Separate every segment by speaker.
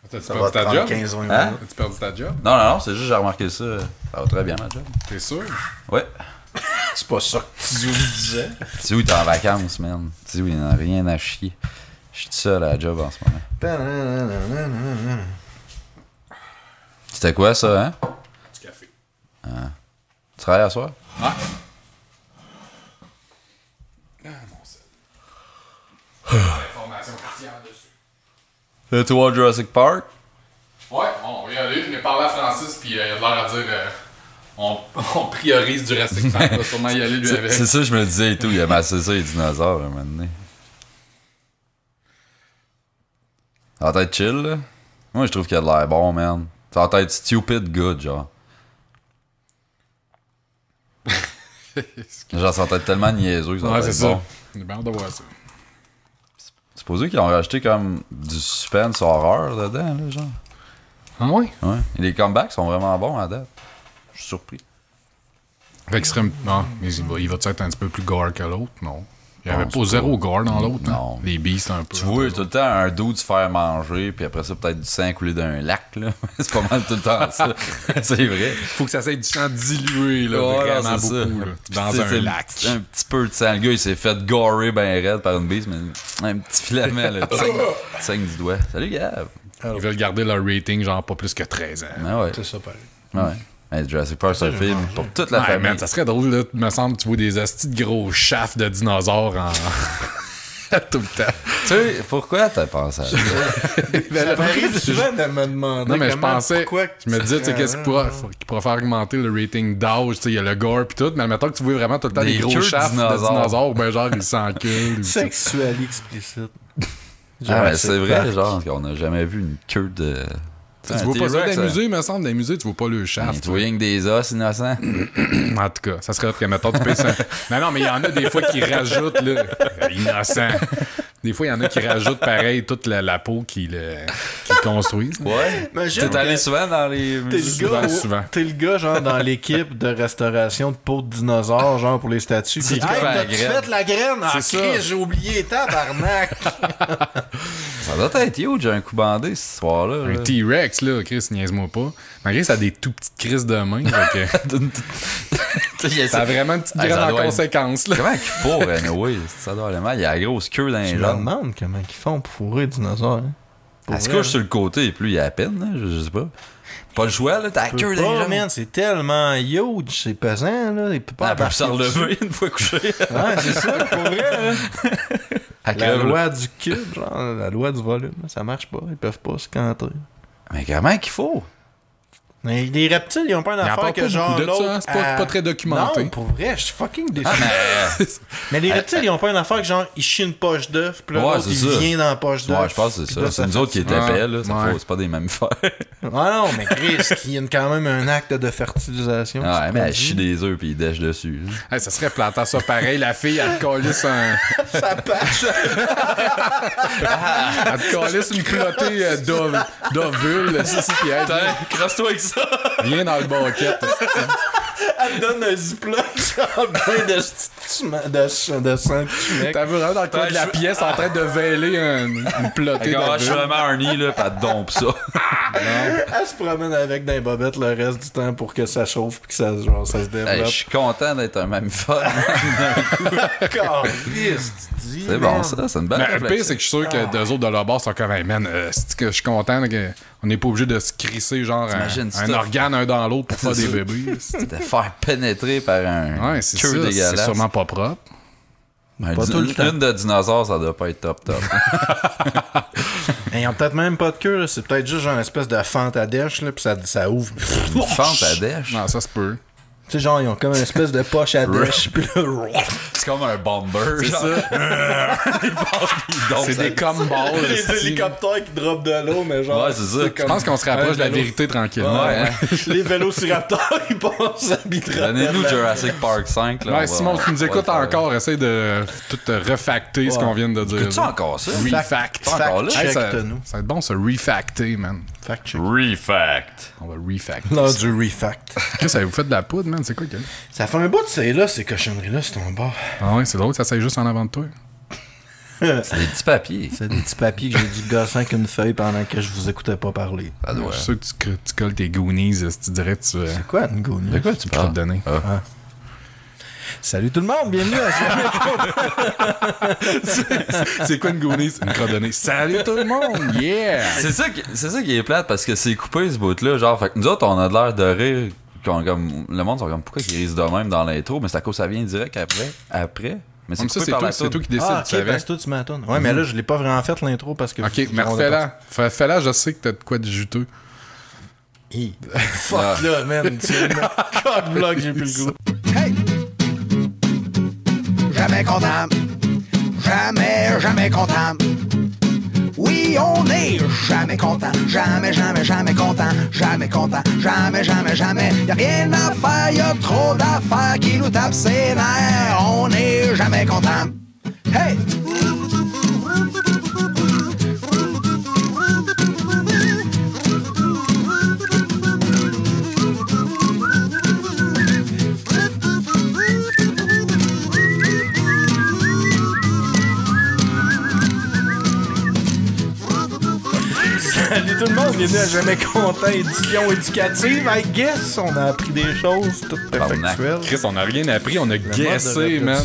Speaker 1: T'as-tu
Speaker 2: Ça
Speaker 1: perdu
Speaker 2: va
Speaker 1: ta job?
Speaker 2: 15 minutes.
Speaker 3: Hein?
Speaker 1: T'as-tu perdu ta job?
Speaker 3: Non, c'est juste j'ai remarqué ça. Ça va très bien, ma job.
Speaker 1: T'es sûr?
Speaker 3: Ouais.
Speaker 2: C'est pas ça que tu disais.
Speaker 3: Tu sais où t'es en vacances, man. Tu sais où il n'y en a rien à chier. Je suis tout seul à la job en ce moment. C'était quoi ça, hein?
Speaker 1: Du café.
Speaker 3: Tu travailles à soir?
Speaker 1: Ah! Ah, mon sel. Information cruciale dessus.
Speaker 3: Tu vois Jurassic Park?
Speaker 1: Ouais, on va y aller. Je n'ai parlé à Francis, puis il a l'air à dire on priorise Jurassic Park. On va sûrement y aller lui avec.
Speaker 3: C'est ça, je me disais et tout. Il a massé ça, les dinosaures, à un moment donné. Ça va être chill, là. Moi, je trouve qu'il a de l'air bon, man. Ça va être stupid good, genre. Genre, ça va être tellement niaiseux que ça va
Speaker 1: Ouais,
Speaker 3: être
Speaker 1: c'est ça.
Speaker 3: bon.
Speaker 1: J'ai bien hâte de voir ça.
Speaker 3: Supposé qu'ils ont rajouté comme du suspense horreur dedans, là, genre.
Speaker 1: Ah ouais?
Speaker 3: Ouais. Et les comebacks sont vraiment bons à date. Je suis surpris.
Speaker 1: Fait qu'il serait. Non, mais il va-tu être un petit peu plus gore que l'autre? Non. Il y avait
Speaker 3: Non,
Speaker 1: pas
Speaker 3: c'est
Speaker 1: zéro gore dans l'autre.
Speaker 3: Non.
Speaker 1: Hein? Les beasts un peu.
Speaker 3: Tu vois tout le temps un dude se faire manger, puis après ça, peut-être du sang coulé d'un lac, là. C'est pas mal tout le temps ça. C'est vrai.
Speaker 1: Faut que ça soit du sang dilué, là.
Speaker 3: Ouais,
Speaker 1: vraiment
Speaker 3: c'est
Speaker 1: beaucoup,
Speaker 3: ça.
Speaker 1: là.
Speaker 3: Puis
Speaker 1: Dans
Speaker 3: tu sais,
Speaker 1: un
Speaker 3: c'est
Speaker 1: lac.
Speaker 3: Un petit peu de sang. Le gars, il s'est fait gorer ben raide par une bise, mais un petit filament, là. Saigne du doigt. Salut, Gab.
Speaker 1: Ils veulent garder leur rating, genre pas plus que 13 ans.
Speaker 3: Ah ouais.
Speaker 2: C'est ça, pareil.
Speaker 3: Ouais. Hey, Jurassic Park, c'est un film pour toute la
Speaker 1: Ouais,
Speaker 3: famille.
Speaker 1: man, ça serait drôle, là. Me semble, tu vois des hosties de gros chafs de dinosaures en. Tout le temps.
Speaker 3: Tu sais, pourquoi t'as pensé à ça?
Speaker 2: Ça m'arrive souvent de me demander
Speaker 1: Non, mais je
Speaker 2: comment,
Speaker 1: pensais.
Speaker 2: pourquoi
Speaker 1: Je me disais, tu sais, qu'est-ce qui pourra faire augmenter le rating d'âge? Tu sais, il y a le gore pis tout, mais admettons que tu vois vraiment tout le temps
Speaker 3: Des
Speaker 1: des gros
Speaker 3: queues de
Speaker 1: chafs de
Speaker 3: dinosaures.
Speaker 1: dinosaures, ou ben genre, ils s'enculent.
Speaker 2: Sexuel explicite.
Speaker 3: Ah, mais c'est vrai, genre, qu'on n'a jamais vu une queue de.
Speaker 1: Tu vois pas ça dans les musées, me semble. Dans les musées, tu vois pas le shaft.
Speaker 3: Tu vois rien que des os innocents.
Speaker 1: En tout cas, ça serait que, mettons, tu payes ça. Non, mais il y en a des fois qui rajoutent, là, innocent. Des fois, il y en a qui rajoutent, pareil, toute la peau qu'ils construisent.
Speaker 3: Ouais.
Speaker 2: Imagine
Speaker 3: T'es allé
Speaker 2: que
Speaker 3: souvent dans les
Speaker 2: T'es
Speaker 3: musées?
Speaker 2: le gars,
Speaker 1: souvent.
Speaker 2: t'es le gars, genre, dans l'équipe de restauration de peau de dinosaures, genre, pour les statues.
Speaker 3: C'est
Speaker 2: Hey,
Speaker 3: qui fait la
Speaker 2: t'as-tu
Speaker 3: graine?
Speaker 2: fait la graine? Ah,
Speaker 1: C'est ça.
Speaker 2: Christ, j'ai oublié, tabarnak!
Speaker 3: Ça doit être huge, un coup bandé, cette histoire-là.
Speaker 1: Un
Speaker 3: là.
Speaker 1: T-Rex, là, Chris, niaise-moi pas. Malgré ça a des tout petites crises de main. Ça a vraiment une petite
Speaker 3: Hey, ça
Speaker 1: graine en
Speaker 3: doit être-
Speaker 1: conséquence, là.
Speaker 3: Comment qu'il faut, anyway? Ça doit aller mal. Il y a la grosse queue dans les
Speaker 2: Je me
Speaker 3: jambes.
Speaker 2: demande comment ils font pour fourrer les dinosaures. Hein.
Speaker 3: Elle se
Speaker 2: vrai,
Speaker 3: couche sur le côté, et plus il y a à peine, là, je sais pas. Pas le choix, là, t'as la queue dans les
Speaker 2: Oh
Speaker 3: jambes.
Speaker 2: man, c'est tellement huge, c'est pesant, là. Il peut pas
Speaker 3: Elle peut
Speaker 2: embarquer
Speaker 3: se relever une fois couché.
Speaker 2: dessus. Ouais, c'est ça, pour vrai, là.
Speaker 3: Elle
Speaker 2: La
Speaker 3: crève, là.
Speaker 2: loi du cube, genre, la loi du volume, ça marche pas. Ils peuvent pas se canter.
Speaker 3: Mais comment qu'il faut?
Speaker 2: Mais les reptiles, ils ont pas une
Speaker 1: Il en
Speaker 2: affaire
Speaker 1: parle
Speaker 2: que
Speaker 1: pas
Speaker 2: genre
Speaker 1: beaucoup de ça,
Speaker 2: l'autre.
Speaker 1: hein, c'est pas très documenté.
Speaker 2: Non, pour vrai, je suis fucking déçu.
Speaker 3: Mais...
Speaker 2: Mais les reptiles, ils ont pas une affaire que genre, ils chient une poche d'œuf, puis là,
Speaker 3: Ouais,
Speaker 2: l'autre,
Speaker 3: c'est
Speaker 2: il
Speaker 3: ça.
Speaker 2: vient dans la poche d'œuf.
Speaker 3: Ouais, je pense que c'est
Speaker 2: puis
Speaker 3: ça.
Speaker 2: là,
Speaker 3: C'est nous
Speaker 2: fait
Speaker 3: autres qui étaient
Speaker 1: Ouais.
Speaker 3: épais, là.
Speaker 1: Ouais.
Speaker 3: C'est pas des mammifères.
Speaker 2: Ah non, mais Chris, il y a quand même un acte de fertilisation. qui
Speaker 3: Ouais,
Speaker 2: se
Speaker 3: mais elle
Speaker 2: produit.
Speaker 3: chie des œufs puis il dèche dessus. là.
Speaker 1: Hey, ça serait plantant ça pareil. La fille, elle te calisse
Speaker 2: Ça passe.
Speaker 1: elle te calisse une clotée d'ovule. Puis elle
Speaker 3: Crasse-toi avec ça!
Speaker 1: viens dans le banquette.
Speaker 2: Elle te donne un ziploc, genre, plein de sang que tu mets.
Speaker 1: T'as vu vraiment dans le coin de la pièce en train de vêler une plotée
Speaker 3: Je suis
Speaker 1: d'ovule.
Speaker 3: vraiment Arnie, là, pis elle te dompe ça.
Speaker 2: Elle se promène avec des bobettes le reste du temps pour que ça chauffe puis que ça, genre, ça se
Speaker 3: Hey,
Speaker 2: développe.
Speaker 3: je suis content d'être un mammifère.
Speaker 2: Caliste, tu dis,
Speaker 3: C'est bon,
Speaker 2: man.
Speaker 3: ça. C'est une belle
Speaker 1: Mais le
Speaker 3: réflexion.
Speaker 1: pire, c'est que je suis sûr que d'eux autres de leur bord sont comme, hey, man, c'est que je suis content qu'on n'est pas obligé de se crisser genre
Speaker 3: T'imagines
Speaker 1: un
Speaker 3: ça?
Speaker 1: organe un dans l'autre pour faire
Speaker 3: C'est
Speaker 1: des
Speaker 3: ça.
Speaker 1: bébés.
Speaker 3: De faire pénétrer par un
Speaker 1: Ouais, c'est ça.
Speaker 3: queue
Speaker 1: C'est
Speaker 3: dégueulasse.
Speaker 1: sûrement pas propre.
Speaker 2: Pas tout le temps.
Speaker 3: Une de dinosaure, ça doit pas être top.
Speaker 2: Mais ils ont peut-être même pas de queue, là. C'est peut-être juste genre une espèce de fente à dèche, là, pis ça ouvre.
Speaker 3: Une fente à dèche.
Speaker 1: Non, ça se peut.
Speaker 2: Tu sais, genre, ils ont comme une espèce de poche à dèche, pis là.
Speaker 3: C'est comme un bomber.
Speaker 1: C'est
Speaker 3: genre.
Speaker 1: ça. C'est des comballs.
Speaker 2: Les hélicoptères qui dropent de l'eau, mais genre.
Speaker 3: Ouais, c'est ça.
Speaker 1: Je pense qu'on se rapproche de la
Speaker 2: vélo.
Speaker 1: vérité tranquillement.
Speaker 3: Ouais, hein.
Speaker 2: Les vélociraptors, ils passent à
Speaker 3: Donnez-nous Jurassic Park 5. Là,
Speaker 1: Ouais,
Speaker 3: on va-
Speaker 1: Simon, tu nous
Speaker 3: on va
Speaker 1: écoutes
Speaker 3: le faire.
Speaker 1: encore, essaye de tout refacter ce qu'on vient de dire.
Speaker 3: Écoutes-tu
Speaker 1: là.
Speaker 3: encore ça?
Speaker 1: Refact.
Speaker 3: Pas encore là?
Speaker 1: Hey, ça,
Speaker 2: Check-nous.
Speaker 1: ça va être bon, ça, refacter, man.
Speaker 2: Fact check.
Speaker 3: Refact.
Speaker 1: On va refacter.
Speaker 2: Là, du refact.
Speaker 1: Qu'est-ce que vous faites de la poudre, man? C'est quoi, que...
Speaker 2: Ça fait un bout de c'est là, ces cochonneries-là, c'est ton bord.
Speaker 1: Ah ouais, c'est drôle, ça s'aille juste en avant de toi.
Speaker 3: C'est des petits papiers.
Speaker 2: C'est des petits papiers que j'ai dû gosser avec une feuille pendant que je vous écoutais pas parler.
Speaker 3: Ça doit.
Speaker 1: Je suis sûr que tu colles tes Goonies, si tu dirais que tu
Speaker 2: C'est quoi une Goonie?
Speaker 3: De quoi tu
Speaker 1: vas te
Speaker 3: parles?
Speaker 1: donner.
Speaker 3: Ah.
Speaker 2: Salut tout le monde, bienvenue à
Speaker 1: C'est quoi une Goonies? Une cordonnée. Salut tout le monde! Yeah!
Speaker 3: C'est ça qui est plate parce que c'est coupé ce bout-là. Genre, fait que nous autres, on a de l'air de rire. Comme, le monde sont comme pourquoi ils risent de même dans l'intro, mais c'est à cause que ça vient direct après. Mais
Speaker 1: Comme ça,
Speaker 3: coupé
Speaker 1: c'est
Speaker 3: par
Speaker 1: toi,
Speaker 3: la
Speaker 1: c'est
Speaker 3: toune.
Speaker 1: toi qui décides,
Speaker 2: Ah,
Speaker 1: tu
Speaker 2: ok,
Speaker 1: savais.
Speaker 2: parce que toi, tu m'attends. Ouais, mais là, je l'ai pas vraiment fait l'intro parce que.
Speaker 1: Ok, mais refais-la. Fais-la, je sais que t'as de quoi de juteux.
Speaker 2: Fuck là, man. C'est une cock-block, j'ai plus le goût.
Speaker 4: Hey! Jamais content. Jamais content. Oui, on est jamais content. Jamais content. Jamais content. Jamais. Y'a rien à faire, y'a trop d'affaires qui nous tapent ses nerfs. On est jamais content. Hey!
Speaker 2: Salut tout le monde, bienvenue à Jamais Content, édition éducative. I guess, on a appris des choses toutes perfectuelles.
Speaker 1: Chris, on a rien appris, on a guessé, man.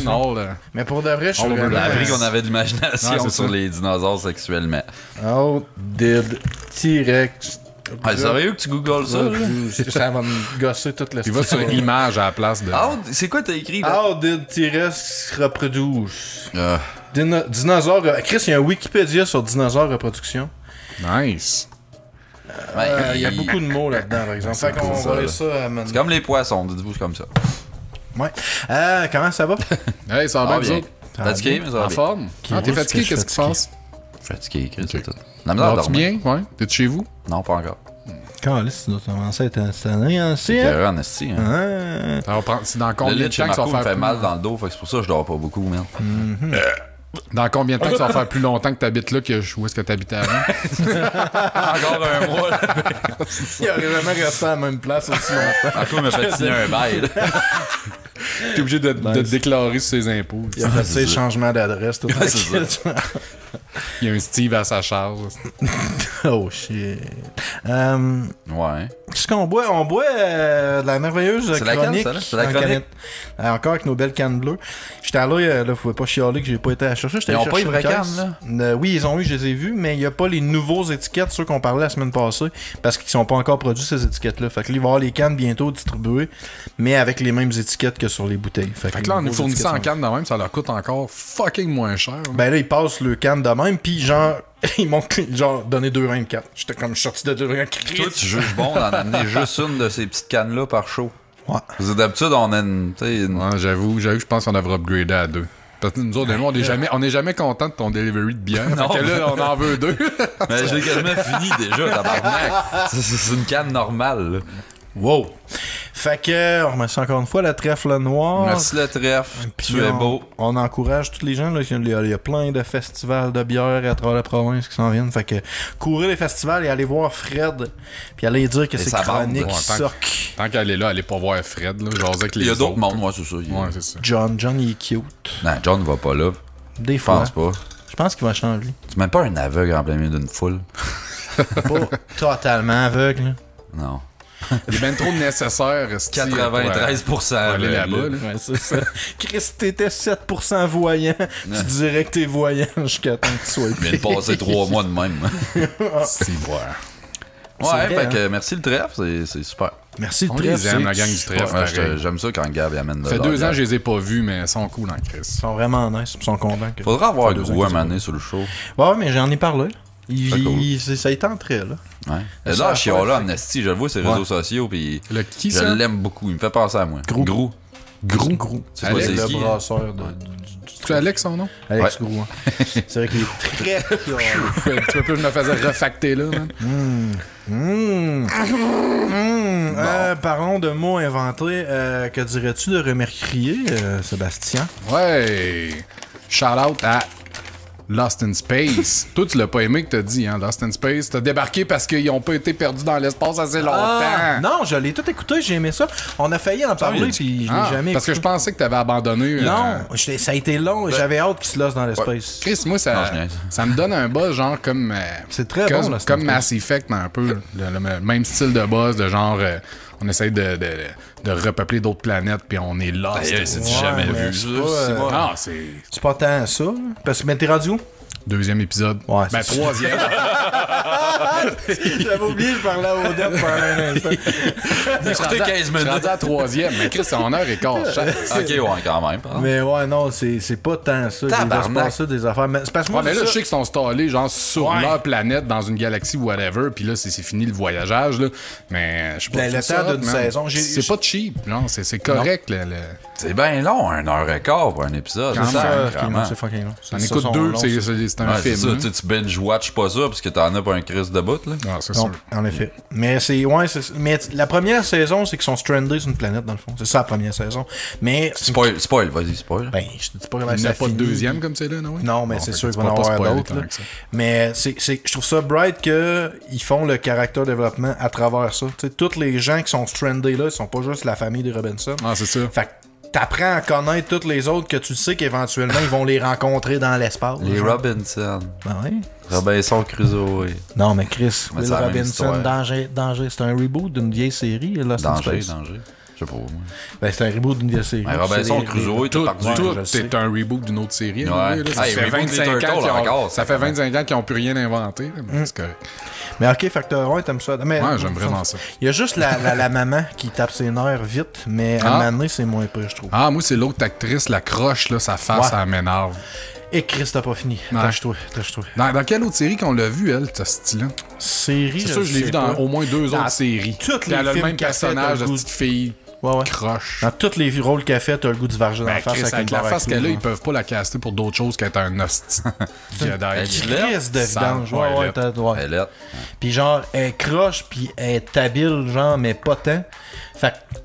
Speaker 2: Mais pour de vrai, je suis
Speaker 1: On
Speaker 3: On
Speaker 2: vraiment...
Speaker 3: a appris qu'on avait de l'imagination
Speaker 1: Ouais, c'est
Speaker 3: sur
Speaker 1: ça.
Speaker 3: les dinosaures sexuellement.
Speaker 2: How did T-Rex...
Speaker 3: Ah, sérieux que tu googles ça? là?
Speaker 2: Ça va me gosser toute la
Speaker 1: Il va sur image à la place de.
Speaker 3: Ah, c'est quoi t'as écrit là?
Speaker 2: How did T-Rex reproduce?
Speaker 3: Ah,
Speaker 2: Dinosaure... Chris, il y a un Wikipédia sur dinosaure reproduction.
Speaker 1: Nice.
Speaker 3: ben,
Speaker 2: Il y a beaucoup de mots là-dedans, par exemple. Fait qu'on
Speaker 3: ça,
Speaker 2: va
Speaker 3: là.
Speaker 2: lire ça à
Speaker 3: C'est comme les poissons, dites-vous comme ça.
Speaker 2: Ouais. Comment ça va?
Speaker 1: Hey, ça va bien, vous
Speaker 3: bien.
Speaker 1: autres?
Speaker 3: Fatigué, mais ça va
Speaker 1: En
Speaker 3: bien.
Speaker 1: forme? Ah, t'es
Speaker 2: Où est-ce
Speaker 1: fatigué?
Speaker 2: que je
Speaker 1: Qu'est-ce qui se
Speaker 2: suis
Speaker 1: passe?
Speaker 3: Fatigué, Chris, c'est tout. La misère à
Speaker 1: Vas-tu
Speaker 3: dormir.
Speaker 1: bien? Ouais. T'es chez vous?
Speaker 3: Non, pas encore.
Speaker 2: Quand là, tu dois commencer à être installé hein?
Speaker 3: C'est en esti, hein.
Speaker 2: Hein?
Speaker 1: Ça va prendre- C'est dans
Speaker 3: Le
Speaker 1: combien de
Speaker 3: lit
Speaker 1: temps
Speaker 3: chez
Speaker 1: que ça
Speaker 3: Marco
Speaker 1: va
Speaker 3: me
Speaker 1: faire
Speaker 3: fait mal dans le dos, fait que c'est pour ça que je dors pas beaucoup, merde.
Speaker 1: Dans combien de temps que ça va faire plus longtemps que t'habites là que où est-ce que t'habitais avant?
Speaker 3: Encore un mois, là.
Speaker 2: Il aurait jamais resté à la même place aussi longtemps.
Speaker 3: Marco m'a fait signer un bail, là.
Speaker 1: T'es obligé de te déclarer sur ses impôts.
Speaker 2: Il a fait ses changements d'adresse, tout
Speaker 3: Ouais, c'est ça.
Speaker 1: Il y a un Steve à sa charge.
Speaker 2: Oh shit.
Speaker 3: Ouais.
Speaker 2: Qu'est-ce qu'on boit? On boit de la merveilleuse
Speaker 3: C'est la
Speaker 2: chronique.
Speaker 3: canne, ça, là? C'est la
Speaker 2: en
Speaker 3: chronique?
Speaker 2: canette. Encore avec nos belles cannes bleues. J'étais allé, là, faut pas chialer que j'ai pas été à la chercher. J'étais
Speaker 3: Ils
Speaker 2: allé
Speaker 3: ont pas
Speaker 2: chercher
Speaker 3: les vraies
Speaker 2: une caisse.
Speaker 3: cannes,
Speaker 2: Oui, ils ont eu, je les ai vus, mais il n'y a pas les nouveaux étiquettes, ceux qu'on parlait la semaine passée, parce qu'ils sont pas encore produits, ces étiquettes-là. Fait que là, il va y avoir les cannes bientôt distribuées, mais avec les mêmes étiquettes que sur les bouteilles.
Speaker 1: Fait que
Speaker 2: les
Speaker 1: là, en
Speaker 2: nouveaux
Speaker 1: nous fournissant en
Speaker 2: étiquettes
Speaker 1: canne de même, ça leur coûte encore fucking moins cher. là.
Speaker 2: Ben là, ils passent le canne de même, puis genre, ils m'ont genre donné 2,24. J'étais comme, je suis sorti de 2,24.
Speaker 3: Toi, tu juges bon d'en amener juste une de ces petites cannes-là par show.
Speaker 2: Ouais.
Speaker 3: Parce que d'habitude, on a une. Tu sais, une...
Speaker 1: Ouais, j'avoue, je pense qu'on devrait upgrader à 2. Parce que nous autres, on n'est jamais content de ton delivery de bière.
Speaker 3: Non.
Speaker 1: Fait que là, on en veut 2.
Speaker 3: Mais je l'ai quasiment fini déjà, tabarnak. C'est une canne normale, là.
Speaker 2: Wow! Fait que, on remercie encore une fois la trèfle noire.
Speaker 3: Merci le trèfle.
Speaker 2: Puis
Speaker 3: Tu es
Speaker 2: on-
Speaker 3: beau.
Speaker 2: On encourage tous les gens. Là. Il y a plein de festivals de bière à travers la province qui s'en viennent. Fait que courez les festivals et allez voir Fred. Puis allez dire que
Speaker 3: Et
Speaker 2: c'est
Speaker 3: sa bande,
Speaker 2: chronique
Speaker 1: ouais, tant
Speaker 2: soc.
Speaker 1: Tant qu'elle est là, allez pas voir Fred. Là, genre avec les
Speaker 3: Il y a d'autres
Speaker 1: autres.
Speaker 3: mondes, moi, c'est ça.
Speaker 1: Ouais, c'est ça.
Speaker 2: John, il est cute.
Speaker 3: Non, John va pas là.
Speaker 2: Des
Speaker 3: Je
Speaker 2: fois.
Speaker 3: pense pas.
Speaker 2: Je pense qu'il va changer.
Speaker 3: Tu mets pas un aveugle en plein milieu d'une foule.
Speaker 2: Pas totalement aveugle. là.
Speaker 3: Non.
Speaker 1: Il est bien trop nécessaire. esti,
Speaker 3: 93%
Speaker 1: pour aller
Speaker 3: aveugle.
Speaker 1: là-bas. là.
Speaker 2: Ouais, c'est ça. Chris, t'étais 7% voyant. Tu dirais que t'es voyant jusqu'à temps que tu sois
Speaker 3: Il vient de passer 3 mois de même.
Speaker 1: Si, voilà.
Speaker 3: Ouais,
Speaker 2: vrai,
Speaker 3: fait que merci le trèfle, c'est super.
Speaker 2: Merci le
Speaker 1: On
Speaker 2: trèfle,
Speaker 1: les aime,
Speaker 2: c'est
Speaker 1: la gang du
Speaker 2: super.
Speaker 1: trèfle.
Speaker 3: Ouais,
Speaker 1: pareil.
Speaker 3: j'aime ça quand Gab y amène de
Speaker 1: Ça fait
Speaker 3: la
Speaker 1: 2 ans
Speaker 3: bière.
Speaker 1: que je les ai pas vus, mais ils sont cool en Chris.
Speaker 2: Ils sont vraiment nice. Ils sont contents. Que...
Speaker 3: Faudra avoir
Speaker 2: Ça fait 2 ans
Speaker 3: Grou à
Speaker 2: qu'ils ont
Speaker 3: maner sur le show.
Speaker 2: Ouais, mais j'en ai parlé.
Speaker 3: C'est cool.
Speaker 2: Ça y tenterait, là.
Speaker 3: Ouais.
Speaker 2: Ça,
Speaker 3: Là,
Speaker 2: à
Speaker 3: Chiala,
Speaker 2: faire,
Speaker 3: Amnesty, je le vois sur les
Speaker 2: Ouais.
Speaker 3: réseaux sociaux, puis
Speaker 1: Le qui
Speaker 3: je
Speaker 1: ça?
Speaker 3: l'aime beaucoup. Il me fait penser à moi. Grou.
Speaker 2: Grou.
Speaker 3: Tu sais pas
Speaker 1: Alex,
Speaker 3: c'est
Speaker 2: le
Speaker 3: qui?
Speaker 2: brasseur
Speaker 1: C'est Alex son nom?
Speaker 2: Alex Grou. Hein. C'est vrai qu'il est très pur.
Speaker 1: Tu veux plus que je me faisais refacter là, man?
Speaker 2: Parlons de mots inventés. Que dirais-tu de remercier, Sébastien?
Speaker 1: Ouais! Shout out à Lost in Space. Toi, tu l'as pas aimé que t'as dit, hein, Lost in Space. T'as débarqué parce qu'ils ont pas été perdus dans l'espace assez longtemps.
Speaker 2: Non, je l'ai tout écouté, j'ai aimé ça. On a failli en parler, puis je l'ai jamais
Speaker 1: parce que
Speaker 2: écouté.
Speaker 1: je pensais que t'avais abandonné.
Speaker 2: Non, ça a été long, j'avais hâte qu'il se losse dans l'espace.
Speaker 1: Chris, moi, ça me donne un buzz genre comme...
Speaker 2: C'est très bon, Lost in
Speaker 1: comme
Speaker 2: Space.
Speaker 1: Mass Effect, un peu. Le même style de buzz, de genre... on essaye de repeupler d'autres planètes, puis on est lost.
Speaker 3: C'est jamais
Speaker 2: mais
Speaker 3: vu.
Speaker 2: c'est
Speaker 3: ça.
Speaker 2: pas,
Speaker 1: Ah, c'est...
Speaker 2: C'est pas tant ça. Parce que, mais t'es rendu où?
Speaker 1: Deuxième épisode.
Speaker 2: Ouais,
Speaker 1: ben,
Speaker 2: c'est
Speaker 1: troisième.
Speaker 2: J'avais oublié, je parlais à Odette pendant un instant.
Speaker 3: Écoutez 15
Speaker 1: Je suis
Speaker 3: minutes.
Speaker 1: rendu à troisième, mais Chris, c'est en heure et quart.
Speaker 3: Ok, ouais, quand même. pardon.
Speaker 2: Mais ouais, non, c'est pas tant ça. Il va se
Speaker 3: Tabarnak.
Speaker 2: passer des affaires. Mais c'est parce que
Speaker 1: Ouais,
Speaker 2: moi,
Speaker 1: mais là,
Speaker 2: c'est
Speaker 1: je
Speaker 2: ça.
Speaker 1: sais qu'ils sont installés genre sur leur planète, dans une galaxie whatever, puis là, c'est fini le voyageage, là. Mais je sais pas.
Speaker 2: Ben, le
Speaker 1: c'est
Speaker 2: temps
Speaker 1: ça,
Speaker 2: d'une
Speaker 1: man.
Speaker 2: saison,
Speaker 1: C'est pas cheap, genre, c'est correct.
Speaker 3: C'est bien long, 1h15 pour un épisode.
Speaker 1: Quand
Speaker 3: C'est ça,
Speaker 1: même,
Speaker 3: vraiment.
Speaker 2: C'est fucking long.
Speaker 1: On écoute deux, c'est un
Speaker 3: Ouais, c'est
Speaker 1: film.
Speaker 3: ça, tu binge-watch pas ça parce que t'en as pas un Chris de bout, là.
Speaker 1: Ah, c'est
Speaker 2: Non,
Speaker 1: sûr.
Speaker 2: en effet. Mais c'est. Ouais, mais la première saison, c'est qu'ils sont strandés sur une planète, dans le fond. C'est ça la première saison. Mais.
Speaker 3: Spoil, vas-y, spoil.
Speaker 2: Ben, je te dis pas comment
Speaker 1: Il n'y
Speaker 2: ça
Speaker 1: a pas de
Speaker 2: finit.
Speaker 1: deuxième comme c'est là, non?
Speaker 2: Non, mais c'est
Speaker 1: fait
Speaker 2: sûr
Speaker 1: que
Speaker 2: qu'il va en
Speaker 1: tu peux pas
Speaker 2: avoir
Speaker 1: spoiler
Speaker 2: d'autres.
Speaker 1: tant
Speaker 2: là.
Speaker 1: que ça.
Speaker 2: Mais je trouve ça bright qu'ils font le character développement à travers ça. Tu sais, tous les gens qui sont strandés là, ils sont pas juste la famille des Robinson.
Speaker 1: Ah, c'est ça.
Speaker 2: Fait que t'apprends à connaître tous les autres que tu sais qu'éventuellement ils vont les rencontrer dans l'espace.
Speaker 3: Les
Speaker 2: genre.
Speaker 3: Robinson.
Speaker 2: Ben ouais.
Speaker 3: Robinson Crusoe.
Speaker 2: Non, mais Chris,
Speaker 3: Mais
Speaker 2: Will
Speaker 3: c'est la même
Speaker 2: Robinson,
Speaker 3: histoire.
Speaker 2: danger. C'est un reboot d'une vieille série, Lost in
Speaker 3: Danger.
Speaker 2: Space.
Speaker 3: Je sais pas, moi.
Speaker 2: Ben, c'est un reboot d'une vieille série.
Speaker 3: Mais Robinson
Speaker 2: C'est
Speaker 3: Crusoe,
Speaker 1: Tout,
Speaker 3: t'es parti.
Speaker 1: tout
Speaker 2: je le sais.
Speaker 1: c'est un reboot d'une autre série.
Speaker 3: Ouais.
Speaker 1: là, ça
Speaker 3: Hey,
Speaker 1: fait
Speaker 3: reboot des
Speaker 1: 25 ans
Speaker 3: Turtles
Speaker 1: qu'ils ont-
Speaker 3: encore,
Speaker 1: ça fait 25 ans qu'ils n'ont plus rien inventé. là, mais c'est correct.
Speaker 2: Mais ok, fait que ouais, t'aimes ça. Mais,
Speaker 1: Ouais, j'aime vraiment ça.
Speaker 2: Il y a juste la maman qui tape ses nerfs vite, mais à un moment donné, c'est moins pire, je trouve.
Speaker 1: Ah, moi, c'est l'autre actrice, la croche, là, sa face,
Speaker 2: Ouais.
Speaker 1: elle m'énerve.
Speaker 2: Et Chris, t'as pas fini.
Speaker 1: Ouais.
Speaker 2: Tâche-toi.
Speaker 1: Dans quelle autre série qu'on l'a vu, elle, ce style-là?
Speaker 2: Série,
Speaker 1: C'est sûr, je l'ai
Speaker 2: sais
Speaker 1: vu dans
Speaker 2: pas.
Speaker 1: au moins deux
Speaker 2: Dans
Speaker 1: autres séries.
Speaker 2: toutes
Speaker 1: Puis
Speaker 2: les
Speaker 1: elle a le
Speaker 2: films
Speaker 1: même
Speaker 2: qu'elle fait,
Speaker 1: personnage
Speaker 2: t'as
Speaker 1: de
Speaker 2: le
Speaker 1: petite fille
Speaker 2: Ouais, ouais.
Speaker 1: croche.
Speaker 2: Dans tous les rôles qu'elle fait, t'as le goût de se varger dans
Speaker 1: Ben,
Speaker 2: la face
Speaker 1: Chris,
Speaker 2: avec
Speaker 1: avec
Speaker 2: une
Speaker 1: la
Speaker 2: barre
Speaker 1: face
Speaker 2: à
Speaker 1: qu'elle a,
Speaker 2: clous,
Speaker 1: ils peuvent pas la caster pour d'autres choses qu'être un hostie. Qui a d'ailleurs-
Speaker 3: Elle
Speaker 2: Chris
Speaker 3: est
Speaker 2: de vidange. Ouais, ouais, ouais.
Speaker 3: Elle est.
Speaker 2: Puis genre, elle croche, puis elle est habile, genre, mais pas tant. Fait que,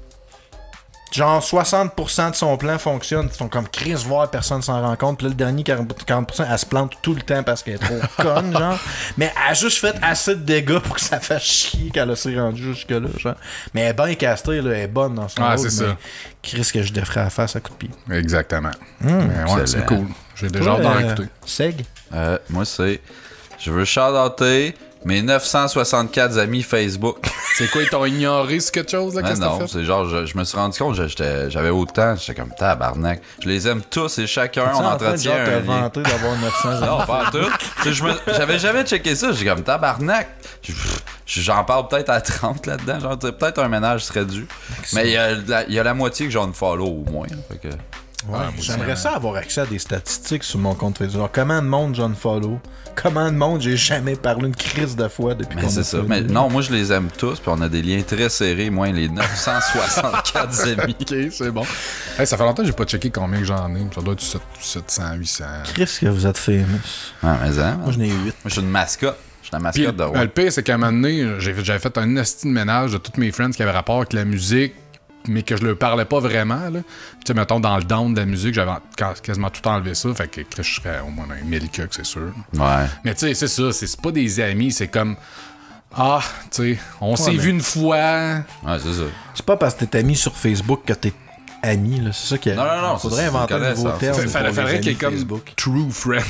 Speaker 2: genre, 60% de son plan fonctionne. Ils sont comme Chris, voir, personne s'en rend compte. Puis là, le dernier 40%, elle se plante tout le temps parce qu'elle est trop conne, genre. Mais elle a juste fait assez de dégâts pour que ça fasse chier qu'elle a s'est rendue jusque-là, genre. Mais elle est bien castrée, là, elle est bonne dans son
Speaker 1: Ah,
Speaker 2: rôle.
Speaker 1: c'est
Speaker 2: mais
Speaker 1: ça.
Speaker 2: Chris, que je défrais à la face à coup de pied.
Speaker 1: Exactement. Mais ouais, c'est
Speaker 3: excellent.
Speaker 1: cool. J'ai déjà hâte d'en écouter.
Speaker 2: Seg?
Speaker 3: Moi, c'est. Je veux shout-outer mes 964 amis Facebook.
Speaker 1: C'est quoi, ils t'ont ignoré sur quelque chose, là,
Speaker 3: Ah
Speaker 1: qu'est-ce que t'as
Speaker 3: non,
Speaker 1: fait?
Speaker 3: c'est genre, je me suis rendu compte, j'avais autant, j'étais comme tabarnak. Je les aime tous et chacun, on entretient
Speaker 2: de
Speaker 3: un
Speaker 2: te
Speaker 3: lien.
Speaker 2: vanter d'avoir 900
Speaker 3: Non, pas en tout. J'avais jamais checké ça, j'ai comme tabarnak. J'en parle peut-être à 30 là-dedans, genre peut-être un ménage serait dû. Mais il y a la moitié que j'en follow au moins. Fait que...
Speaker 2: Ouais, j'aimerais ça avoir accès à des statistiques sur mon compte Facebook. Alors, combien de monde John follow? Combien de monde j'ai jamais parlé une crise de fois depuis
Speaker 3: Mais
Speaker 2: qu'on
Speaker 3: c'est
Speaker 2: a
Speaker 3: ça.
Speaker 2: fait
Speaker 3: Mais
Speaker 2: le-
Speaker 3: non, moi je les aime tous, puis on a des liens très serrés, moi les 964 amis.
Speaker 1: Ok, c'est bon. Hey, ça fait longtemps que j'ai pas checké combien que j'en ai. Ça doit être 700, 800.
Speaker 2: Chris, que vous êtes famous.
Speaker 3: Ah, mais hein,
Speaker 2: Moi, j'en ai 8.
Speaker 3: moi je suis une mascotte. Je suis la
Speaker 1: Puis,
Speaker 3: mascotte de roi.
Speaker 1: le pire, c'est qu'à un moment donné, j'avais fait un esti de ménage de tous mes friends qui avaient rapport avec la musique, mais que je leur parlais pas vraiment. Là. Tu sais, mettons, dans le down de la musique, j'avais quasiment tout enlevé ça. Fait que je serais au moins un 1000 cucks, c'est sûr.
Speaker 3: Ouais.
Speaker 1: Mais tu sais, c'est ça. C'est pas des amis. C'est comme... Ah, tu sais, on s'est
Speaker 2: mais-
Speaker 1: vu une fois.
Speaker 3: Ouais, c'est ça.
Speaker 2: C'est pas parce que t'es ami sur Facebook que t'es ami, là. C'est ça qu'il y a.
Speaker 3: Non,
Speaker 2: Faudrait
Speaker 3: c'est
Speaker 2: inventer un
Speaker 3: connaissance.
Speaker 2: nouveau terme. pour
Speaker 1: Faudrait
Speaker 2: les
Speaker 1: qu'il y ait
Speaker 2: amis
Speaker 1: comme
Speaker 2: Facebook.
Speaker 1: True Friends.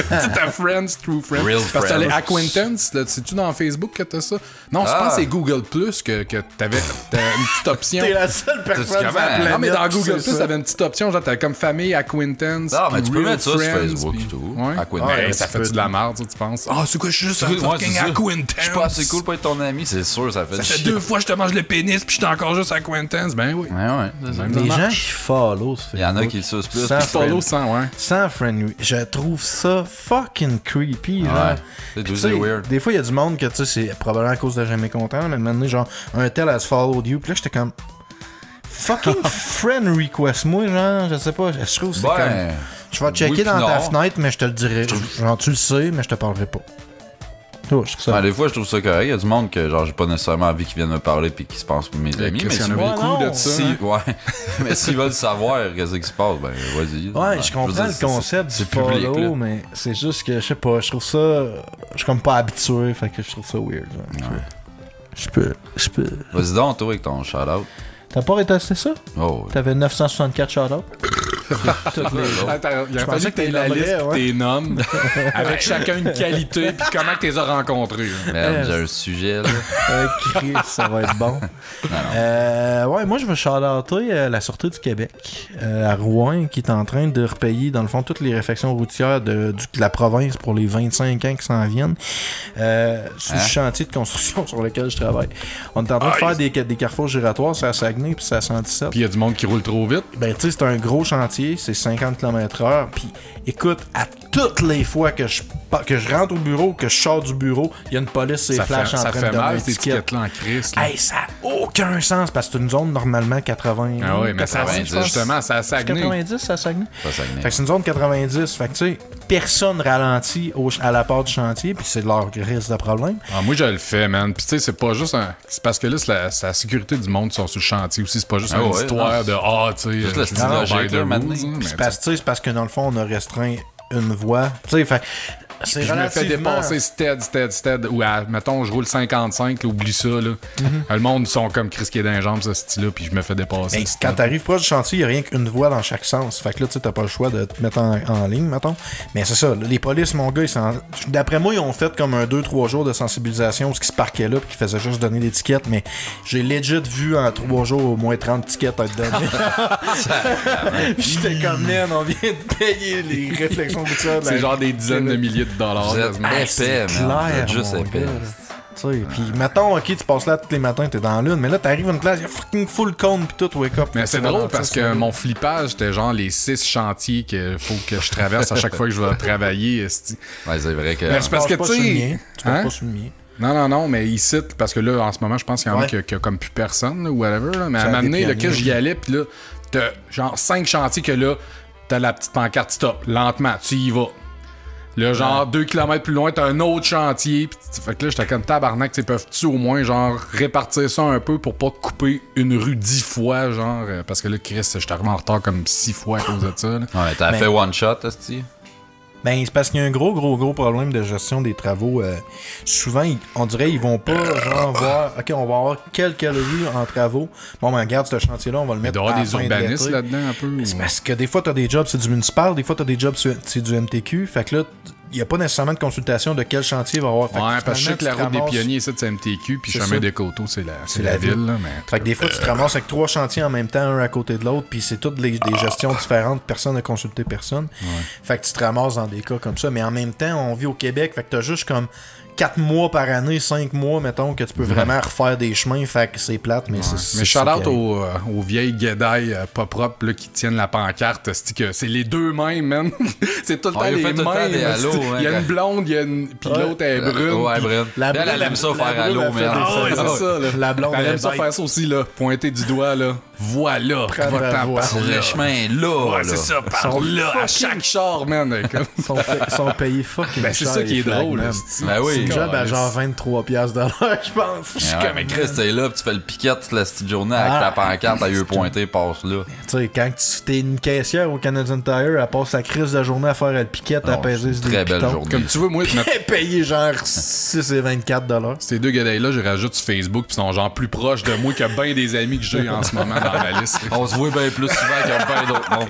Speaker 1: T'as Friends, True Friends.
Speaker 3: Real
Speaker 1: Parce que t'as les
Speaker 3: friends.
Speaker 1: acquaintance, là, c'est-tu dans Facebook que t'as ça? Non, je pense que c'est Google Plus que t'avais une petite option.
Speaker 2: T'es la seule personne sur la
Speaker 3: comment?
Speaker 2: planète.
Speaker 1: Non, mais dans
Speaker 2: qui
Speaker 1: Google
Speaker 2: sait
Speaker 1: Plus,
Speaker 2: ça.
Speaker 1: t'avais une petite option, genre t'avais comme famille, acquaintance.
Speaker 3: Non, mais
Speaker 1: puis
Speaker 3: tu peux
Speaker 1: real
Speaker 3: mettre ça sur
Speaker 1: friends,
Speaker 3: Facebook
Speaker 1: puis-
Speaker 3: et tout.
Speaker 1: Ouais.
Speaker 3: Acquaintance.
Speaker 1: Mais
Speaker 3: Ouais,
Speaker 1: ça
Speaker 3: tu
Speaker 1: fait-tu
Speaker 3: peux-
Speaker 1: de la merde, tu penses? Ah, c'est quoi, je suis juste un
Speaker 3: Ouais,
Speaker 1: fucking
Speaker 3: c'est ça.
Speaker 1: acquaintance.
Speaker 3: Je suis pas assez cool pour être ton ami, c'est sûr, ça fait
Speaker 1: Ça fait
Speaker 3: chier.
Speaker 1: 2 fois que je te mange le pénis, puis je suis encore juste acquaintance. Ben oui.
Speaker 3: Ouais, c'est ça.
Speaker 1: Même
Speaker 2: Les
Speaker 1: ça
Speaker 2: gens
Speaker 1: marche.
Speaker 2: qui follow sur
Speaker 3: Il y en a
Speaker 2: Facebook,
Speaker 3: qui le sucent plus.
Speaker 2: Sans
Speaker 3: puis
Speaker 1: Follow sans, ouais.
Speaker 2: sans friend, je trouve ça fucking creepy, genre.
Speaker 3: Ouais, c'est
Speaker 2: Puis,
Speaker 3: doux
Speaker 2: tu sais,
Speaker 3: et weird.
Speaker 2: Des fois, il y a du monde que, tu sais, c'est probablement à cause de jamais content, mais maintenant, genre, un tel has followed you, puis là, j'étais comme... Fucking friend request, moi, genre, je sais pas, je trouve que c'est comme...
Speaker 3: Ouais.
Speaker 2: Je vais checker
Speaker 3: Oui,
Speaker 2: dans
Speaker 3: puis
Speaker 2: ta
Speaker 3: non.
Speaker 2: fenêtre, mais je te le dirai. Genre, tu le sais, mais je te parlerai pas. Oh, je trouve ça.
Speaker 3: Des fois, je trouve ça correct. Il y a du monde que genre j'ai pas nécessairement envie qu'ils viennent me parler puis qu'ils se pensent pour mes amis. Mais
Speaker 1: Qu'est-ce
Speaker 3: si,
Speaker 1: qu'il y en a beaucoup de ça?
Speaker 3: mais s'ils veulent savoir qu'est-ce qui se passe, ben vas-y.
Speaker 2: Ouais, je comprends le concept du follow,
Speaker 3: public,
Speaker 2: mais c'est juste que, je sais pas, je trouve ça... Je suis comme pas habitué, fait que je trouve ça weird. Je peux...
Speaker 3: Vas-y donc, toi, avec ton shout-out.
Speaker 2: T'as pas retesté ça?
Speaker 3: Oh, oui.
Speaker 2: T'avais 964 shout-outs?
Speaker 1: Attends, il a
Speaker 2: Je
Speaker 1: fallu
Speaker 2: pensais
Speaker 1: que
Speaker 2: que
Speaker 1: t'aies la
Speaker 2: t'es
Speaker 1: liste
Speaker 2: nommerais,
Speaker 1: pis tes noms avec chacun une qualité pis comment que t'es as rencontrés.
Speaker 3: Merde, j'ai un sujet, là.
Speaker 2: Chris, ça va être bon. Ouais, moi je veux shout-outer la Sûreté du Québec à Rouen qui est en train de repayer dans le fond toutes les réfections routières de la province pour les 25 ans qui s'en viennent sous le chantier de construction sur lequel je travaille. On est en train de faire des carrefours giratoires, c'est à Saguenay puis c'est à 117.
Speaker 1: Pis il y a du monde qui roule trop vite.
Speaker 2: Ben tu sais, c'est un gros chantier, c'est 50 km/h, puis écoute, à toutes les fois que je rentre au bureau, que je sors du bureau, il y a une police et flash en train de donner un
Speaker 1: ces
Speaker 2: ticket.
Speaker 1: étiquettes-là en crise. Là.
Speaker 2: Hey, ça n'a aucun sens parce que c'est une zone normalement 80.
Speaker 1: Ah oui, mais ça
Speaker 3: 90,
Speaker 1: justement, c'est à Saguenay.
Speaker 2: 90, ça Saguenay.
Speaker 3: Pas Saguenay.
Speaker 2: Fait que c'est une zone 90. Fait que tu sais, personne ralentit à la part du chantier, puis c'est leur risque de problème.
Speaker 1: Ah, moi, je le fais, man. Puis tu sais, c'est pas juste un. C'est parce que là, c'est la sécurité du monde qui sont sur le chantier aussi. C'est pas juste une histoire de. Tu sais.
Speaker 3: Juste le style logique, là, maintenant.
Speaker 2: C'est parce que dans le fond, on a restreint une voie. Tu sais, fait. C'est
Speaker 1: je me fais dépasser stead, ou mettons, je roule 55, là, oublie ça, là. Le monde, ils sont comme Chris qui est dans les jambes, ce style-là, puis je me fais dépasser.
Speaker 2: Mais quand t'arrives proche du chantier, il n'y a rien qu'une voie dans chaque sens. Fait que là, tu sais, t'as pas le choix de te mettre en ligne, mettons. Mais c'est ça, les polices, mon gars, d'après moi, ils ont fait comme un 2-3 jours de sensibilisation où ils se parquaient là, puis qu'ils faisaient juste donner des tickets, mais j'ai legit vu en 3 jours au moins 30 tickets être donnés. J'étais comme, man, on vient de payer les réflexions routières.
Speaker 1: C'est genre des dizaines de milliers de dollars.
Speaker 3: Vous êtes épais, man. Vous êtes juste épais.
Speaker 2: Puis mettons, ok, tu passes là tous les matins, t'es dans l'une, mais là t'arrives à une classe, il y a fucking full cone pis tout, wake up.
Speaker 1: Mais c'est drôle parce que mon flippage, c'était genre les 6 chantiers qu'il faut que je traverse à chaque fois que je vais travailler.
Speaker 3: Ouais, c'est vrai que.
Speaker 1: Mais c'est parce que tu sais.
Speaker 2: Tu passes pas sur le mien.
Speaker 1: Non, mais ici, parce que là, en ce moment, je pense qu'il y en a qui a comme plus personne, là, ou whatever. Là, mais à un moment donné, là, que j'y allais, pis là, t'as genre 5 chantiers que là, t'as la petite pancarte stop, lentement, tu y vas. Là, genre, 2 km plus loin, t'as un autre chantier. Pis, fait que là, j'étais comme tabarnak, tu peuvent-tu au moins, genre, répartir ça un peu pour pas couper une rue 10 fois, genre, parce que là, Chris, j'étais arrivé en retard comme 6 fois à cause de ça. Là.
Speaker 3: Ouais, t'as fait one shot, esti?
Speaker 2: Ben, c'est parce qu'il y a un gros problème de gestion des travaux. Souvent, on dirait ils vont pas genre voir, ok, on va avoir quelques rues en travaux. Bon, ben, regarde ce chantier-là, on va le mettre.
Speaker 1: Il doit y avoir des urbanistes là-dedans un peu.
Speaker 2: C'est parce que des fois, t'as des jobs, c'est du municipal, des fois, t'as des jobs, c'est du MTQ. Fait que là, il n'y a pas nécessairement de consultation de quel chantier il va y avoir. Fait
Speaker 1: ouais, parce que je sais que la route des pionniers, c'est MTQ, puis Chemin des Coteaux, c'est la ville. Là, mais...
Speaker 2: Fait que des fois, tu te ramasses avec 3 chantiers en même temps, un à côté de l'autre, puis c'est toutes des gestions différentes, personne n'a consulté personne. Ouais. Fait que tu te ramasses dans des cas comme ça, mais en même temps, on vit au Québec, fait que t'as juste comme 4 mois par année, 5 mois, mettons, que tu peux vraiment refaire des chemins, fait que c'est plate, mais c'est...
Speaker 1: Mais shout-out aux vieilles guédailles pas propres là, qui tiennent la pancarte, c'est les deux mêmes, man. C'est tout le temps les mêmes. Il y a une blonde, puis l'autre est brune.
Speaker 3: Ouais, brune. Elle aime ça faire allô, man.
Speaker 1: Ah ouais, c'est ça, là.
Speaker 2: La blonde,
Speaker 1: elle aime ça faire ça aussi, là. Pointer du doigt, là. Voilà, va-t'en par
Speaker 3: le chemin, là.
Speaker 1: Ouais, c'est ça, par là, à chaque char, man.
Speaker 2: Ils sont payés fucking cher.
Speaker 1: C'est ça qui est drôle, là.
Speaker 3: Ben oui.
Speaker 2: Job à genre 23$, je pense.
Speaker 3: Je suis comme Chris, t'es là, pis tu fais le piquet toute la petite journée avec ta pancarte à yeux pointés, passe là.
Speaker 2: Tu sais, quand t'es une caissière au Canadian Tire, elle passe sa crise de journée à faire le piquet, à peser des
Speaker 3: très belle journée.
Speaker 1: Comme tu veux, moi,
Speaker 2: payer genre 6 et 24$.
Speaker 1: Ces deux gars-là, je rajoute sur Facebook, pis sont genre plus proches de moi que ben des amis que j'ai en ce moment dans ma liste.
Speaker 3: On se voit bien plus souvent qu'il y a bien d'autres mondes.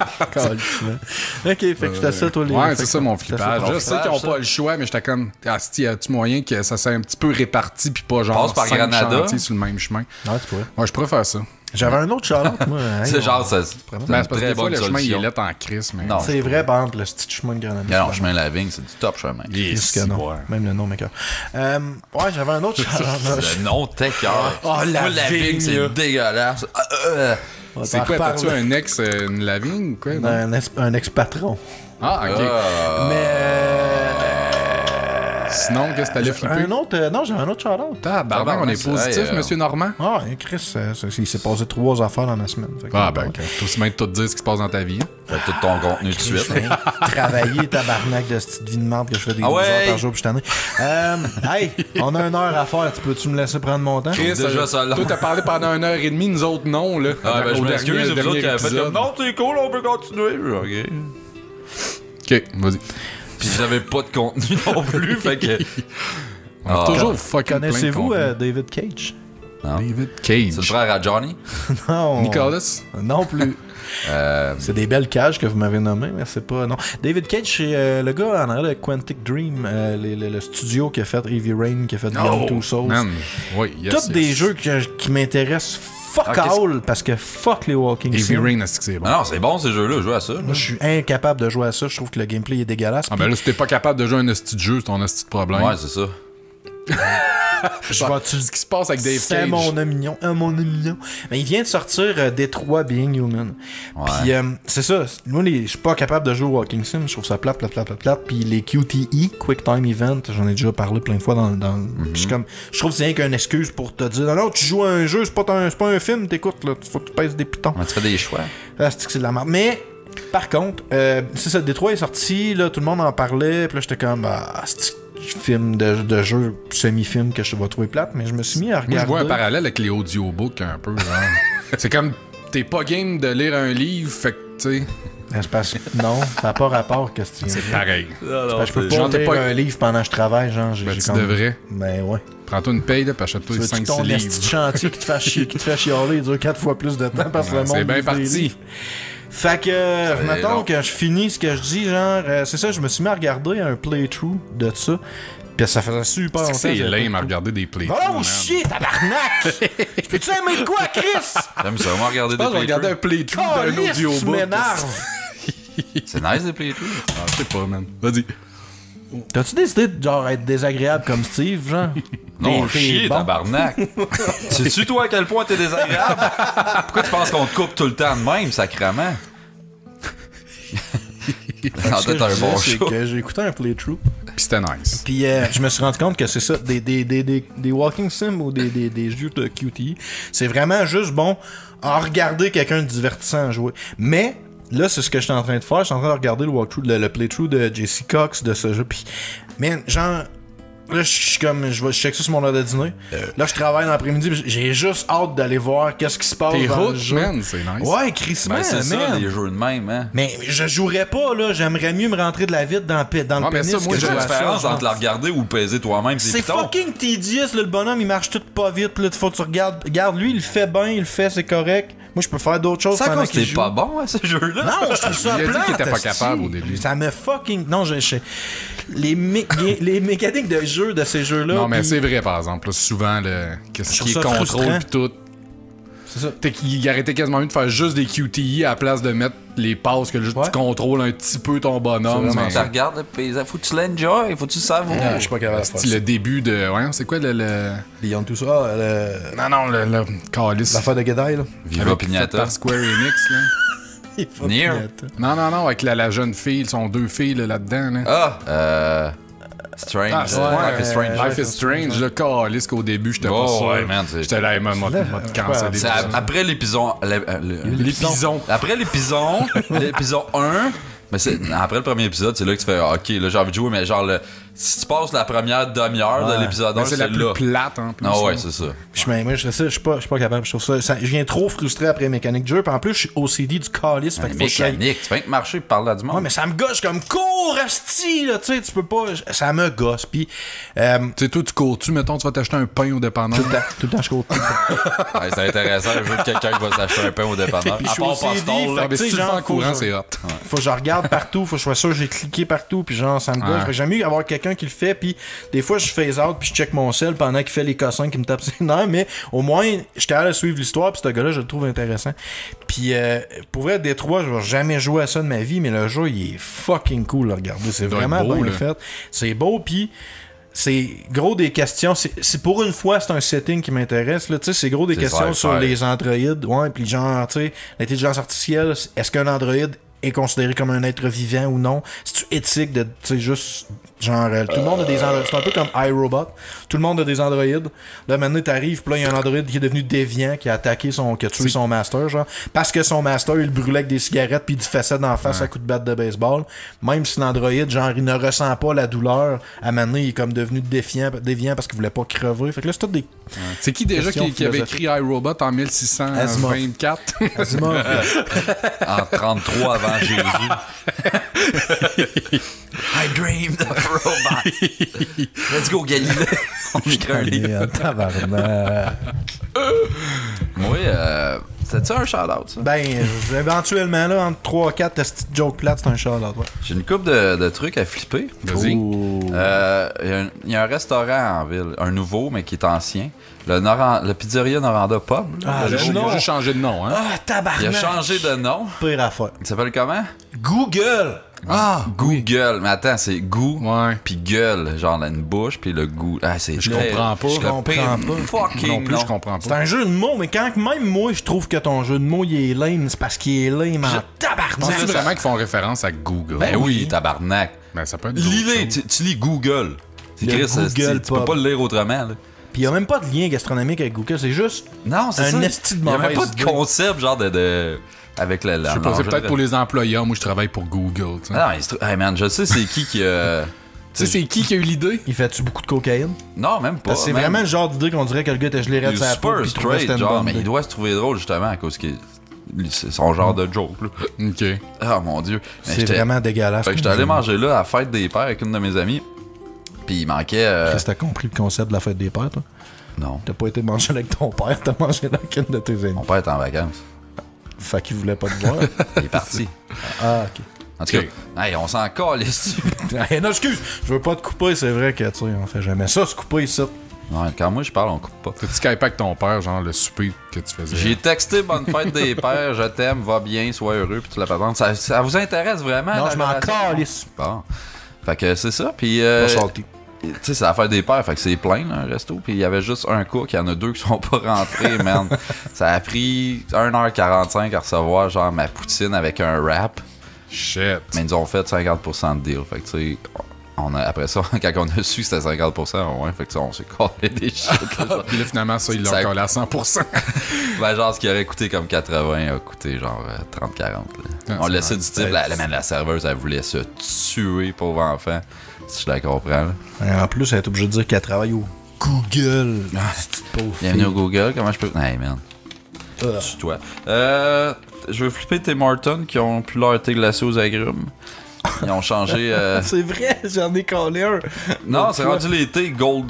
Speaker 2: Ok, fait que c'est ça, toi, les.
Speaker 1: Ouais, c'est ça mon flippage. Je sais qu'ils ont pas le choix, mais j'étais comme, y a-tu moyen que ça soit un petit peu réparti puis pas genre 5 chantiers sur le même chemin?
Speaker 2: Ouais, tu pourrais.
Speaker 1: Ouais, je pourrais faire ça.
Speaker 2: J'avais un autre Charlotte, moi.
Speaker 3: C'est genre ça.
Speaker 1: Parce que des fois, le chemin, il est lettre en crise. Mais...
Speaker 2: Non, c'est vrai, par exemple, le petit chemin de Grenade.
Speaker 3: Non, le chemin Lavigne, c'est du top chemin.
Speaker 2: Yes, non. Même le nom, mec. Ouais, j'avais un autre Charlotte.
Speaker 3: Le nom, t'es cœur.
Speaker 2: Oh, Lavigne,
Speaker 3: c'est dégueulasse.
Speaker 1: C'est quoi, t'as-tu un ex, une Lavigne ou quoi?
Speaker 2: Un ex-patron.
Speaker 1: Ah, ok. Sinon, qu'est-ce que t'allais flipper?
Speaker 2: Non, j'avais un autre shout-out.
Speaker 1: Tabarnak, on est positif,
Speaker 3: hey,
Speaker 1: monsieur Normand.
Speaker 2: Ah, Chris, il s'est passé 3 affaires dans ma semaine. Fait que,
Speaker 1: Ah, ben, t'as aussi bien de tout dire ce qui se passe dans ta vie.
Speaker 3: Fais tout ton contenu tout de suite.
Speaker 2: Travailler, tabarnak de cette vie de merde que je fais des 12
Speaker 3: ouais.
Speaker 2: heures par jour puis je t'en ai. Hey, on a 1 heure à faire. Peux-tu me laisser prendre mon temps?
Speaker 1: Chris,
Speaker 3: Déjà, ça l'a.
Speaker 1: toi, t'as parlé pendant 1h30, nous autres, non, là.
Speaker 3: Ah, ben, je
Speaker 1: Au
Speaker 3: m'excuse,
Speaker 1: dernier-
Speaker 3: vous autres
Speaker 1: dernier
Speaker 3: qui avez fait
Speaker 1: épisode.
Speaker 3: comme non, c'est cool, on peut continuer. Ok.
Speaker 1: Ok, vas-y.
Speaker 3: Puis j'avais pas de contenu non plus, fait que.
Speaker 1: On a
Speaker 3: Ah.
Speaker 1: toujours fucking plein de
Speaker 2: Connaissez-vous
Speaker 1: contenu.
Speaker 2: David Cage?
Speaker 1: David
Speaker 3: C'est le
Speaker 1: Cage.
Speaker 3: frère à Johnny.
Speaker 2: Non.
Speaker 1: Nicholas.
Speaker 2: Non plus. C'est des belles cages que vous m'avez nommées, mais c'est pas. Non. David Cage, c'est le gars en arrière de Quantic Dream, le studio qui a fait Heavy Rain, qui a fait Beyond Two Souls.
Speaker 1: Man, oui, yes,
Speaker 2: Tous
Speaker 1: yes.
Speaker 2: des jeux qui m'intéressent fuck
Speaker 3: Ah, qu'est-ce-
Speaker 2: all, parce que fuck les Walking
Speaker 1: Heavy
Speaker 2: Sim.
Speaker 1: Rain, est-ce que c'est bon?
Speaker 3: Ah non, c'est bon ces jeux-là, joue à ça.
Speaker 2: Moi, je suis incapable de jouer à ça. Je trouve que le gameplay est dégueulasse.
Speaker 1: Ah, ben là, si t'es pas capable de jouer un esti de jeu, c'est ton esti de problème.
Speaker 3: Ouais, c'est ça.
Speaker 2: je vais-tu
Speaker 1: Ce qui se passe avec Dave
Speaker 2: C'est
Speaker 1: Cage.
Speaker 2: mon mignon, mon mignon. Mais il vient de sortir Détroit Being Human.
Speaker 3: Ouais.
Speaker 2: Puis c'est ça. Moi, je suis pas capable de jouer au Walking Sim. Je trouve ça plate. Puis les QTE, Quick Time Event, j'en ai déjà parlé plein de fois dans. Puis je suis comme, je trouve que c'est rien qu'une excuse pour te dire non, tu joues à un jeu, c'est pas un film, t'écoutes là. Faut que tu pèses des pitons.
Speaker 3: Ouais, tu fais des choix.
Speaker 2: Ah, c'est de la merde. Mais. Par contre, c'est ça, Détroit est sorti, là, tout le monde en parlait, puis là, j'étais comme, c'est film de jeu, semi-film que je vais trouver plate, mais je me suis mis à regarder.
Speaker 1: Moi, je vois un parallèle avec les audiobooks un peu, genre. C'est comme, t'es pas game de lire un livre, fait que, tu sais,
Speaker 2: Non, ça n'a pas rapport, qu'est-ce que tu viens de
Speaker 1: c'est
Speaker 2: dire.
Speaker 1: pareil.
Speaker 2: Je peux pas
Speaker 1: genre, t'es
Speaker 2: lire
Speaker 1: pas-
Speaker 2: un livre pendant que je travaille, genre.
Speaker 1: Ben, tu devrais.
Speaker 2: Ben ouais.
Speaker 1: Prends-toi une paye, là, puis achète-toi
Speaker 2: Tu veux
Speaker 1: 5-6
Speaker 2: ton esti de
Speaker 1: livres.
Speaker 2: chantier qui te fait chialer, il dure 4 fois plus de temps parce que
Speaker 1: Ouais,
Speaker 2: le monde
Speaker 1: c'est bien
Speaker 2: lit des
Speaker 1: parti.
Speaker 2: livres. Fait que, mettons
Speaker 3: long.
Speaker 2: que je finis ce que je dis, genre, c'est ça, je me suis mis à regarder un playthrough de ça. Puis ça faisait super longtemps.
Speaker 1: C'est
Speaker 2: que j'avais
Speaker 1: lame
Speaker 2: pas
Speaker 1: à regarder des plays.
Speaker 2: Oh shit, tabarnak! Peux-tu aimer de quoi, Chris?
Speaker 3: J'aime ça, moi regarder
Speaker 1: Je pense que je
Speaker 3: des
Speaker 1: vais regarder un
Speaker 3: playthroughs.
Speaker 1: playthrough d'un
Speaker 2: Tu
Speaker 1: audiobook.
Speaker 2: m'énerves!
Speaker 3: C'est nice des playthroughs.
Speaker 1: Ah, je sais pas, man. Vas-y.
Speaker 2: T'as-tu décidé de genre être désagréable comme Steve, genre?
Speaker 3: Non,
Speaker 2: T'es
Speaker 3: chier,
Speaker 2: bon.
Speaker 3: tabarnak. Sais-tu toi à quel point t'es désagréable? Pourquoi tu penses qu'on te coupe tout le temps de même, sacrément? En tête un bon
Speaker 2: C'est
Speaker 3: show.
Speaker 2: que j'ai écouté un playthrough.
Speaker 1: Puis c'était nice.
Speaker 2: Puis je me suis rendu compte que c'est ça, des walking sim ou des jeux de QTE, c'est vraiment juste bon à regarder quelqu'un de divertissant à jouer. Mais là, c'est ce que je suis en train de faire. Je suis en train de regarder le walkthrough, le playthrough de JC Cox de ce jeu. Puis, man, genre, là, je suis comme, je check ça sur mon heure de dîner. Là, je travaille dans l'après-midi. Puis j'ai juste hâte d'aller voir qu'est-ce qui se passe
Speaker 1: T'es
Speaker 2: dans le
Speaker 1: hook,
Speaker 2: jeu.
Speaker 1: man, c'est nice.
Speaker 2: Ouais, crissement,
Speaker 3: Ben, c'est ça,
Speaker 2: man.
Speaker 3: les jeux de même, hein.
Speaker 2: Mais je jouerais pas, là. J'aimerais mieux me rentrer de la vide dans le
Speaker 1: Ouais, mais
Speaker 2: pénis
Speaker 1: ça, moi,
Speaker 2: que
Speaker 1: j'ai
Speaker 3: C'est
Speaker 2: jouer
Speaker 3: la
Speaker 2: à ça,
Speaker 3: différence
Speaker 2: genre.
Speaker 3: entre la regarder ou le peser toi-même,
Speaker 2: C'est
Speaker 3: pitons.
Speaker 2: fucking tedious, là, le bonhomme, il marche tout pas vite, puis là, faut que tu regardes. Regarde, lui, il le fait bien, il le fait, c'est correct. Moi, je peux faire d'autres choses
Speaker 3: Ça
Speaker 2: pendant
Speaker 3: cause que
Speaker 2: qu'il
Speaker 3: t'es
Speaker 2: joue.
Speaker 3: pas bon à ce jeu-là.
Speaker 2: Non, je trouve ça
Speaker 1: Il a dit
Speaker 2: plate,
Speaker 1: qu'il était pas
Speaker 2: esti.
Speaker 1: capable au début.
Speaker 2: Ça me fucking... Non, les mécaniques de jeu de ces jeux-là...
Speaker 1: Non, mais
Speaker 2: puis-
Speaker 1: c'est vrai, par exemple. Là, souvent, qu'est-ce
Speaker 2: Je
Speaker 1: qui est
Speaker 2: trouve ça
Speaker 1: contrôle
Speaker 2: frustrant.
Speaker 1: pis tout.
Speaker 2: C'est ça.
Speaker 1: Il arrêtait quasiment mieux de faire juste des QTE à la place de mettre les passes que juste
Speaker 2: Ouais.
Speaker 1: tu contrôles un petit peu ton bonhomme.
Speaker 2: C'est vraiment
Speaker 1: mais-
Speaker 3: Tu regardes le paysage, faut que tu l'enjoy, faut que tu le savoures.
Speaker 2: Je suis pas capable de faire
Speaker 1: C'est
Speaker 2: ça.
Speaker 1: le début de. Ouais, c'est quoi le.
Speaker 2: Beyond tout ça,
Speaker 1: Non, le calice.
Speaker 2: l'affaire de Gedai, là.
Speaker 3: Viva
Speaker 1: Avec-
Speaker 3: Pignata.
Speaker 1: fait par Square Enix, là.
Speaker 2: Il faut
Speaker 3: Nier.
Speaker 2: Pignata.
Speaker 1: Non, avec la jeune fille, ils sont 2 filles là, là-dedans. Là.
Speaker 3: Strange.
Speaker 1: Ah, c'est-
Speaker 3: Life is Strange.
Speaker 1: Life is Strange, le calice qu'au début, j'étais pas
Speaker 3: Oh,
Speaker 1: sûr.
Speaker 3: ouais, man, c'est-
Speaker 1: J'étais là, m'a cancellé.
Speaker 3: C'est après l'épisode.
Speaker 1: L'épisode.
Speaker 3: Après l'épisode 1, mais c'est après le premier épisode, c'est là que tu fais ok, là j'ai envie de jouer, mais genre si tu passes la première demi-heure de
Speaker 2: Ouais.
Speaker 3: l'épisode 1,
Speaker 1: Mais c'est
Speaker 3: c'est
Speaker 1: la plus
Speaker 3: là.
Speaker 1: plate en plus.
Speaker 3: Ah ouais,
Speaker 1: là.
Speaker 3: c'est ça.
Speaker 2: Moi, je suis pas capable. Je trouve ça, je viens trop frustré après les mécaniques de jeu. Puis en plus, je suis OCD du calice. Fait que faut que j'aille-
Speaker 3: Mécanique, tu fais que marcher et parler à du
Speaker 2: Ouais,
Speaker 3: monde.
Speaker 2: mais ça me gosse comme cours, asti, là, tu sais, tu peux pas. Ça me gosse. Puis,
Speaker 1: Tu sais, toi, tu cours-tu, mettons, tu vas t'acheter un pain au dépanneur.
Speaker 2: tout le temps, je cours.
Speaker 3: Ouais, c'est intéressant, un jeu de quelqu'un qui va s'acheter un pain au dépanneur.
Speaker 2: Puis
Speaker 3: À
Speaker 2: je suis
Speaker 3: part
Speaker 2: OCD,
Speaker 3: Postal,
Speaker 2: fait
Speaker 3: là.
Speaker 1: Ah, mais
Speaker 2: tu sais,
Speaker 1: si tu le fais
Speaker 2: genre,
Speaker 1: en courant,
Speaker 2: faut-
Speaker 1: c'est hot.
Speaker 2: Faut que je regarde partout, faut que je sois sûr que j'ai cliqué partout, puis genre, ça me gosse.
Speaker 1: Ouais.
Speaker 2: Fait que j'aime mieux avoir quelqu'un qui le fait, puis des fois, je phase out, puis je check mon sel pendant qu'il fait les cossins qui me tapent ses nerfs, mais au moins, je suis capable de suivre l'histoire, puis ce gars-là, je le trouve intéressant. Puis, pour vrai, Détroit, je vais jamais jouer à ça de ma vie, mais le jeu, il est fucking cool à regarder. C'est
Speaker 1: doit être
Speaker 2: vraiment
Speaker 1: beau,
Speaker 2: bien
Speaker 1: là.
Speaker 2: fait. C'est beau, puis c'est gros des questions. C'est pour une fois, c'est un setting qui m'intéresse. Là. Tu sais, c'est gros des
Speaker 3: C'est
Speaker 2: questions
Speaker 3: sci-fi.
Speaker 2: sur les androïdes. Ouais, puis genre, tu sais, l'intelligence artificielle, est-ce qu'un androïde est considéré comme un être vivant ou non? C'est-tu éthique de, tu sais, juste Genre, tout le monde a des androïdes. C'est un peu comme iRobot. Tout le monde a des androïdes. Là, maintenant, t'arrives, puis là, il y a un androïde qui est devenu déviant, qui a attaqué qui a tué son master, genre. Parce que son master, il le brûlait avec des cigarettes, puis il lui faisait d'en face à coups de batte de baseball. Même si l'androïde, genre, il ne ressent pas la douleur, à maintenant, il est comme devenu déviant parce qu'il voulait pas crever. Fait que là, c'est tout des.
Speaker 1: C'est qui déjà qui avait écrit iRobot en 1624?
Speaker 2: Asimov.
Speaker 3: En 33 avant Jésus. I dreamed of a robot. Let's go, Galilée. On écrit un livre.
Speaker 2: Tabarnak.
Speaker 3: Moi, c'était-tu un shout-out, ça?
Speaker 2: Ben, éventuellement, là, entre 3-4 petites jokes plates, c'est un shout-out, ouais.
Speaker 3: J'ai une couple de trucs à flipper.
Speaker 1: Vas-y.
Speaker 3: Il y a un restaurant en ville, un nouveau, mais qui est ancien. Le Pizzeria Noranda Pub.
Speaker 2: Ah,
Speaker 1: Il a juste changé de nom, hein?
Speaker 2: Ah, tabarnak.
Speaker 3: Il a changé de nom.
Speaker 2: Pire affaire.
Speaker 3: Il s'appelle comment?
Speaker 2: Google.
Speaker 1: Ah,
Speaker 3: Google. Mais attends, c'est goût,
Speaker 1: Ouais.
Speaker 3: puis gueule, genre là, une bouche, puis le goût. Ah, c'est
Speaker 1: Je comprends pas.
Speaker 3: Je
Speaker 2: comprends pas.
Speaker 3: Fucking
Speaker 1: Non plus,
Speaker 3: non.
Speaker 1: je comprends
Speaker 2: C'est
Speaker 1: pas.
Speaker 2: un jeu de mots, mais quand même moi, je trouve que ton jeu de mots, il est lame, c'est parce qu'il est lame en tabarnak.
Speaker 1: Penses-tu vraiment qu'ils font référence à Google?
Speaker 3: Ben oui, tabarnak.
Speaker 1: Ben, ça peut être
Speaker 3: Lis-les,
Speaker 1: d'autres choses.
Speaker 3: tu lis Google. C'est
Speaker 2: Le
Speaker 3: écrit,
Speaker 2: Google
Speaker 3: tu peux
Speaker 2: Pub.
Speaker 3: pas le lire autrement, là.
Speaker 2: Puis il y a même pas de lien gastronomique avec Google, c'est juste
Speaker 3: Non, c'est ça.
Speaker 2: un esti de
Speaker 3: Il y a même
Speaker 2: mauvaise
Speaker 3: pas de
Speaker 2: idée.
Speaker 3: concept, genre de avec la
Speaker 1: Je sais pas, c'est
Speaker 3: l'enjeu
Speaker 1: peut-être
Speaker 3: de-
Speaker 1: pour les employeurs. Moi, je travaille pour Google. Tu sais.
Speaker 3: Ah, hey man, je sais c'est qui
Speaker 1: Tu sais, c'est qui a eu l'idée?
Speaker 2: Il fait-tu beaucoup de cocaïne?
Speaker 3: Non, même pas.
Speaker 2: Parce que c'est
Speaker 3: man.
Speaker 2: vraiment le genre d'idée qu'on dirait que le gars était gelé
Speaker 3: Il
Speaker 2: de
Speaker 3: est
Speaker 2: sa peau.
Speaker 3: super
Speaker 2: puis il trouvait que
Speaker 3: straight,
Speaker 2: c'était une
Speaker 3: genre,
Speaker 2: bonne
Speaker 3: mais
Speaker 2: idée.
Speaker 3: il doit se trouver drôle justement à cause que c'est son genre de joke, là.
Speaker 1: OK.
Speaker 3: Ah mon dieu. Mais
Speaker 2: C'est
Speaker 3: j'étais-
Speaker 2: vraiment dégueulasse.
Speaker 3: Fait que j'étais allé manger là à la fête des pères avec une de mes amies. Puis il manquait.
Speaker 2: Qu'est-ce que t'as compris le concept de la fête des pères, toi?
Speaker 3: Non.
Speaker 2: T'as pas été manger avec ton père, t'as mangé avec une de tes amis.
Speaker 3: Mon père était en vacances.
Speaker 2: Fait qu'il voulait pas te voir.
Speaker 3: Il est parti.
Speaker 2: Ah, ok.
Speaker 3: En tout
Speaker 1: Ok.
Speaker 3: cas, hey, on s'en calisse.
Speaker 2: Hey, non, excuse, je veux pas te couper, c'est vrai que, tu sais, on fait jamais ça, se couper ici.
Speaker 3: Ouais, quand moi je parle, on coupe pas.
Speaker 1: T'as-tu skypé avec ton père, genre le souper que tu faisais?
Speaker 3: J'ai texté bonne fête des pères, je t'aime, va bien, sois heureux, puis toute la patente. Ça vous intéresse vraiment?
Speaker 2: Non,
Speaker 3: la
Speaker 2: je m'en
Speaker 3: relation?
Speaker 2: calisse.
Speaker 3: Bon. Fait que c'est ça, puis.
Speaker 2: Pas salty.
Speaker 3: Tu sais, c'est la fête des pères, fait que c'est plein, là, un resto. Puis il y avait juste un cook, il y en a deux qui sont pas rentrés, man. Ça a pris 1h45 à recevoir, genre, ma poutine avec un wrap.
Speaker 1: Shit.
Speaker 3: Mais ils nous ont fait 50% de deal. Fait que, tu sais, après ça, quand on a su que c'était 50%, ouais, fait que, tu sais, on s'est collé des shit. Là,
Speaker 1: Puis là, finalement, ça, ils l'ont
Speaker 3: Ça-
Speaker 1: collé à 100%.
Speaker 3: ben, genre, ce qui aurait coûté comme 80 a coûté genre 30-40. là.
Speaker 1: Ah,
Speaker 3: On
Speaker 1: c'est
Speaker 3: laissait
Speaker 1: vrai.
Speaker 3: du type, la serveuse, elle voulait se tuer, pauvre enfant. Si je la comprends, là.
Speaker 2: Et en plus, elle est obligée de dire qu'elle travaille au Google. Ah, c'est pauvre
Speaker 3: Bienvenue au
Speaker 2: fille.
Speaker 3: Google, comment je peux. Hey, man.
Speaker 2: Ah.
Speaker 3: C'est toi. Je veux flipper Tim Hortons qui ont pu leur thé glacé aux agrumes. Ils ont changé.
Speaker 2: C'est vrai, j'en ai collé un.
Speaker 3: Non, c'est
Speaker 2: fois.
Speaker 3: rendu les thés Gold